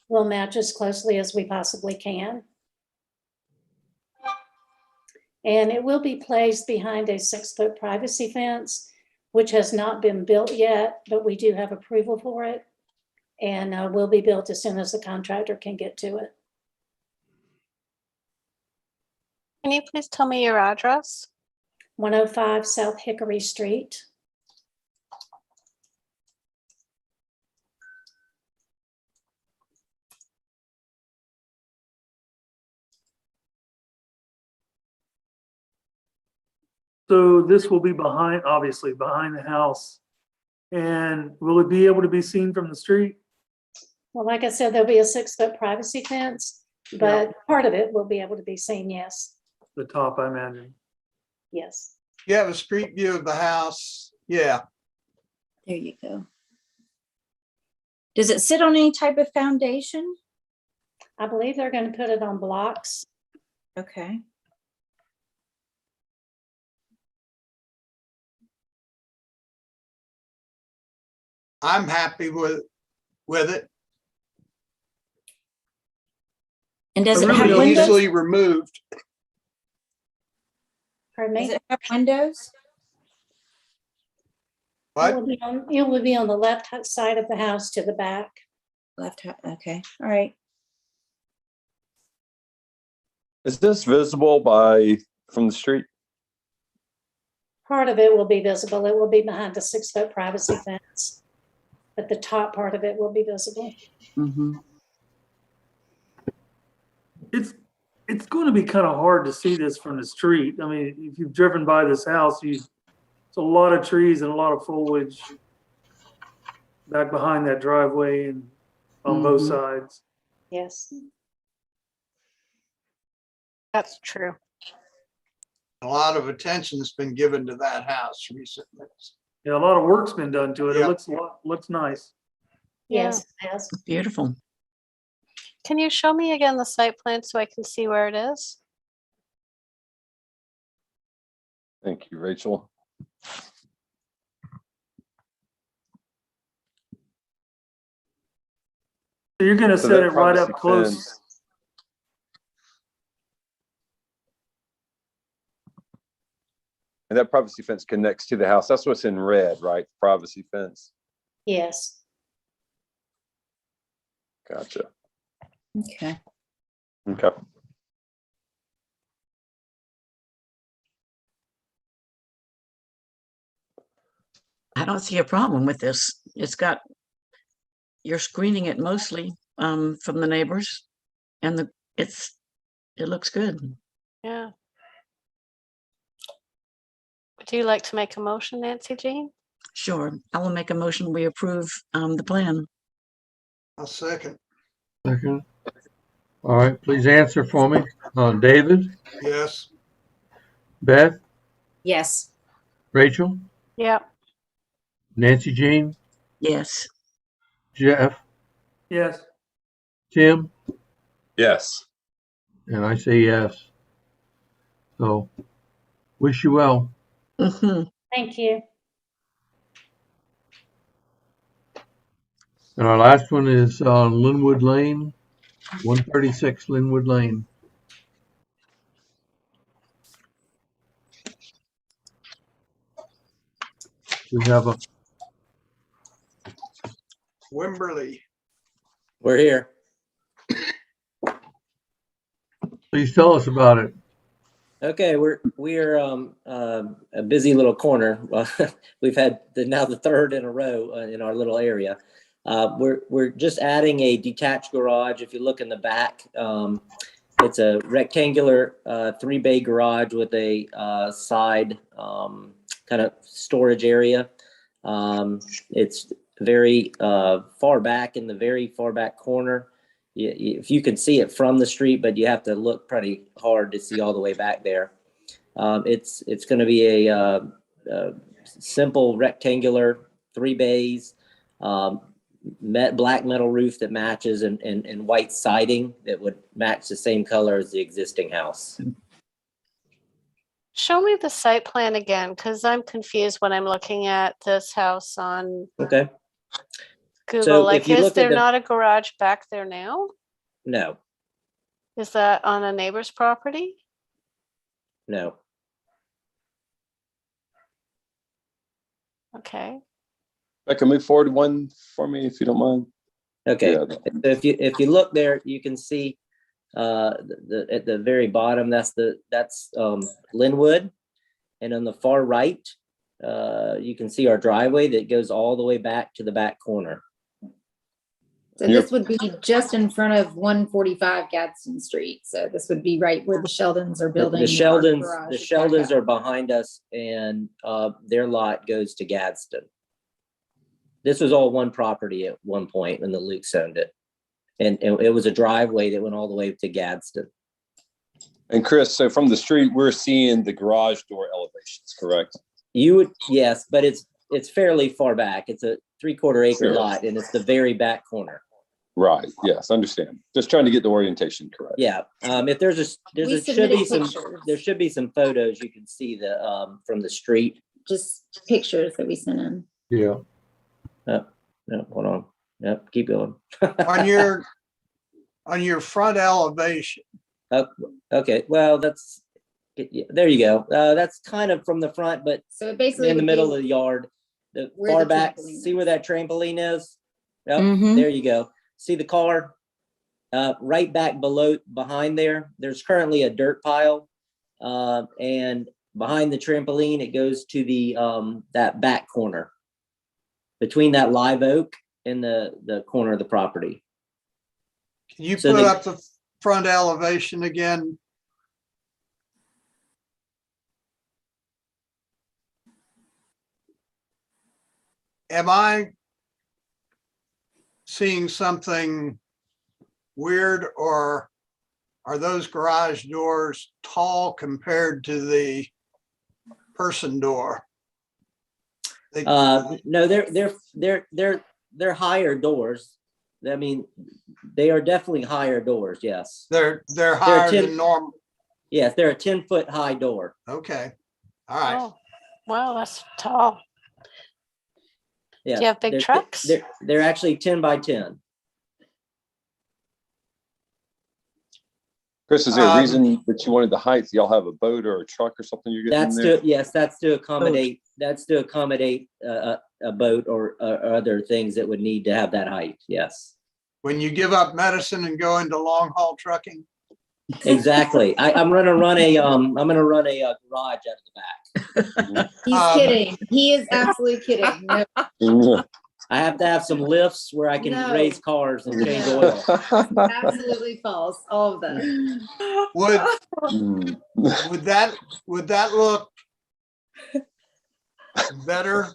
will match as closely as we possibly can. And it will be placed behind a 6-foot privacy fence, which has not been built yet, but we do have approval for it. And will be built as soon as the contractor can get to it. Can you please tell me your address? 105 South Hickory Street. So this will be behind, obviously behind the house. And will it be able to be seen from the street? Well, like I said, there'll be a 6-foot privacy fence, but part of it will be able to be seen, yes. The top, I imagine. Yes. You have a street view of the house. Yeah. There you go. Does it sit on any type of foundation? I believe they're going to put it on blocks. Okay. I'm happy with it. And does it Really have windows? easily removed. Pardon me? Does it have windows? What? It will be on the left side of the house to the back. Left, okay, all right. Is this visible from the street? Part of it will be visible. It will be behind a 6-foot privacy fence, but the top part of it will be visible. Mm-hmm. It's going to be kind of hard to see this from the street. I mean, if you've driven by this house, it's a lot of trees and a lot of foliage back behind that driveway and on both sides. Yes. That's true. A lot of attention's been given to that house recently. Yeah, a lot of work's been done to it. Yeah. It looks nice. Yes, yes. Beautiful. Can you show me again the site plan so I can see where it is? Thank you, Rachel. So you're going to So set that it right up privacy close. fence- And that privacy fence connects to the house. That's what's in red, right? Privacy fence. Yes. Gotcha. Okay. Okay. I don't see a problem with this. You're screening it mostly from the neighbors, and it looks good. Yeah. Would you like to make a motion, Nancy Jean? Sure, I will make a motion. We approve the plan. I'll second. Second. All right, please answer for me. David, Yes. Beth, Yes. Rachel, Yeah. Nancy Jean, Yes. Jeff, Yes. Tim, Yes. and I say yes. So, wish you well. Mm-hmm. Thank you. And our last one is on Linwood Lane, 136 Linwood Lane. We have a Wimberley. We're here. Please tell us about it. Okay, we're a busy little corner. We've had now the third in a row in our little area. We're just adding a detached garage. If you look in the back, it's a rectangular 3-bay garage with a side kind of storage area. It's very far back in the very far back corner. if you could see it from the street, but you have to look pretty hard to see all the way back there. It's going to be a simple rectangular 3 bays, black metal roof that matches and white siding that would match the same color as the existing house. Show me the site plan again, because I'm confused when I'm looking at this house on Okay. Google. So Like, if you is look at there the- not a garage back there now? No, Is that on a neighbor's property? no. Okay. Becca, move forward one for me if you don't mind. Okay. Yeah. So if you look there, you can see at the very bottom, that's Linwood, and on the far right, you can see our driveway that goes all the way back to the back corner. So this would be just in front of 145 Gadsden Street. So this would be right where the Sheldons are building. The our Sheldons, garage the back Sheldons up. are behind us, and their lot goes to Gadsden. This was all one property at one point when the Lukes owned it, and it was a driveway that went all the way to Gadsden. And Chris, so from the street, we're seeing the garage door elevations, correct? You would, yes, but it's fairly far back. It's a 3/4 acre Sure. lot, and it's the very back corner. Right. Yes, understand. Just trying to get the orientation correct. Yeah. If there should be some photos you can see from the street. Just pictures that we sent in. Yeah. No, hold on. Yep, keep going. On your front elevation, Okay. Well, there you go. That's kind of from the front, but So basically in the would middle be of the yard. The where far the back, trampoline see where that trampoline is? Yep, Mhm. there you go. See the car? Right back behind there, there's currently a dirt pile. And behind the trampoline, it goes to the that back corner. Between that live oak and the corner of the property. can you So put the- up the front elevation again? Am I seeing something weird, or are those garage doors tall compared to the person door? No, they're higher doors. I mean, they are definitely higher doors. Yes. They're higher than normal. Yes, they're a 10-foot high door. Okay. All right. Oh, wow, that's tall. Yeah. Do you have big trucks? They're actually 10 by 10. Chris, is there a reason that you wanted the height? Y'all have a boat or a truck or something you're getting in there? That's to accommodate a boat or other things that would need to have that height. Yes. When you give up medicine and go into long haul trucking? Exactly. I'm gonna run a garage out of the back. He's kidding. He is absolutely kidding. No, I have to have some lifts where I can No. raise cars and change oil. absolutely false. All of that. Would that look better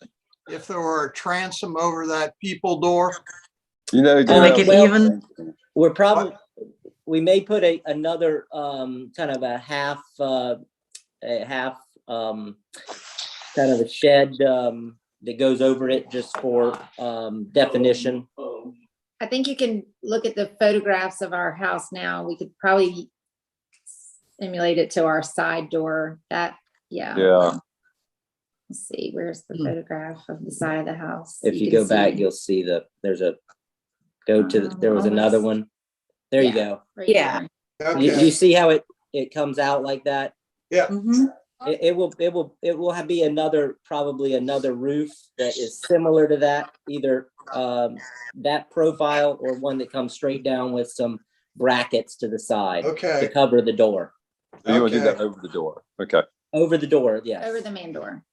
if there were a transom over that people door? You know, we may put another kind of a half kind of a shed that goes over it just for definition. I think you can look at the photographs of our house now. We could probably simulate it to our side door. Yeah. Let's see, where's the photograph of the side of the house? If you can go back, see. you'll see there was another one. There you go. Right Yeah. there. You see how it comes out like that? Yeah. Mhm. It will be probably another roof that is similar to that, either that profile or one that comes straight down with some brackets to the side to cover the door. So you want to do that over the door? Okay. Over the door, yes. Over the main door.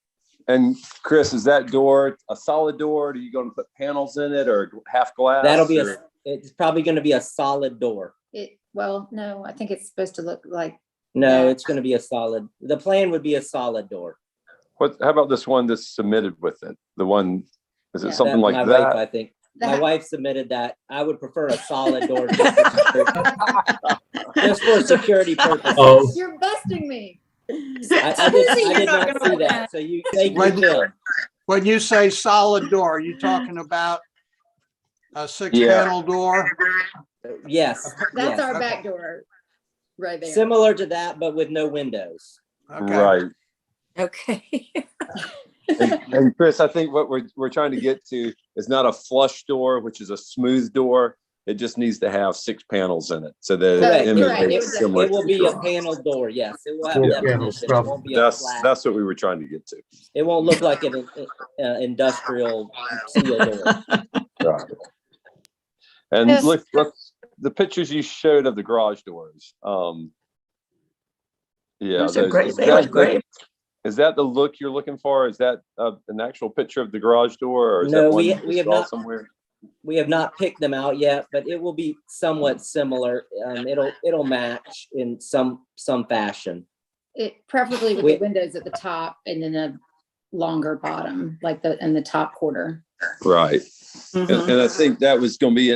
And Chris, is that door a solid door? Are you going to put panels in it or half glass? It's probably going to be a solid door. Well, no, I think it's supposed to look like. No, it's going to be a solid. The plan would be a solid door. How about this one that's submitted with it? The one, is it Yeah. something like My that? wife, I think. my wife submitted that. I would prefer a solid door just for security purposes. Oh. You're busting me. I did not see that. So thank you, Tim. When you say solid door, are you talking about a 6-panel door? Yes. That's yes. our back door right there. Similar to that, but with no windows. Okay. Right. Okay. And Chris, I think what we're trying to get to is not a flush door, which is a smooth door. It just needs to have 6 panels in it, so that Correct. it Right. emulates similar. It will be a panel door. Yes, it will have definition. It won't be a flat. That's what we were trying to get to. It won't look like an industrial steel door. Right. And Yes. look, the pictures you showed of the garage doors. Yeah, Those are great. They look great. Is that the look you're looking for? Is that an actual picture of the garage door, or is No, that one we you have saw not. somewhere? We have not picked them out yet, but it will be somewhat similar. It'll match in some fashion. It preferably with the windows at the top and then a longer bottom, like in the top quarter. Right. Mhm. And I think that was going to be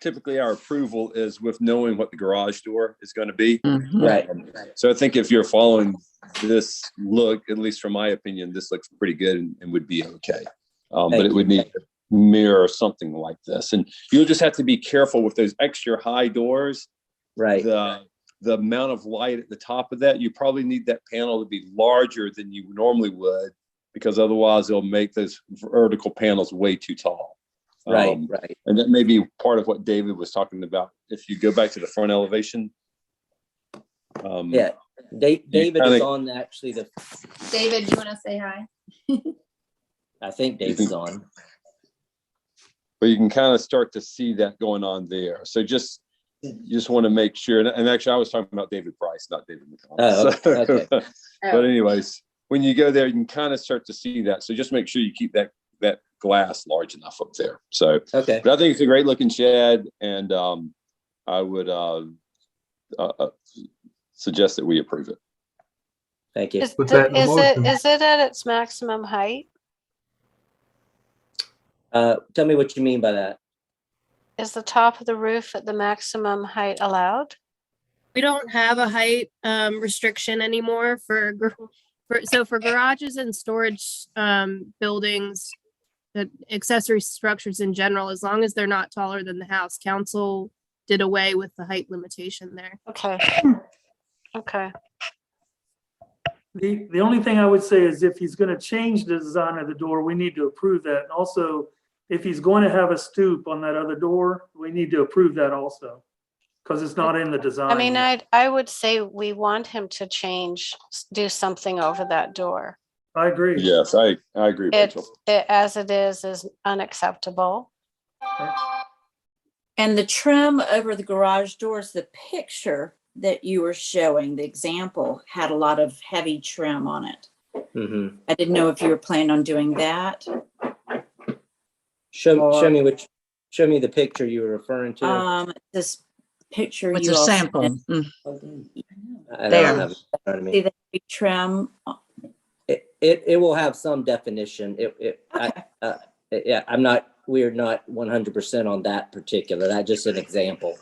typically our approval is with knowing what the garage door is going to be. Right. So I think if you're following this look, at least from my opinion, this looks pretty good and would be okay. But it would need to mirror something like this. And you'll just have to be careful with those extra high doors. Right. The amount of light at the top of that, you probably need that panel to be larger than you normally would, because otherwise it'll make those vertical panels way too tall. Right. And that may be part of what David was talking about. If you go back to the front elevation. Yeah. David is on actually David, you want to say hi? I think David's on. But you can kind of start to see that going on there. So you just want to make sure. And actually, I was talking about David Price, not David McConnell. Oh, okay. But anyways, when you go there, you can kind of start to see that. So just make sure you keep that glass large enough up there. So, okay. But I think it's a great looking shed, and I would suggest that we approve it. Thank you. Is it at its maximum height? Tell me what you mean by that. Is the top of the roof at the maximum height allowed? We don't have a height restriction anymore for garages and storage buildings, accessory structures in general, as long as they're not taller than the house. Council did away with the height limitation there. Okay. Okay. The only thing I would say is if he's going to change the design of the door, we need to approve that. And also, if he's going to have a stoop on that other door, we need to approve that also, because it's not in the design. I mean, I would say we want him to do something over that door. I agree. Yes, I agree, Rachel. It as it is unacceptable. And the trim over the garage doors, the picture that you were showing, the example, had a lot of heavy trim on it. Mm-hmm. I didn't know if you were planning on doing that. Show me the picture you were referring to. This picture With you a all sample. sent. I There. don't have it in front of me. See the heavy trim? It will have some definition. We're not 100% on that particular. That's just an example.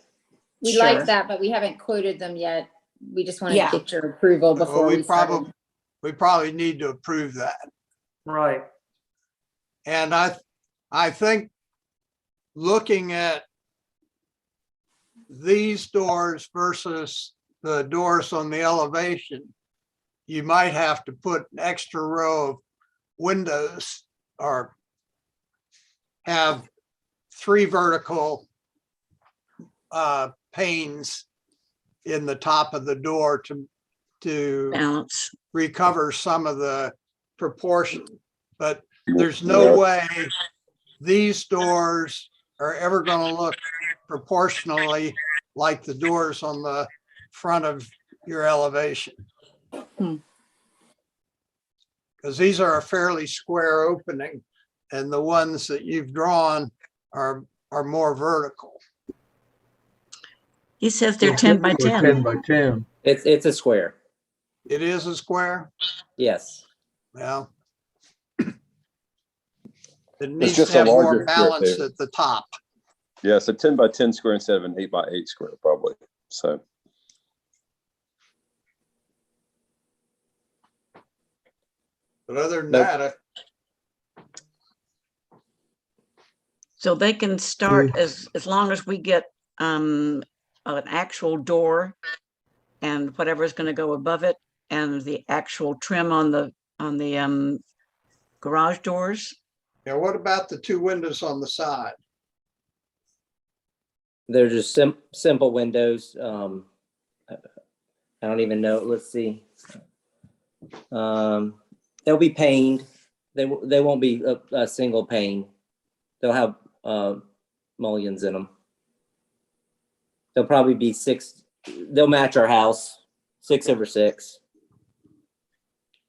We like that, but we haven't quoted them yet. We just want to get your approval before we probably need to approve that. Right. And I think looking at these doors versus the doors on the elevation, you might have to put an extra row of windows or have 3 vertical panes in the top of the door to balance, recover some of the proportion. But there's no way these doors are ever going to look proportionally like the doors on the front of your elevation. Because these are a fairly square opening, and the ones that you've drawn are more vertical. He says they're 10 by 10. 10 by 10. It's a square. It is a square? Yes. Well, It needs just to a have more larger square balance there. at the top. Yeah, it's a 10 by 10 square instead of an 8 by 8 square, probably. So. But other than Nope. that, So they can start as long as we get an actual door and whatever's going to go above it and the actual trim on the garage doors. yeah, what about the two windows on the side? They're just simple windows. I don't even know. Let's see. They'll be paned. They won't be a single pane. They'll have mullions in them. They'll probably be 6. They'll match our house, 6/6.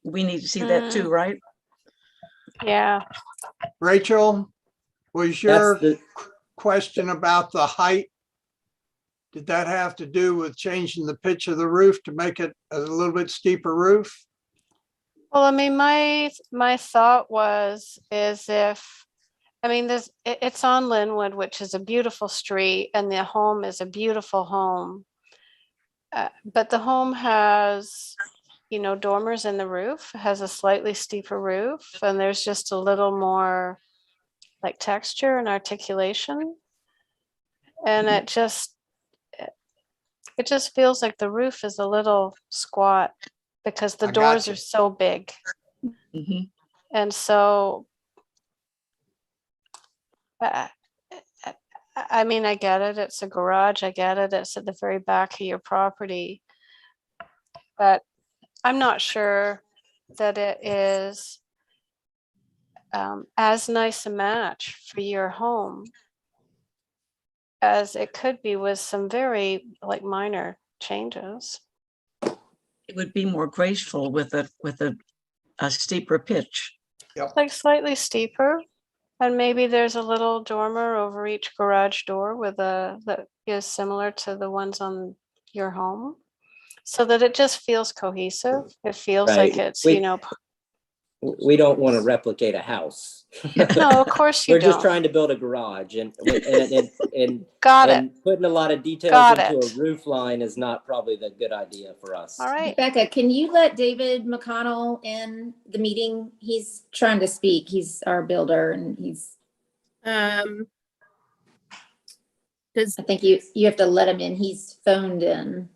We need to see that too, right? Yeah. Rachel, was your question about the height? Did that have to do with changing the pitch of the roof to make it a little bit steeper roof? Well, I mean, my thought is if, I mean, it's on Linwood, which is a beautiful street, and the home is a beautiful home. But the home has, dormers in the roof, has a slightly steeper roof, and there's just a little more like texture and articulation. And it just feels like the roof is a little squat because the doors are so big. Mm-hmm. And so, I mean, I get it. It's a garage. I get it. It's at the very back of your property. But I'm not sure that it is as nice a match for your home as it could be with some very minor changes. It would be more graceful with a steeper pitch. Yep. Like slightly steeper. And maybe there's a little dormer over each garage door that is similar to the ones on your home, so that it just feels cohesive. It feels like it's, We don't want to replicate a house. No, of course you We're don't. just trying to build a garage, and Got it. and putting a lot of details Got into it. a roof line is not probably the good idea for us. All right. Becca, can you let David McConnell in the meeting? He's trying to speak. He's our builder and he's. I think you have to let him in. He's phoned in.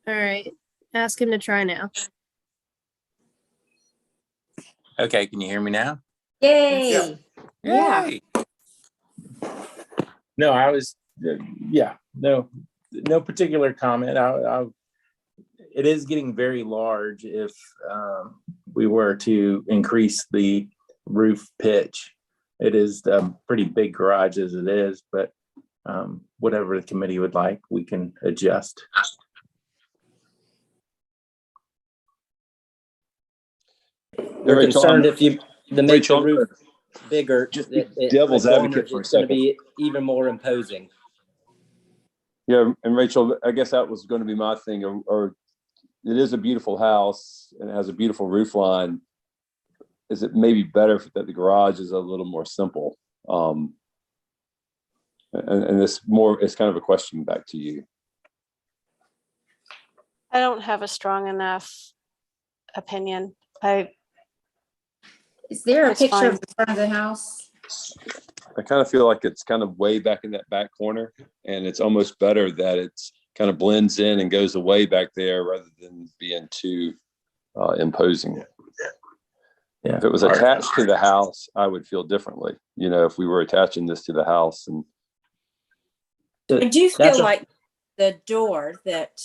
All right. Ask him to try now. Okay, can you hear me now? Yay. Yeah. Yay. No, I was, no particular comment. It is getting very large if we were to increase the roof pitch. It is a pretty big garage as it is, but whatever the committee would like, we can adjust. We're concerned if you make the roof bigger, Devil's advocate for a it's going to second. be even more imposing. Yeah, and Rachel, I guess that was going to be my thing. Or it is a beautiful house and it has a beautiful roof line. Is it maybe better that the garage is a little more simple? And it's kind of a question back to you. I don't have a strong enough opinion. Is there a It's picture fine. of the front of the house? I kind of feel like it's kind of way back in that back corner, and it's almost better that it's kind of blends in and goes away back there rather than being too imposing. Yeah. If it was attached to the house, I would feel differently. If we were attaching this to the house, and I do feel like the door that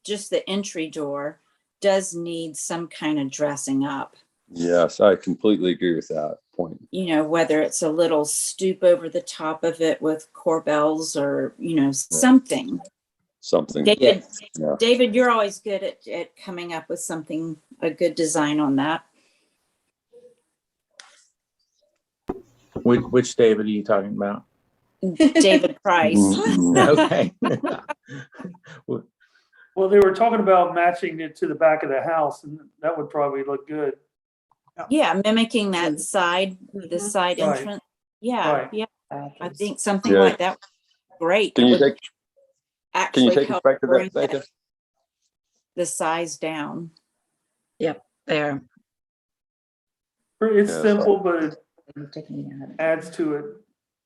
just the entry door does need some kind of dressing up. yes, I completely agree with that point. Whether it's a little stoop over the top of it with corbels or, something. Something. David, Yeah. David, you're always good at coming up with something, a good design on that. Which David are you talking about? David Price. Okay. Well, Well, they were talking about matching it to the back of the house, and that would probably look good. Yeah, mimicking that side, the side Right. entrance. Yeah, Right. yeah. I think something Yeah. like that would be great. Can It you would take actually us help back to bring that, Becca? the size down. Yep, there. It's Yeah, simple, but it adds to it.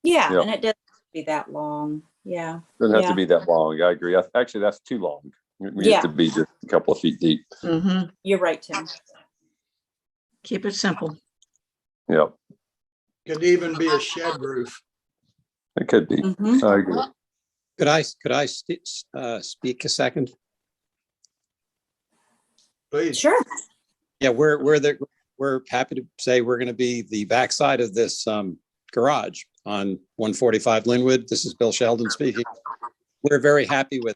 Yeah, Yep. and it doesn't have to be that long. Yeah. Doesn't have Yeah. to be that long. I agree. Actually, that's too long. It needs Yeah. to be just a couple of feet deep. Mm-hmm. You're right, Tim. Keep it simple. Yep, Could even be a shed roof. it could be. Mhm. I agree. Could I speak a second? Please. Sure. Yeah, we're happy to say we're going to be the backside of this garage on 145 Linwood. This is Bill Sheldon speaking. We're very happy with.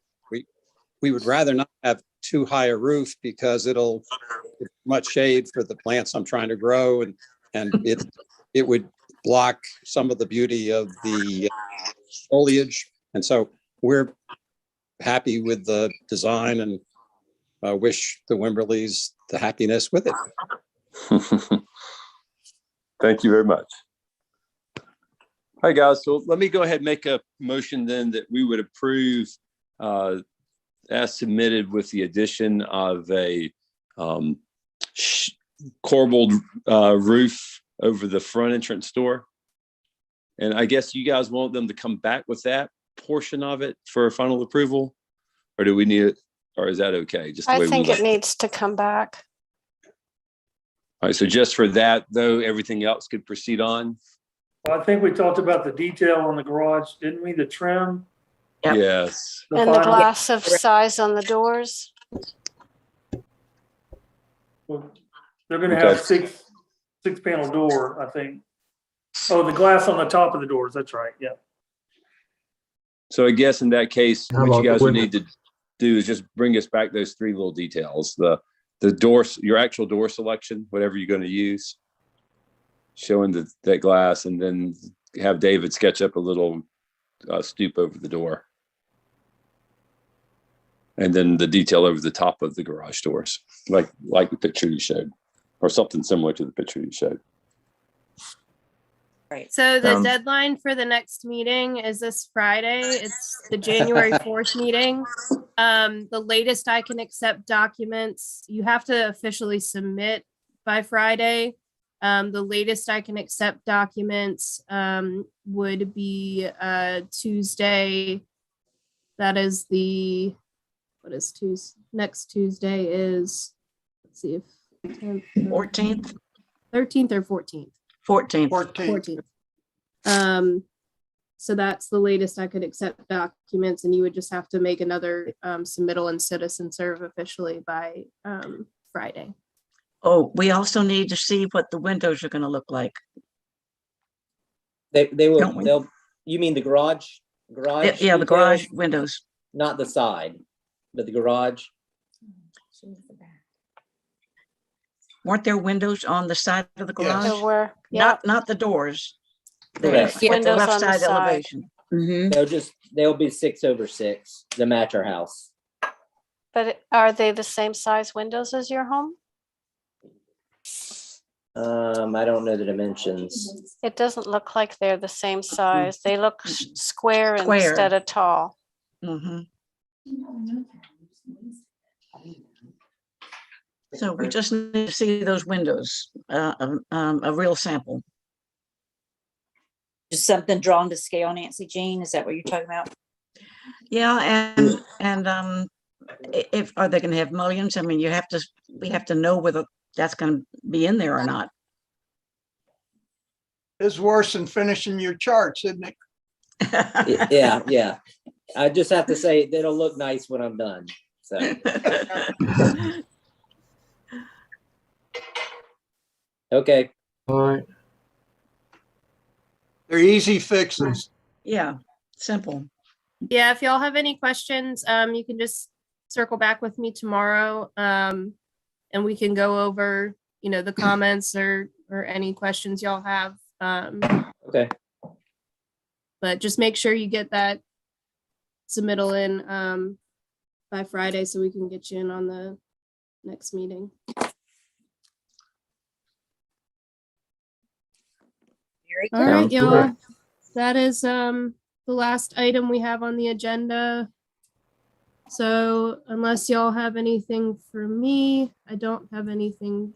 We would rather not have too high a roof because it'll much shade for the plants I'm trying to grow, and it would block some of the beauty of the foliage. And so we're happy with the design and wish the Wimberleys the happiness with it. Thank you very much. All right, guys. So let me go ahead and make a motion then that we would approve as submitted with the addition of a corbelled roof over the front entrance door. And I guess you guys want them to come back with that portion of it for final approval, or do we need it, or is that okay? Just the way I think we it needs to come back. All right, so just for that, though, everything else could proceed on? Well, I think we talked about the detail on the garage, didn't we? The trim. Yep. Yes. And the glass of size on the doors. Well, they're going to have six panel door, I think. Oh, the glass on the top of the doors. That's right. Yeah. So I guess in that case, How what you about the guys would window? need to do is just bring us back those three little details. The door, your actual door selection, whatever you're going to use, showing that glass, and then have David sketch up a little stoop over the door. And then the detail over the top of the garage doors, like the picture you showed, or something similar to the picture you showed. Right. So the deadline for the next meeting is this Friday. It's the January 4th meeting. The latest I can accept documents, you have to officially submit by Friday. The latest I can accept documents would be Tuesday. That is what is Tuesday? Next Tuesday is, let's see if 14th, 13th or 14th. 14th. 14th. So that's the latest I could accept documents, and you would just have to make another submittal and citizen serve officially by Friday. Oh, we also need to see what the windows are going to look like. They will, Don't we? they'll, you mean the garage? Yeah, the garage details? windows. Not the side, but the garage. Weren't there windows on the side of the garage? There were, yeah. Not the doors. Correct. The Windows left on the side side. elevation. They'll be 6/6 to match our house. But are they the same size windows as your home? I don't know the dimensions. It doesn't look like they're the same size. They look square Square. instead of tall. Mm-hmm. So we just need to see those windows, a real sample. Just something drawn to scale, Nancy Jean, is that what you're talking about? Yeah, and if are they going to have mullions? I mean, we have to know whether that's going to be in there or not. It's worse than finishing your charts, isn't it? Yeah. I just have to say it'll look nice when I'm done. So. Okay. All right. They're easy fixes. Yeah, simple. Yeah, if y'all have any questions, you can just circle back with me tomorrow, and we can go over, the comments or any questions y'all have. Okay. But just make sure you get that submittal in by Friday so we can get you in on the next meeting. Very All right, Sounds y'all. good. That is the last item we have on the agenda. So unless y'all have anything for me, I don't have anything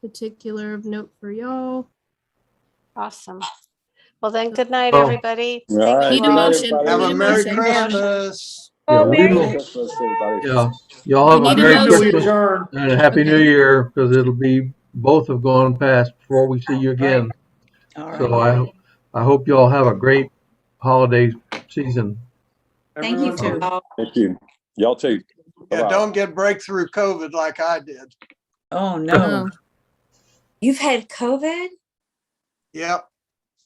particular of note for y'all. Awesome. Well, then, good night, Well, everybody. All Thank right. you Good night, all. everybody. Have a Need a Merry motion. Christmas. Yeah, we Merry will. Christmas, everybody. Yeah, y'all have We a need a Merry motion. Move to Christmas adjourn. and a Happy New Okay. Year, because it'll be, both have gone past before we see you again. All right. So I hope y'all have a great holiday season. Thank you Everyone too. Thank you. Y'all too. Yeah, Bye-bye. don't get breakthrough COVID like I did. Oh, no. You've had COVID? Yep.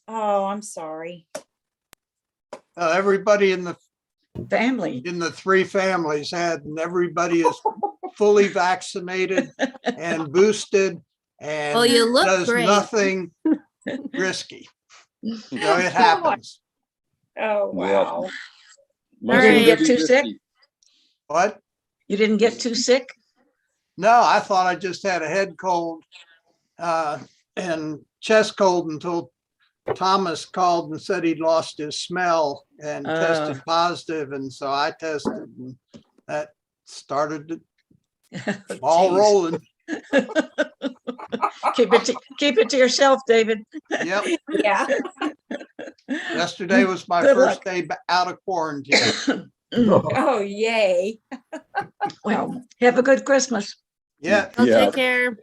Oh, I'm sorry. Everybody in the Family. 3 families had, and everybody is fully vaccinated and boosted and Well, you look does great. nothing risky. So it happens. Oh, wow. You didn't get too sick? What? You didn't get too sick? No, I thought I just had a head cold and chest cold until Thomas called and said he'd lost his smell and tested positive. And so I tested, and that started the ball rolling. Keep it to yourself, David. Yep. Yeah. Yesterday was my Good first luck. day out of quarantine. Oh, yay. Well, have a good Christmas. Yeah. I'll Yeah. take care.